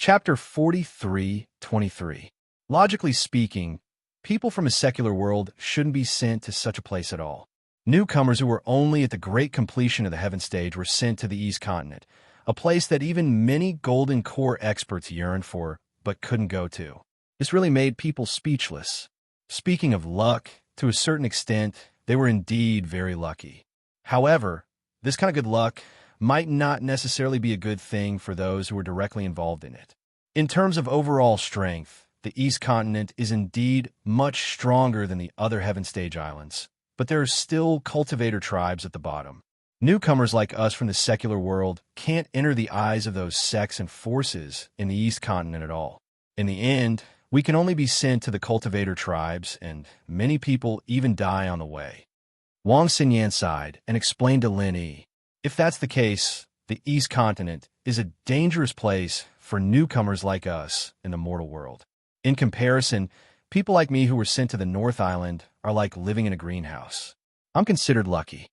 A: Chapter 43:23. Logically speaking, people from a secular world shouldn't be sent to such a place at all. Newcomers who were only at the great completion of the heaven stage were sent to the East Continent, a place that even many Golden Core experts yearned for but couldn't go to. This really made people speechless. Speaking of luck, to a certain extent, they were indeed very lucky. However, this kind of good luck might not necessarily be a good thing for those who were directly involved in it. In terms of overall strength, the East Continent is indeed much stronger than the other Heaven Stage islands, but there are still cultivator tribes at the bottom. Newcomers like us from the secular world can't enter the eyes of those sects and forces in the East Continent at all. In the end, we can only be sent to the cultivator tribes, and many people even die on the way. Wang Xinyan sighed and explained to Lin Yi, if that's the case, the East Continent is a dangerous place for newcomers like us in the mortal world. In comparison, people like me who were sent to the North Island are like living in a greenhouse. I'm considered lucky.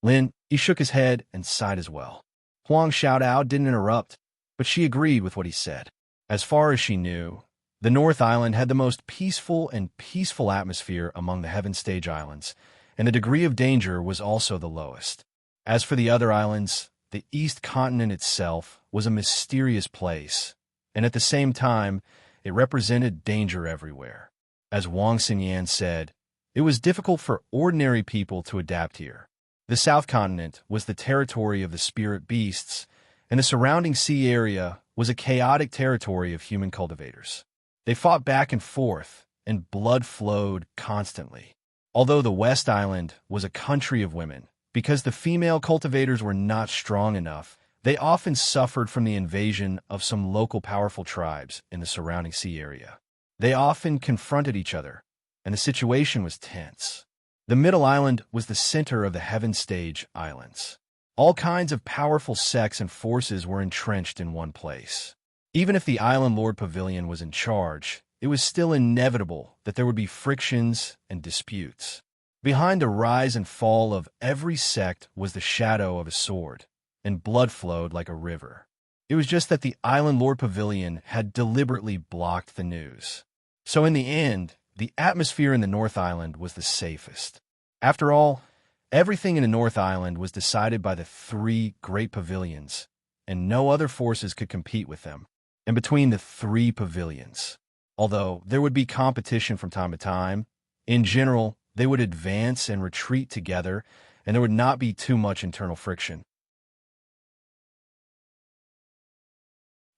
A: Lin, he shook his head and sighed as well. Huang Xiaodao didn't interrupt, but she agreed with what he said. As far as she knew, the North Island had the most peaceful atmosphere among the Heaven Stage islands, and the degree of danger was also the lowest. As for the other islands, the East Continent itself was a mysterious place, and at the same time, it represented danger everywhere. As Wang Xinyan said, it was difficult for ordinary people to adapt here. The South Continent was the territory of the spirit beasts, and the surrounding sea area was a chaotic territory of human cultivators. They fought back and forth, and blood flowed constantly. Although the West Island was a country of women, because the female cultivators were not strong enough, they often suffered from the invasion of some local powerful tribes in the surrounding sea area. They often confronted each other, and the situation was tense. The Middle Island was the center of the Heaven Stage islands. All kinds of powerful sects and forces were entrenched in one place. Even if the Island Lord Pavilion was in charge, it was still inevitable that there would be frictions and disputes. Behind the rise and fall of every sect was the shadow of a sword, and blood flowed like a river. It was just that the Island Lord Pavilion had deliberately blocked the news. So in the end, the atmosphere in the North Island was the safest. After all, everything in the North Island was decided by the three great pavilions, and no other forces could compete with them. And between the three pavilions, although there would be competition from time to time, in general, they would advance and retreat together, and there would not be too much internal friction.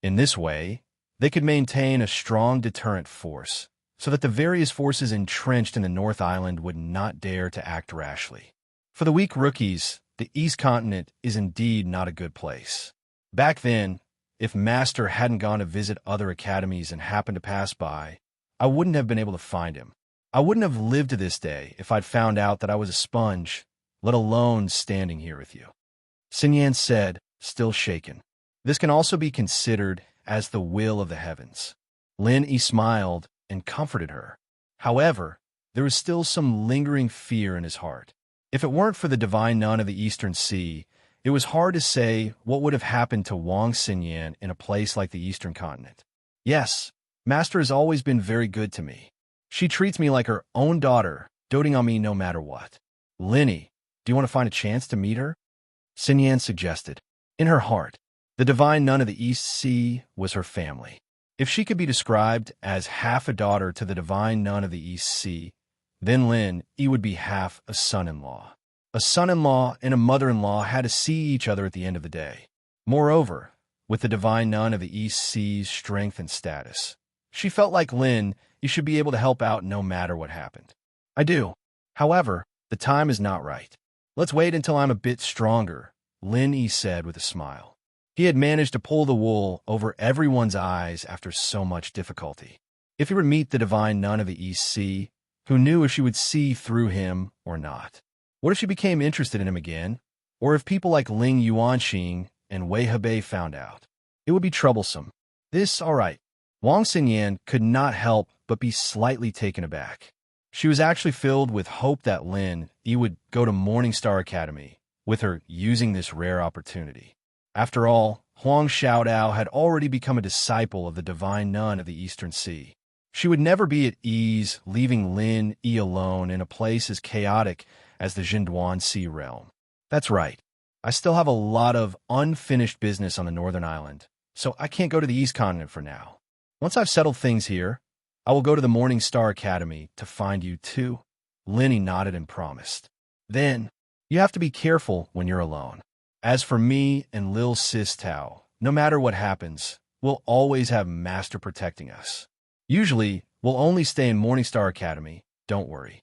A: In this way, they could maintain a strong deterrent force, so that the various forces entrenched in the North Island would not dare to act rashly. For the weak rookies, the East Continent is indeed not a good place. Back then, if Master hadn't gone to visit other academies and happened to pass by, I wouldn't have been able to find him. I wouldn't have lived to this day if I'd found out that I was a sponge, let alone standing here with you. Xinyan said, still shaken. This can also be considered as the will of the heavens. Lin Yi smiled and comforted her. However, there was still some lingering fear in his heart. If it weren't for the divine nun of the Eastern Sea, it was hard to say what would have happened to Wang Xinyan in a place like the Eastern Continent. Yes, Master has always been very good to me. She treats me like her own daughter, doting on me no matter what. Lin Yi, do you want to find a chance to meet her? Xinyan suggested. In her heart, the divine nun of the East Sea was her family. If she could be described as half a daughter to the divine nun of the East Sea, then Lin Yi would be half a son-in-law. A son-in-law and a mother-in-law had to see each other at the end of the day. Moreover, with the divine nun of the East Sea's strength and status, she felt like Lin Yi should be able to help out no matter what happened. I do. However, the time is not right. Let's wait until I'm a bit stronger, Lin Yi said with a smile. He had managed to pull the wool over everyone's eyes after so much difficulty. If he would meet the divine nun of the East Sea, who knew if she would see through him or not? What if she became interested in him again? Or if people like Ling Yuanxing and Wei Hebei found out? It would be troublesome. This, all right. Wang Xinyan could not help but be slightly taken aback. She was actually filled with hope that Lin Yi would go to Morningstar Academy, with her using this rare opportunity. After all, Huang Xiaodao had already become a disciple of the divine nun of the Eastern Sea. She would never be at ease leaving Lin Yi alone in a place as chaotic as the Jinduan Sea realm. That's right. I still have a lot of unfinished business on the Northern Island, so I can't go to the East Continent for now. Once I've settled things here, I will go to the Morning Star Academy to find you too. Linny nodded and promised. Then, you have to be careful when you're alone. As for me and Lil Sis Tao, no matter what happens, we'll always have Master protecting us. Usually, we'll only stay in Morning Star Academy, don't worry.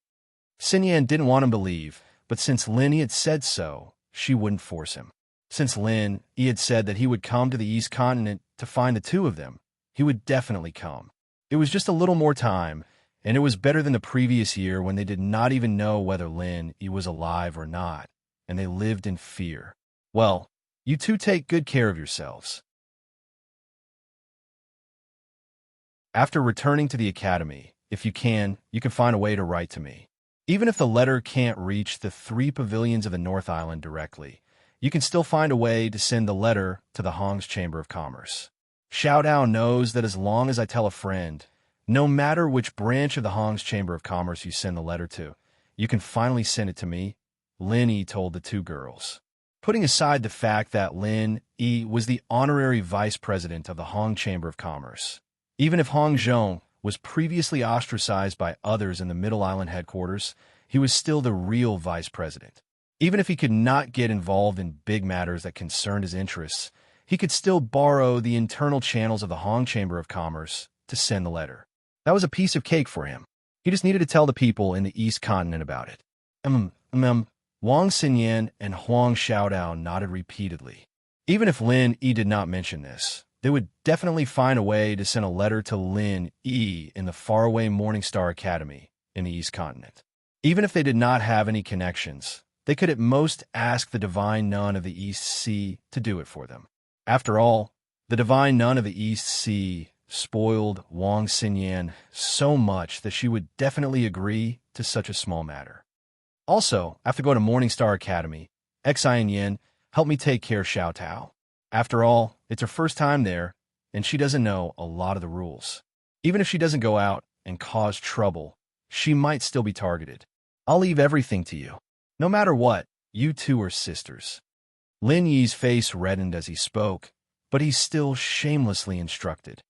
A: Xinyan didn't want him to leave, but since Lin Yi had said so, she wouldn't force him. Since Lin Yi had said that he would come to the East Continent to find the two of them, he would definitely come. It was just a little more time, and it was better than the previous year when they did not even know whether Lin Yi was alive or not, and they lived in fear. Well, you two take good care of yourselves. After returning to the academy, if you can find a way to write to me. Even if the letter can't reach the 3 pavilions of the North Island directly, you can still find a way to send the letter to the Hong's Chamber of Commerce. Xiaodao knows that as long as I tell a friend, no matter which branch of the Hong's Chamber of Commerce you send the letter to, you can finally send it to me, Lin Yi told the two girls. Putting aside the fact that Lin Yi was the honorary vice president of the Hong Chamber of Commerce, even if Hong Zhong was previously ostracized by others in the Middle Island headquarters, he was still the real vice president. Even if he could not get involved in big matters that concerned his interests, he could still borrow the internal channels of the Hong Chamber of Commerce to send the letter. That was a piece of cake for him. He just needed to tell the people in the East Continent about it. Wang Xinyan and Huang Xiaodao nodded repeatedly. Even if Lin Yi did not mention this, they would definitely find a way to send a letter to Lin Yi in the faraway Morning Star Academy in the East Continent. Even if they did not have any connections, they could at most ask the divine nun of the East Sea to do it for them. After all, the divine nun of the East Sea spoiled Wang Xinyan so much that she would definitely agree to such a small matter. Also, I have to go to Morning Star Academy. Xian Yin, help me take care of Xiao Tao. After all, it's her first time there, and she doesn't know a lot of the rules. Even if she doesn't go out and cause trouble, she might still be targeted. I'll leave everything to you. No matter what, you two are sisters. Lin Yi's face reddened as he spoke, but he still shamelessly instructed.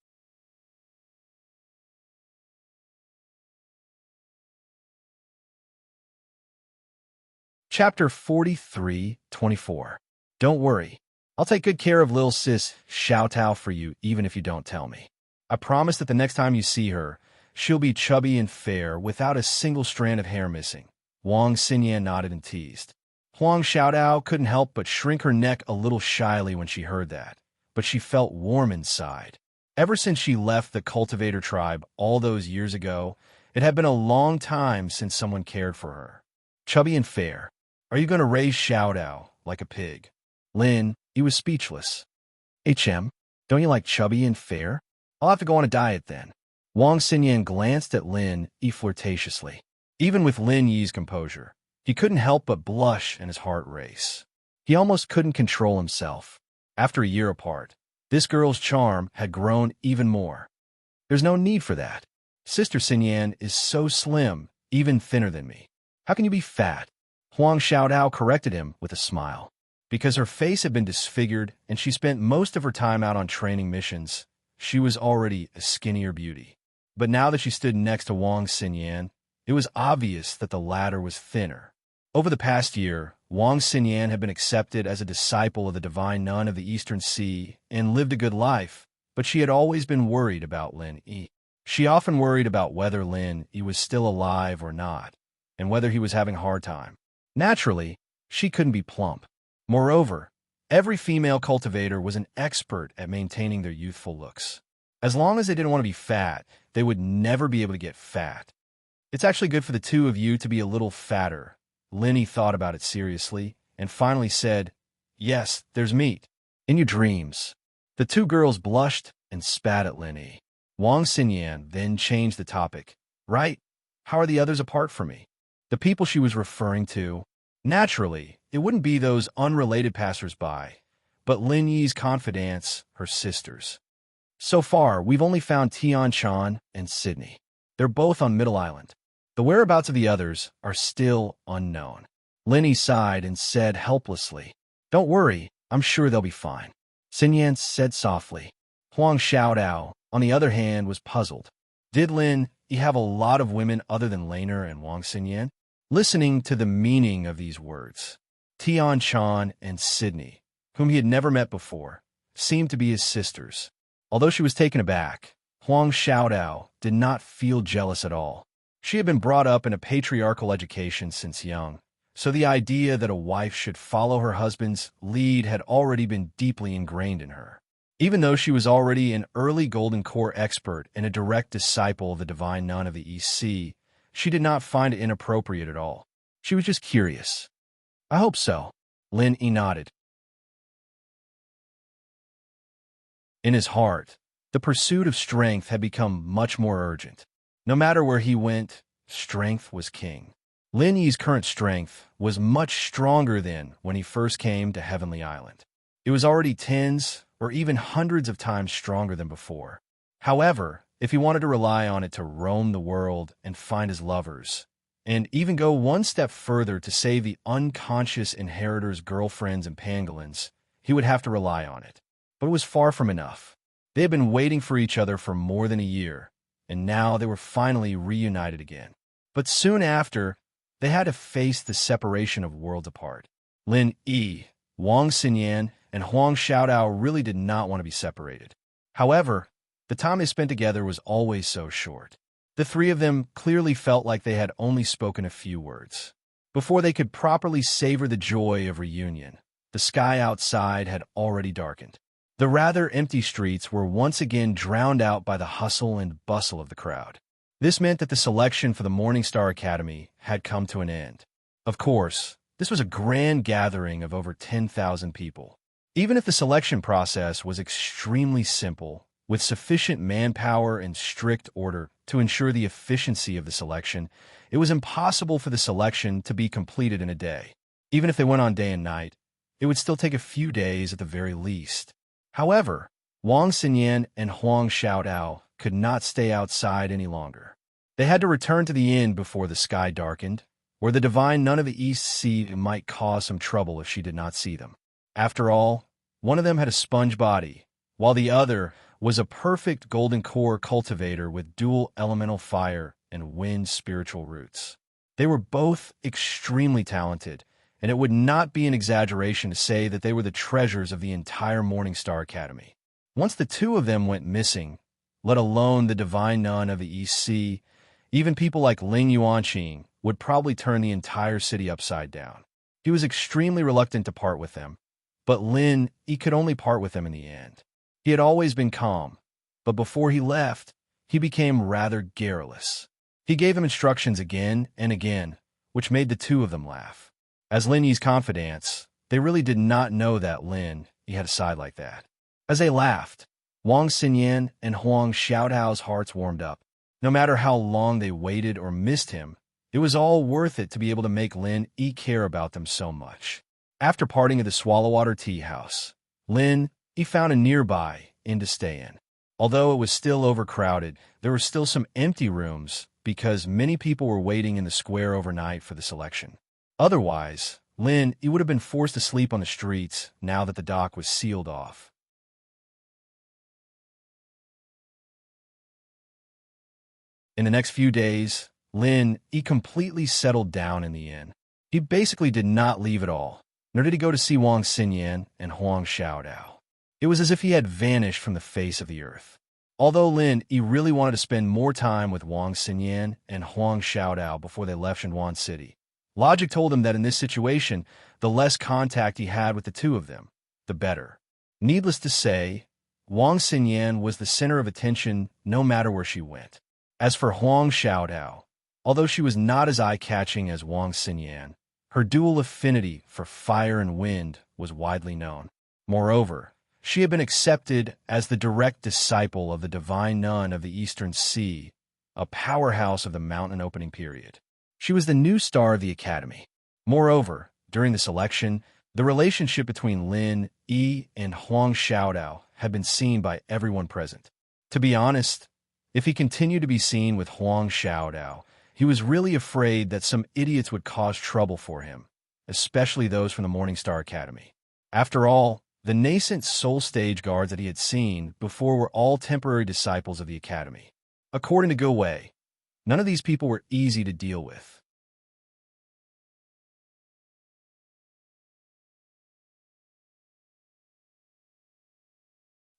A: Chapter 43-24. Don't worry. I'll take good care of Lil Sis Xiao Tao for you even if you don't tell me. I promise that the next time you see her, she'll be chubby and fair without a single strand of hair missing. Wang Xinyan nodded and teased. Huang Xiaodao couldn't help but shrink her neck a little shyly when she heard that, but she felt warm inside. Ever since she left the cultivator tribe all those years ago, it had been a long time since someone cared for her. Chubby and fair. Are you going to raise Xiaodao like a pig? Lin, he was speechless. Don't you like chubby and fair? I'll have to go on a diet then. Wang Xinyan glanced at Lin Yi flirtatiously. Even with Lin Yi's composure, he couldn't help but blush and his heart race. He almost couldn't control himself. After a year apart, this girl's charm had grown even more. There's no need for that. Sister Xinyan is so slim, even thinner than me. How can you be fat? Huang Xiaodao corrected him with a smile. Because her face had been disfigured and she spent most of her time out on training missions, she was already a skinnier beauty. But now that she stood next to Wang Xinyan, it was obvious that the latter was thinner. Over the past year, Wang Xinyan had been accepted as a disciple of the divine nun of the Eastern Sea and lived a good life, but she had always been worried about Lin Yi. She often worried about whether Lin Yi was still alive or not, and whether he was having a hard time. Naturally, she couldn't be plump. Moreover, every female cultivator was an expert at maintaining their youthful looks. As long as they didn't want to be fat, they would never be able to get fat. It's actually good for the two of you to be a little fatter. Lin Yi thought about it seriously and finally said, "Yes, there's meat. In your dreams." The two girls blushed and spat at Lin Yi. Wang Xinyan then changed the topic. Right? How are the others apart from me? The people she was referring to. Naturally, it wouldn't be those unrelated passers-by. but Lin Yi's confidants, her sisters. So far, we've only found Tian Shan and Sydney. They're both on Middle Island. The whereabouts of the others are still unknown. Lin Yi sighed and said helplessly, "Don't worry, I'm sure they'll be fine." Xin Yan said softly. Huang Xiaodao, on the other hand, was puzzled. Did Lin Yi have a lot of women other than Laner and Wang Xinyan? Listening to the meaning of these words, Tian Shan and Sydney, whom he had never met before, seemed to be his sisters. Although she was taken aback, Huang Xiaodao did not feel jealous at all. She had been brought up in a patriarchal education since young, so the idea that a wife should follow her husband's lead had already been deeply ingrained in her. Even though she was already an early Golden Core expert and a direct disciple of the Divine Nun of the East Sea, she did not find it inappropriate at all. She was just curious. "I hope so," Lin Yi nodded. In his heart, the pursuit of strength had become much more urgent. No matter where he went, strength was king. Lin Yi's current strength was much stronger than when he first came to Heavenly Island. It was already tens or even hundreds of times stronger than before. However, if he wanted to rely on it to roam the world and find his lovers, and even go one step further to save the unconscious inheritor's girlfriends and pangolins, he would have to rely on it. But it was far from enough. They had been waiting for each other for more than a year, and now they were finally reunited again. But soon after, they had to face the separation of worlds apart. Lin Yi, Wang Xinyan, and Huang Xiaodao really did not want to be separated. However, the time they spent together was always so short. The three of them clearly felt like they had only spoken a few words. Before they could properly savor the joy of reunion, the sky outside had already darkened. The rather empty streets were once again drowned out by the hustle and bustle of the crowd. This meant that the selection for the Morningstar Academy had come to an end. Of course, this was a grand gathering of over 10,000 people. Even if the selection process was extremely simple, with sufficient manpower and strict order to ensure the efficiency of the selection, it was impossible for the selection to be completed in a day. Even if they went on day and night, it would still take a few days at the very least. However, Wang Xinyan and Huang Xiaodao could not stay outside any longer. They had to return to the inn before the sky darkened, where the Divine Nun of the East Sea might cause some trouble if she did not see them. After all, one of them had a sponge body, while the other was a perfect golden core cultivator with dual elemental fire and wind spiritual roots. They were both extremely talented, and it would not be an exaggeration to say that they were the treasures of the entire Morningstar Academy. Once the two of them went missing, let alone the Divine Nun of the East Sea, even people like Ling Yuanqing would probably turn the entire city upside down. He was extremely reluctant to part with them, but Lin Yi could only part with them in the end. He had always been calm, but before he left, he became rather garrulous. He gave them instructions again and again, which made the two of them laugh. As Lin Yi's confidants, they really did not know that Lin Yi had a side like that. As they laughed, Wang Xinyan and Huang Xiaodao's hearts warmed up. No matter how long they waited or missed him, it was all worth it to be able to make Lin Yi care about them so much. After parting at the Swallowwater Tea House, Lin Yi found a nearby inn to stay in. Although it was still overcrowded, there were still some empty rooms because many people were waiting in the square overnight for the selection. Otherwise, Lin Yi would have been forced to sleep on the streets now that the dock was sealed off. In the next few days, Lin Yi completely settled down in the inn. He basically did not leave at all, nor did he go to see Wang Xinyan and Huang Xiaodao. It was as if he had vanished from the face of the earth. Although Lin Yi really wanted to spend more time with Wang Xinyan and Huang Xiaodao before they left Shenhuan City, logic told him that in this situation, the less contact he had with the two of them, the better. Needless to say, Wang Xinyan was the center of attention no matter where she went. As for Huang Xiaodao, although she was not as eye-catching as Wang Xinyan, her dual affinity for fire and wind was widely known. Moreover, she had been accepted as the direct disciple of the Divine Nun of the Eastern Sea, a powerhouse of the mountain opening period. She was the new star of the academy. Moreover, during the selection, The relationship between Lin Yi and Huang Xiaodao had been seen by everyone present. To be honest, if he continued to be seen with Huang Xiaodao, he was really afraid that some idiots would cause trouble for him, especially those from the Morningstar Academy. After all, the nascent soul stage guards that he had seen before were all temporary disciples of the Academy. According to Go Wei, none of these people were easy to deal with.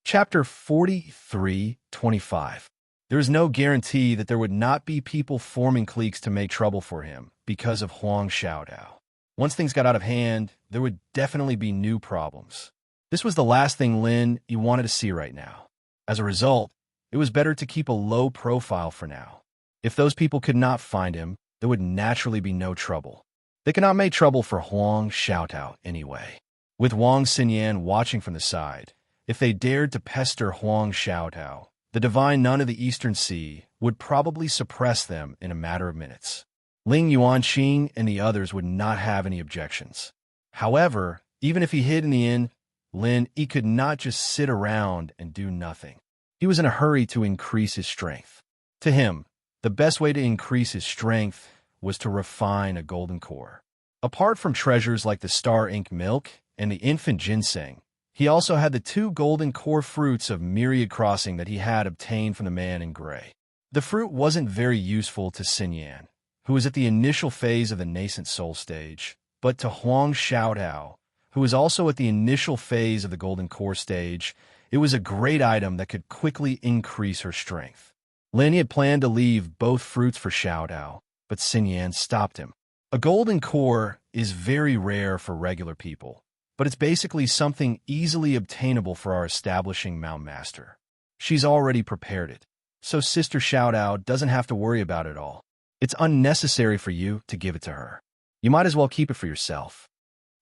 A: Chapter 43:25. There is no guarantee that there would not be people forming cliques to make trouble for him because of Huang Xiaodao. Once things got out of hand, there would definitely be new problems. This was the last thing Lin Yi wanted to see right now. As a result, it was better to keep a low profile for now. If those people could not find him, there would naturally be no trouble. They could not make trouble for Huang Xiaodao anyway. With Wang Xinyan watching from the side, if they dared to pester Huang Xiaodao, the divine nun of the Eastern Sea would probably suppress them in a matter of minutes. Ling Yuanqing and the others would not have any objections. However, even if he hid in the inn, Lin Yi could not just sit around and do nothing. He was in a hurry to increase his strength. To him, the best way to increase his strength was to refine a golden core. Apart from treasures like the star ink milk and the infant ginseng, he also had the 2 golden core fruits of myriad crossing that he had obtained from the man in gray. The fruit wasn't very useful to Xinyan, who was at the initial phase of the nascent soul stage, but to Huang Xiaodao, who was also at the initial phase of the golden core stage, it was a great item that could quickly increase her strength. Lin had planned to leave both fruits for Xiaodao, but Xinyan stopped him. A golden core is very rare for regular people, but it's basically something easily obtainable for our establishing Mount Master. She's already prepared it, so Sister Xiaodao doesn't have to worry about it all. It's unnecessary for you to give it to her. You might as well keep it for yourself.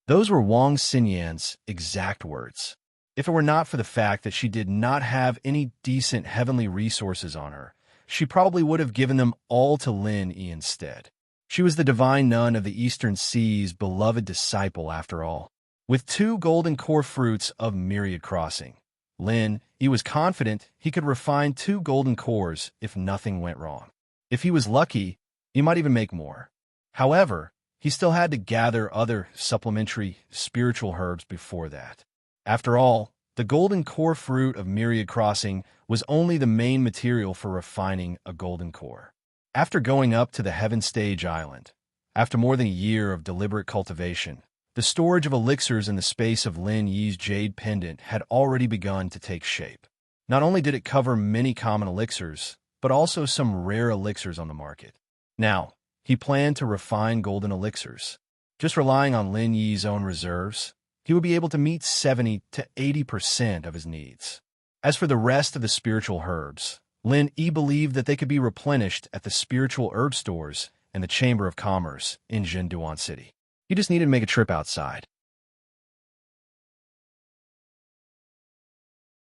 A: Those were Wang Xinyan's exact words. If it were not for the fact that she did not have any decent heavenly resources on her, she probably would have given them all to Lin Yi instead. She was the divine nun of the Eastern Sea's beloved disciple after all. With 2 golden core fruits of myriad crossing, Lin Yi was confident he could refine 2 golden cores if nothing went wrong. If he was lucky, he might even make more. However, he still had to gather other supplementary spiritual herbs before that. After all, the golden core fruit of myriad crossing was only the main material for refining a golden core. After going up to the Heaven Stage Island, after more than a year of deliberate cultivation, the storage of elixirs in the space of Lin Yi's jade pendant had already begun to take shape. Not only did it cover many common elixirs, but also some rare elixirs on the market. Now, he planned to refine golden elixirs. Just relying on Lin Yi's own reserves, he would be able to meet 70 to 80% of his needs. As for the rest of the spiritual herbs, Lin Yi believed that they could be replenished at the spiritual herb stores and the Chamber of Commerce in Zhenduan City. He just needed to make a trip outside.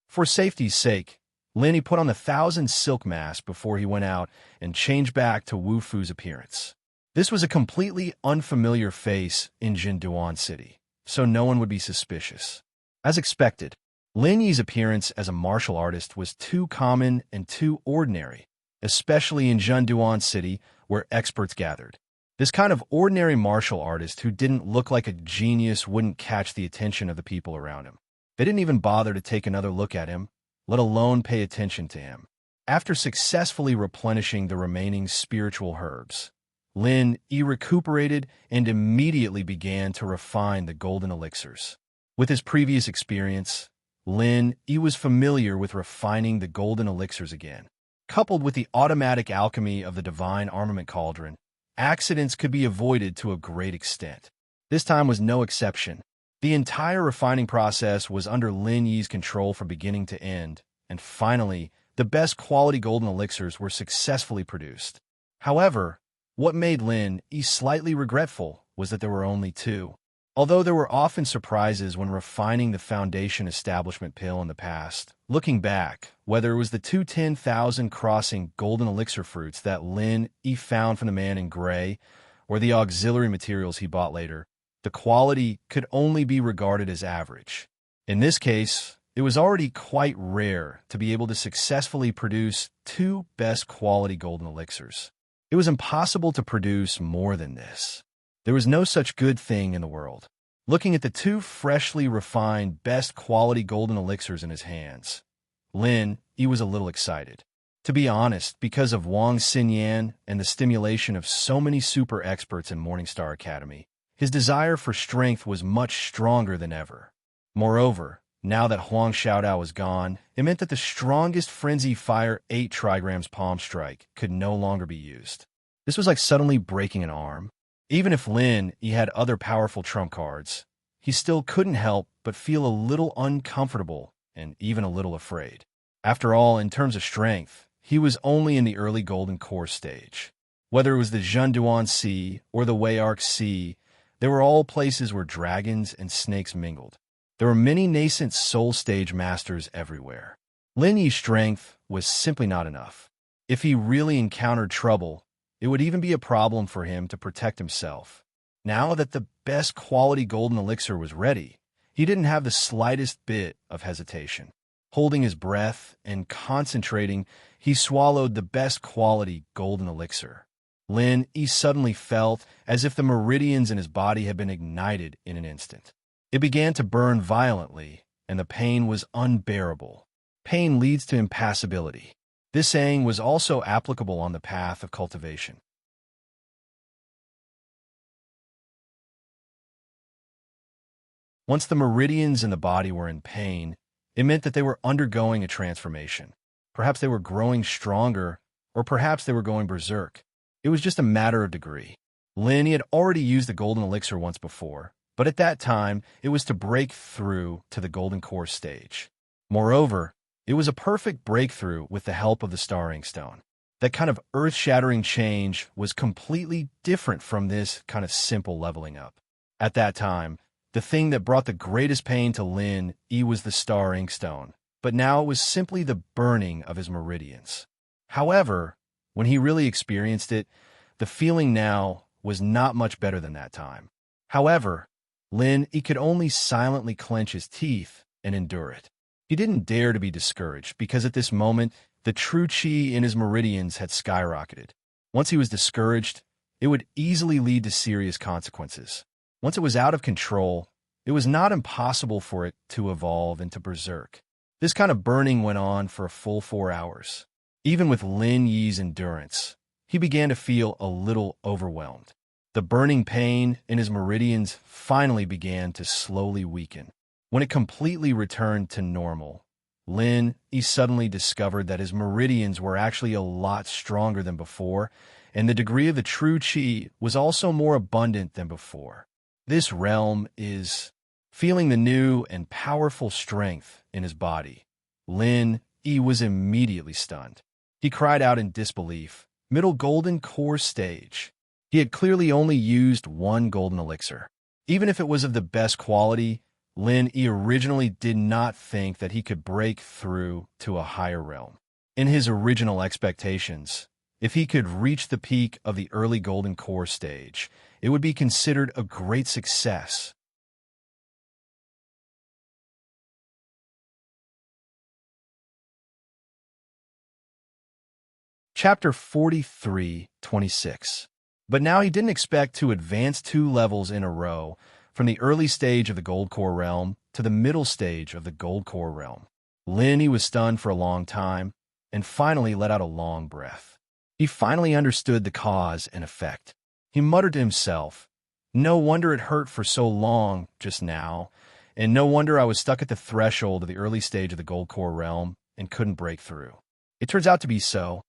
A: For safety's sake, Lin Yi put on the 1,000 silk mask before he went out and changed back to Wu Fu's appearance. This was a completely unfamiliar face in Zhenduan City, so no one would be suspicious. As expected, Lin Yi's appearance as a martial artist was too common and too ordinary, especially in Zhenduan City where experts gathered. This kind of ordinary martial artist who didn't look like a genius wouldn't catch the attention of the people around him. They didn't even bother to take another look at him, let alone pay attention to him. After successfully replenishing the remaining spiritual herbs, Lin Yi recuperated and immediately began to refine the golden elixirs. With his previous experience, Lin Yi was familiar with refining the golden elixirs again. Coupled with the automatic alchemy of the divine armament cauldron, accidents could be avoided to a great extent. This time was no exception. The entire refining process was under Lin Yi's control from beginning to end, and finally, the best quality golden elixirs were successfully produced. However, what made Lin Yi slightly regretful was that there were only 2. Although there were often surprises when refining the Foundation Establishment pill in the past, looking back, whether it was the 210,000 crossing golden elixir fruits that Lin Yi found from the man in gray, or the auxiliary materials he bought later, the quality could only be regarded as average. In this case, it was already quite rare to be able to successfully produce 2 best quality golden elixirs. It was impossible to produce more than this. There was no such good thing in the world. Looking at the 2 freshly refined best quality golden elixirs in his hands, he was a little excited. To be honest, because of Wang Xinyan and the stimulation of so many super experts in Morningstar Academy, his desire for strength was much stronger than ever. Moreover, now that Huang Xiaodao was gone, it meant that the strongest Frenzy Fire 8 trigrams palm strike could no longer be used. This was like suddenly breaking an arm. Even if he had other powerful trump cards, he still couldn't help but feel a little uncomfortable and even a little afraid. After all, in terms of strength, he was only in the early Golden Core stage. Whether it was the Zhenduan Sea or the Wei Arc Sea, they were all places where dragons and snakes mingled. There were many nascent soul stage masters everywhere. Lin Yi's strength was simply not enough. If he really encountered trouble, it would even be a problem for him to protect himself. Now that the best quality golden elixir was ready, he didn't have the slightest bit of hesitation. Holding his breath and concentrating, he swallowed the best quality golden elixir. He suddenly felt as if the meridians in his body had been ignited in an instant. It began to burn violently, and the pain was unbearable. Pain leads to impassibility. This saying was also applicable on the path of cultivation. Once the meridians in the body were in pain, it meant that they were undergoing a transformation. Perhaps they were growing stronger, or perhaps they were going berserk. It was just a matter of degree. He had already used the golden elixir once before, but at that time, it was to break through to the Golden Core stage. Moreover, it was a perfect breakthrough with the help of the Star Inkstone. That kind of earth-shattering change was completely different from this kind of simple leveling up. At that time, the thing that brought the greatest pain to Yi was the Star Inkstone, but now it was simply the burning of his meridians. However, when he really experienced it, the feeling now was not much better than that time. However, he could only silently clench his teeth and endure it. He didn't dare to be discouraged because at this moment, the true chi in his meridians had skyrocketed. Once he was discouraged, it would easily lead to serious consequences. Once it was out of control, it was not impossible for it to evolve into berserk. This kind of burning went on for a full 4 hours. Even with Lin Yi's endurance, he began to feel a little overwhelmed. The burning pain in his meridians finally began to slowly weaken. When it completely returned to normal, he suddenly discovered that his meridians were actually a lot stronger than before, and the degree of the true chi was also more abundant than before. This realm is feeling the new and powerful strength in his body. Yi was immediately stunned. He cried out in disbelief, "Middle Golden Core stage." He had clearly only used 1 golden elixir. Even if it was of the best quality, Yi originally did not think that he could break through to a higher realm. In his original expectations, if he could reach the peak of the early Golden Core stage, it would be considered a great success. Chapter 43:26. But now he didn't expect to advance 2 levels in a row from the early stage of the Gold Core realm to the middle stage of the Gold Core realm. He was stunned for a long time and finally let out a long breath. He finally understood the cause and effect. He muttered to himself, "No wonder it hurt for so long just now, and no wonder I was stuck at the threshold of the early stage of the Gold Core realm and couldn't break through." It turns out to be so.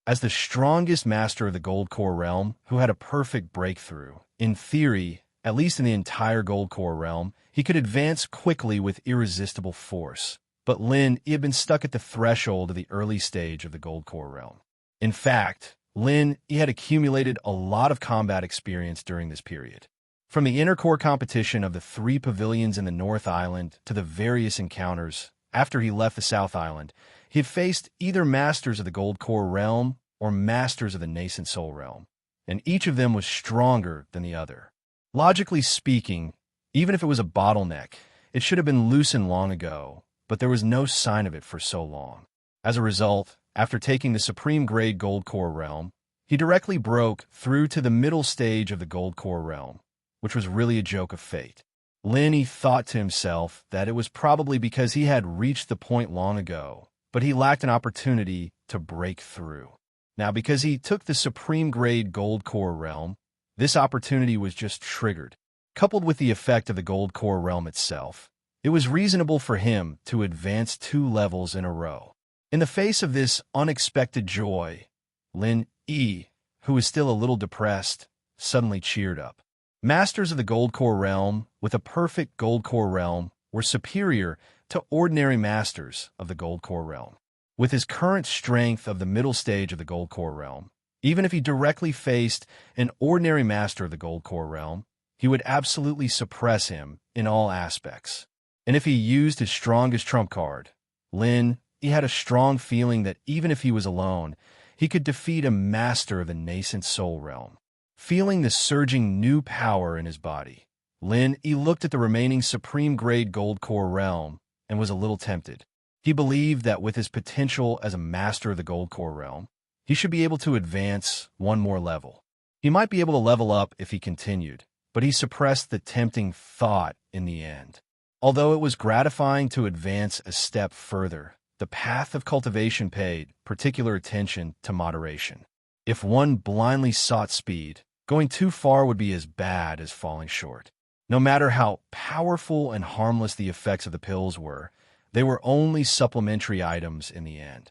A: As the strongest master of the Gold Core realm, who had a perfect breakthrough, in theory, at least in the entire Gold Core realm, he could advance quickly with irresistible force. But he had been stuck at the threshold of the early stage of the Gold Core realm. In fact, he had accumulated a lot of combat experience during this period. From the inner core competition of the 3 pavilions in the North Island to the various encounters after he left the South Island, he had faced either masters of the Gold Core realm or masters of the Nascent Soul realm, and each of them was stronger than the other. Logically speaking, even if it was a bottleneck, it should have been loosened long ago, but there was no sign of it for so long. As a result, after taking the Supreme Grade Gold Core realm, he directly broke through to the middle stage of the Gold Core realm, which was really a joke of fate. Lin thought to himself that it was probably because he had reached the point long ago, but he lacked an opportunity to break through. Now, because he took the Supreme Grade Gold Core realm, this opportunity was just triggered. Coupled with the effect of the Gold Core realm itself, it was reasonable for him to advance 2 levels in a row. In the face of this unexpected joy, Lin, who was still a little depressed, suddenly cheered up. Masters of the Gold Core realm with a perfect Gold Core realm were superior to ordinary masters of the Gold Core realm. With his current strength of the middle stage of the Gold Core realm, even if he directly faced an ordinary master of the Gold Core realm, he would absolutely suppress him in all aspects. And if he used his strongest trump card, Lin, he had a strong feeling that even if he was alone, he could defeat a master of the nascent soul realm. Feeling the surging new power in his body, Lin, he looked at the remaining Supreme Grade Gold Core realm and was a little tempted. He believed that with his potential as a master of the Gold Core realm, he should be able to advance 1 more level. He might be able to level up if he continued, but he suppressed the tempting thought in the end. Although it was gratifying to advance a step further, the path of cultivation paid particular attention to moderation. If one blindly sought speed, going too far would be as bad as falling short. No matter how powerful and harmless the effects of the pills were, they were only supplementary items in the end.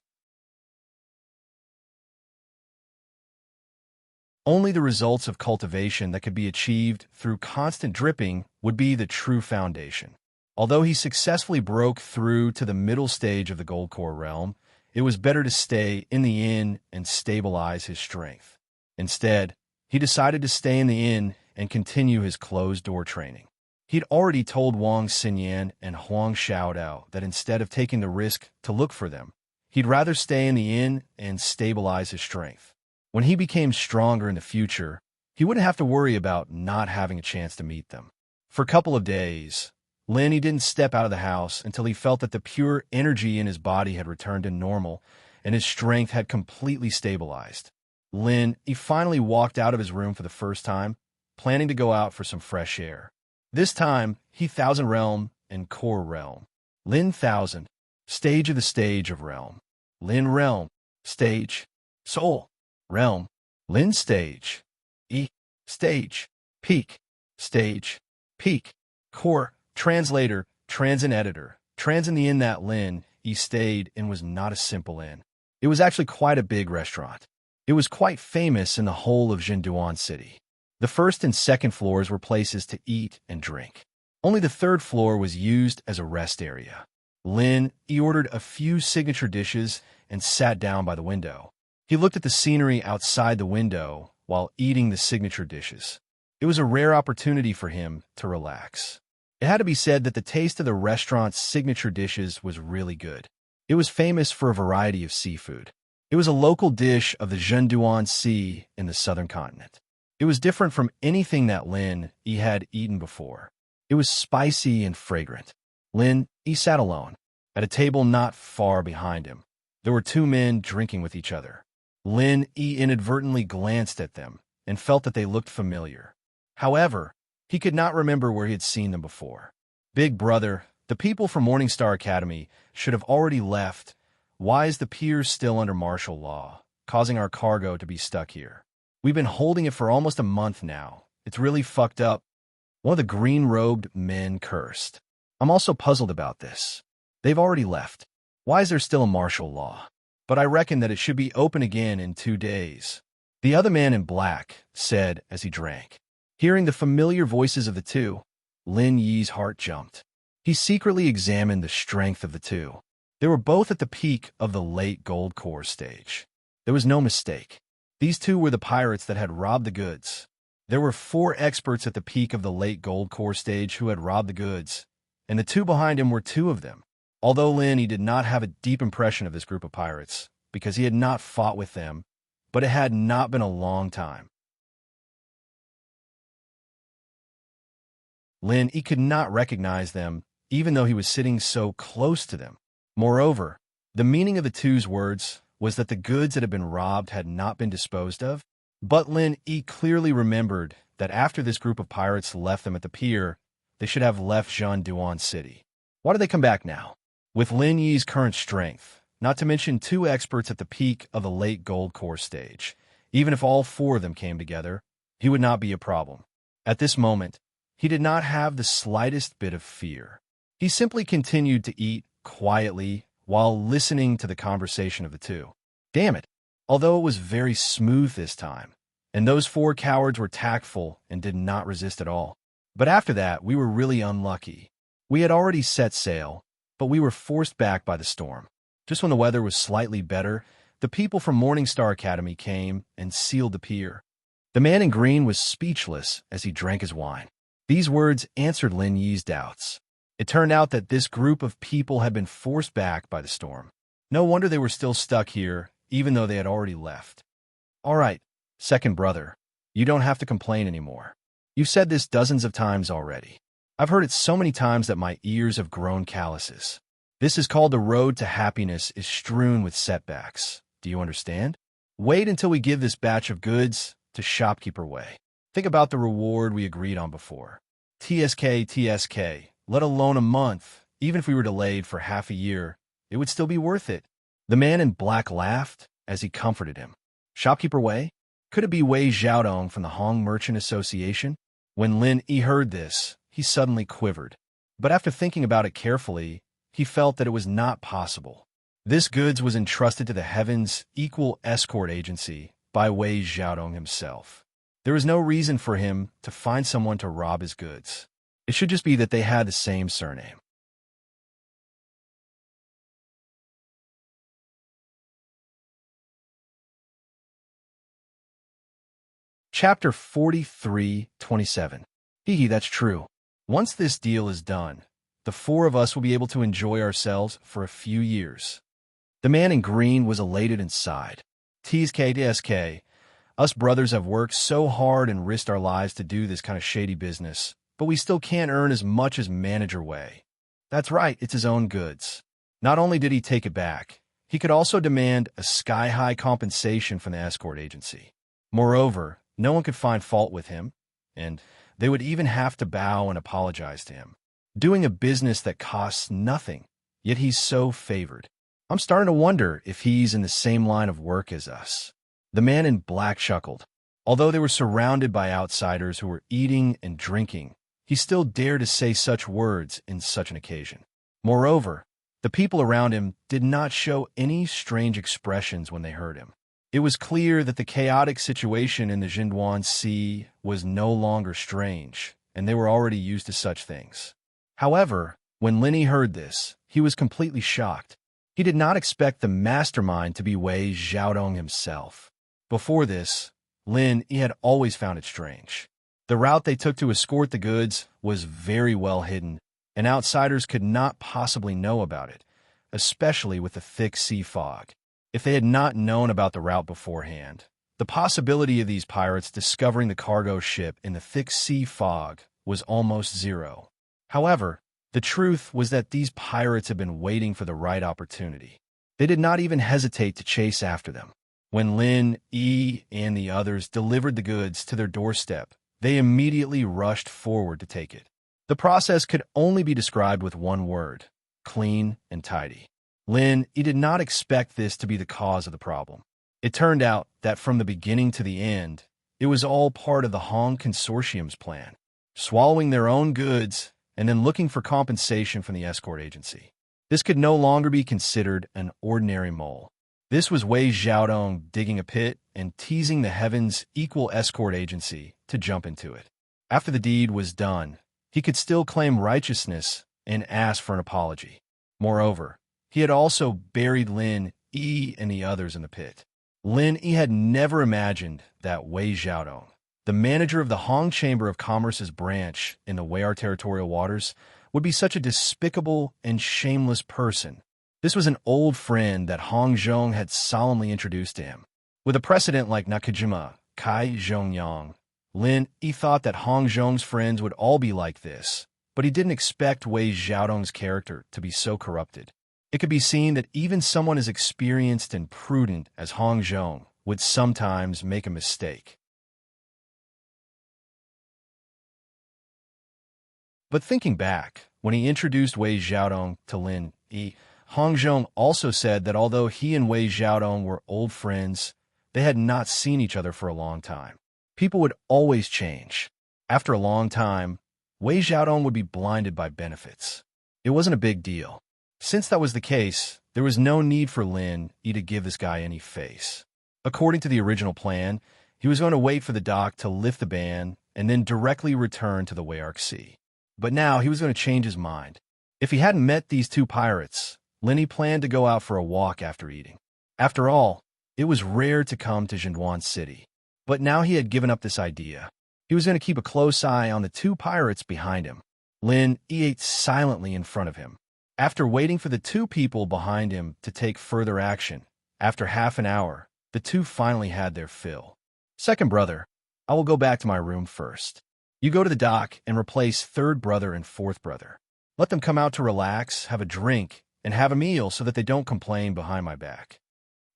A: Only the results of cultivation that could be achieved through constant dripping would be the true foundation. Although he successfully broke through to the middle stage of the Gold Core realm, it was better to stay in the inn and stabilize his strength. Instead, he decided to stay in the inn and continue his closed-door training. He'd already told Wang Xinyan and Huang Xiaodao that instead of taking the risk to look for them, he'd rather stay in the inn and stabilize his strength. When he became stronger in the future, he wouldn't have to worry about not having a chance to meet them. For a couple of days, Lin didn't step out of the house until he felt that the pure energy in his body had returned to normal and his strength had completely stabilized. Lin, he finally walked out of his room for the first time, planning to go out for some fresh air. This time, he 1000 realm and core realm. Lin 1000, stage of the stage of realm. Lin realm, stage, soul, realm. Lin stage, stage, peak, stage, peak, core, translator, trans and editor. Trans in the inn that Lin, stayed in was not a simple inn. It was actually quite a big restaurant. It was quite famous in the whole of Zhenduan City. The first and second floors were places to eat and drink. Only the third floor was used as a rest area. Lin, he ordered a few signature dishes and sat down by the window. He looked at the scenery outside the window while eating the signature dishes. It was a rare opportunity for him to relax. It had to be said that the taste of the restaurant's signature dishes was really good. It was famous for a variety of seafood. It was a local dish of the Zhenduan Sea in the southern continent. It was different from anything that Lin had eaten before. It was spicy and fragrant. Lin sat alone, at a table not far behind him. There were 2 men drinking with each other. Lin inadvertently glanced at them and felt that they looked familiar. However, he could not remember where he had seen them before. Big brother, the people from Morningstar Academy should have already left. Why is the pier still under martial law, causing our cargo to be stuck here? We've been holding it for almost a month now. It's really fucked up. One of the green-robed men cursed. I'm also puzzled about this. They've already left. Why is there still a martial law? But I reckon that it should be open again in 2 days. The other man in black said as he drank. Hearing the familiar voices of the 2, Lin Yi's heart jumped. He secretly examined the strength of the 2. They were both at the peak of the late Gold Core stage. There was no mistake. These 2 were the pirates that had robbed the goods. There were 4 experts at the peak of the late Gold Core stage who had robbed the goods, and the 2 behind him were 2 of them. Although Lin did not have a deep impression of this group of pirates, because he had not fought with them, but it had not been a long time. Lin Yi could not recognize them, even though he was sitting so close to them. Moreover, the meaning of the two's words was that the goods that had been robbed had not been disposed of, but Lin Yi clearly remembered that after this group of pirates left them at the pier, they should have left Zhanduan City. Why did they come back now? With Lin Yi's current strength, not to mention 2 experts at the peak of the late gold core stage, even if all 4 of them came together, he would not be a problem. At this moment, he did not have the slightest bit of fear. He simply continued to eat quietly while listening to the conversation of the two. Damn it! Although it was very smooth this time, and those 4 cowards were tactful and did not resist at all. But after that, we were really unlucky. We had already set sail, but we were forced back by the storm. Just when the weather was slightly better, the people from Morningstar Academy came and sealed the pier. The man in green was speechless as he drank his wine. These words answered Lin Yi's doubts. It turned out that this group of people had been forced back by the storm. No wonder they were still stuck here, even though they had already left. All right, second brother, you don't have to complain anymore. You've said this dozens of times already. I've heard it so many times that my ears have grown calluses. This is called the road to happiness is strewn with setbacks. Do you understand? Wait until we give this batch of goods to Shopkeeper Wei. Think about the reward we agreed on before. TSK, let alone a month. Even if we were delayed for half a year, it would still be worth it. The man in black laughed as he comforted him. Shopkeeper Wei? Could it be Wei Xiaodong from the Hong Merchant Association? When Lin Yi heard this, he suddenly quivered. But after thinking about it carefully, he felt that it was not possible. This goods was entrusted to the Heaven's Equal Escort Agency by Wei Xiaodong himself. There was no reason for him to find someone to rob his goods. It should just be that they had the same surname. Chapter 43:27. Hee, that's true. Once this deal is done, the 4 of us will be able to enjoy ourselves for a few years. The man in green was elated and sighed. TSK, us brothers have worked so hard and risked our lives to do this kind of shady business, but we still can't earn as much as Manager Wei. That's right, it's his own goods. Not only did he take it back, he could also demand a sky-high compensation from the escort agency. Moreover, no one could find fault with him, and they would even have to bow and apologize to him. Doing a business that costs nothing, yet he's so favored. I'm starting to wonder if he's in the same line of work as us. The man in black chuckled. Although they were surrounded by outsiders who were eating and drinking, he still dared to say such words in such an occasion. Moreover, the people around him did not show any strange expressions when they heard him. It was clear that the chaotic situation in the Zhanduan Sea was no longer strange, and they were already used to such things. However, when Lin Yi heard this, he was completely shocked. He did not expect the mastermind to be Wei Xiaodong himself. Before this, Lin Yi had always found it strange. The route they took to escort the goods was very well hidden, and outsiders could not possibly know about it, especially with the thick sea fog. If they had not known about the route beforehand, the possibility of these pirates discovering the cargo ship in the thick sea fog was almost zero. However, the truth was that these pirates had been waiting for the right opportunity. They did not even hesitate to chase after them. When Lin Yi and the others delivered the goods to their doorstep, they immediately rushed forward to take it. The process could only be described with one word: clean and tidy. Lin Yi did not expect this to be the cause of the problem. It turned out that from the beginning to the end, it was all part of the Hong Consortium's plan, swallowing their own goods and then looking for compensation from the escort agency. This could no longer be considered an ordinary mole. This was Wei Xiaodong digging a pit and teasing the Heaven's Equal Escort Agency to jump into it. After the deed was done, he could still claim righteousness and ask for an apology. Moreover, he had also buried Lin Yi and the others in the pit. Lin Yi had never imagined that Wei Xiaodong, the manager of the Hong Chamber of Commerce's branch in the Weir territorial waters, would be such a despicable and shameless person. This was an old friend that Hong Zhong had solemnly introduced to him. With a precedent like Nakajima, Kai Zhongyang, Lin Yi thought that Hong Zhong's friends would all be like this, but he didn't expect Wei Xiaodong's character to be so corrupted. It could be seen that even someone as experienced and prudent as Hong Zhong would sometimes make a mistake. But thinking back, when he introduced Wei Xiaodong to Lin Yi, Hong Zhong also said that although he and Wei Xiaodong were old friends, they had not seen each other for a long time. People would always change. After a long time, Wei Xiaodong would be blinded by benefits. It wasn't a big deal. Since that was the case, there was no need for Lin Yi to give this guy any face. According to the original plan, he was going to wait for the dock to lift the ban and then directly return to the Weyark Sea. But now he was going to change his mind. If he hadn't met these two pirates, Lin Yi planned to go out for a walk after eating. After all, it was rare to come to Zhenduan City. But now he had given up this idea. He was going to keep a close eye on the two pirates behind him. Lin Yi ate silently in front of him. After waiting for the two people behind him to take further action, after half an hour, the two finally had their fill. Second brother, I will go back to my room first. You go to the dock and replace third brother and fourth brother. Let them come out to relax, have a drink, and have a meal so that they don't complain behind my back.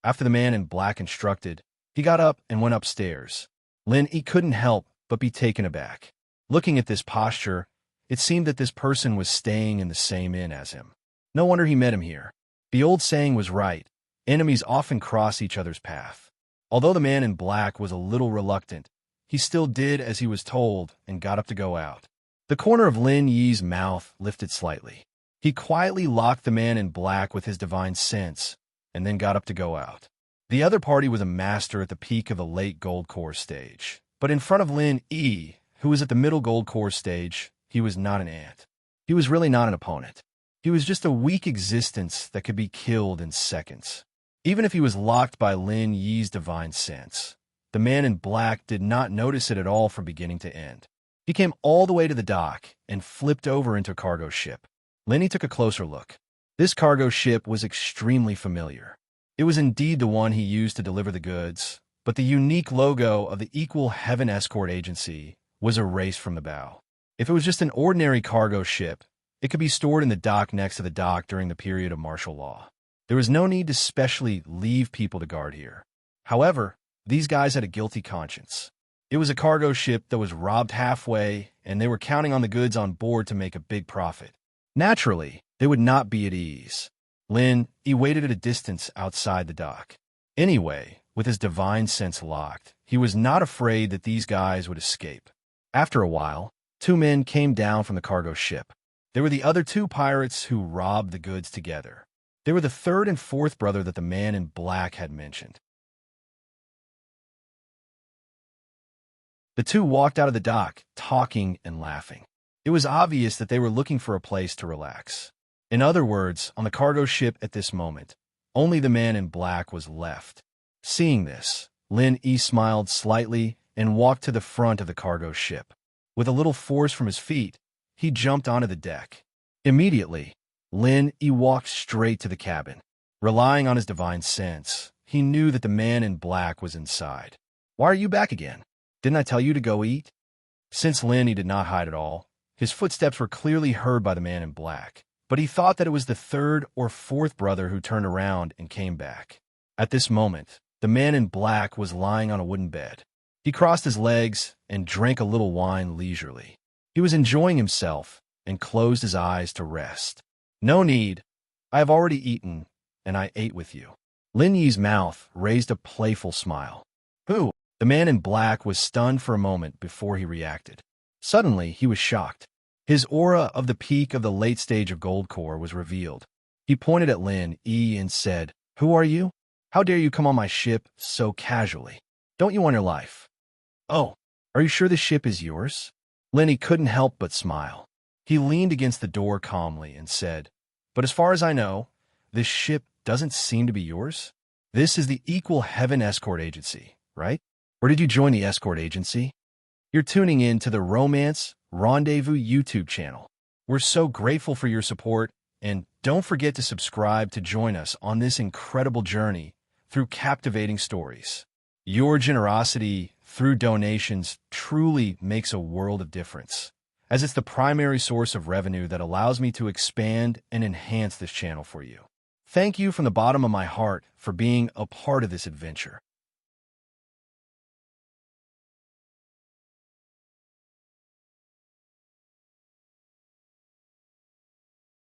A: After the man in black instructed, he got up and went upstairs. Lin Yi couldn't help but be taken aback. Looking at this posture, it seemed that this person was staying in the same inn as him. No wonder he met him here. The old saying was right. Enemies often cross each other's path. Although the man in black was a little reluctant, he still did as he was told and got up to go out. The corner of Lin Yi's mouth lifted slightly. He quietly locked the man in black with his divine sense and then got up to go out. The other party was a master at the peak of the late gold core stage. But in front of Lin Yi, who was at the middle gold core stage, he was not an ant. He was really not an opponent. He was just a weak existence that could be killed in seconds. Even if he was locked by Lin Yi's divine sense, the man in black did not notice it at all from beginning to end. He came all the way to the dock and flipped over into a cargo ship. Lin Yi took a closer look. This cargo ship was extremely familiar. It was indeed the one he used to deliver the goods, but the unique logo of the Equal Heaven Escort Agency was erased from the bow. If it was just an ordinary cargo ship, it could be stored in the dock next to the dock during the period of martial law. There was no need to specially leave people to guard here. However, these guys had a guilty conscience. It was a cargo ship that was robbed halfway, and they were counting on the goods on board to make a big profit. Naturally, they would not be at ease. Lin Yi waited at a distance outside the dock. Anyway, with his divine sense locked, he was not afraid that these guys would escape. After a while, two men came down from the cargo ship. They were the other two pirates who robbed the goods together. They were the third and fourth brother that the man in black had mentioned. The two walked out of the dock, talking and laughing. It was obvious that they were looking for a place to relax. In other words, on the cargo ship at this moment, only the man in black was left. Seeing this, Lin Yi smiled slightly and walked to the front of the cargo ship. With a little force from his feet, he jumped onto the deck. Immediately, Lin Yi walked straight to the cabin. Relying on his divine sense, he knew that the man in black was inside. "Why are you back again? Didn't I tell you to go eat?" Since Lin Yi did not hide at all, his footsteps were clearly heard by the man in black. But he thought that it was the third or fourth brother who turned around and came back. At this moment, the man in black was lying on a wooden bed. He crossed his legs and drank a little wine leisurely. He was enjoying himself and closed his eyes to rest. "No need. I have already eaten, and I ate with you." Lin Yi's mouth raised a playful smile. "Who?" The man in black was stunned for a moment before he reacted. Suddenly, he was shocked. His aura of the peak of the late stage of Gold Core was revealed. He pointed at Lin Yi and said, "Who are you? How dare you come on my ship so casually? Don't you want your life?" "Oh, are you sure the ship is yours?" Lin Yi couldn't help but smile. He leaned against the door calmly and said, "But as far as I know, this ship doesn't seem to be yours. This is the Equal Heaven Escort Agency, right? Or did you join the escort agency?" You're tuning in to the Romance Rendezvous YouTube channel. We're so grateful for your support, and don't forget to subscribe to join us on this incredible journey through captivating stories. Your generosity through donations truly makes a world of difference, as it's the primary source of revenue that allows me to expand and enhance this channel for you. Thank you from the bottom of my heart for being a part of this adventure.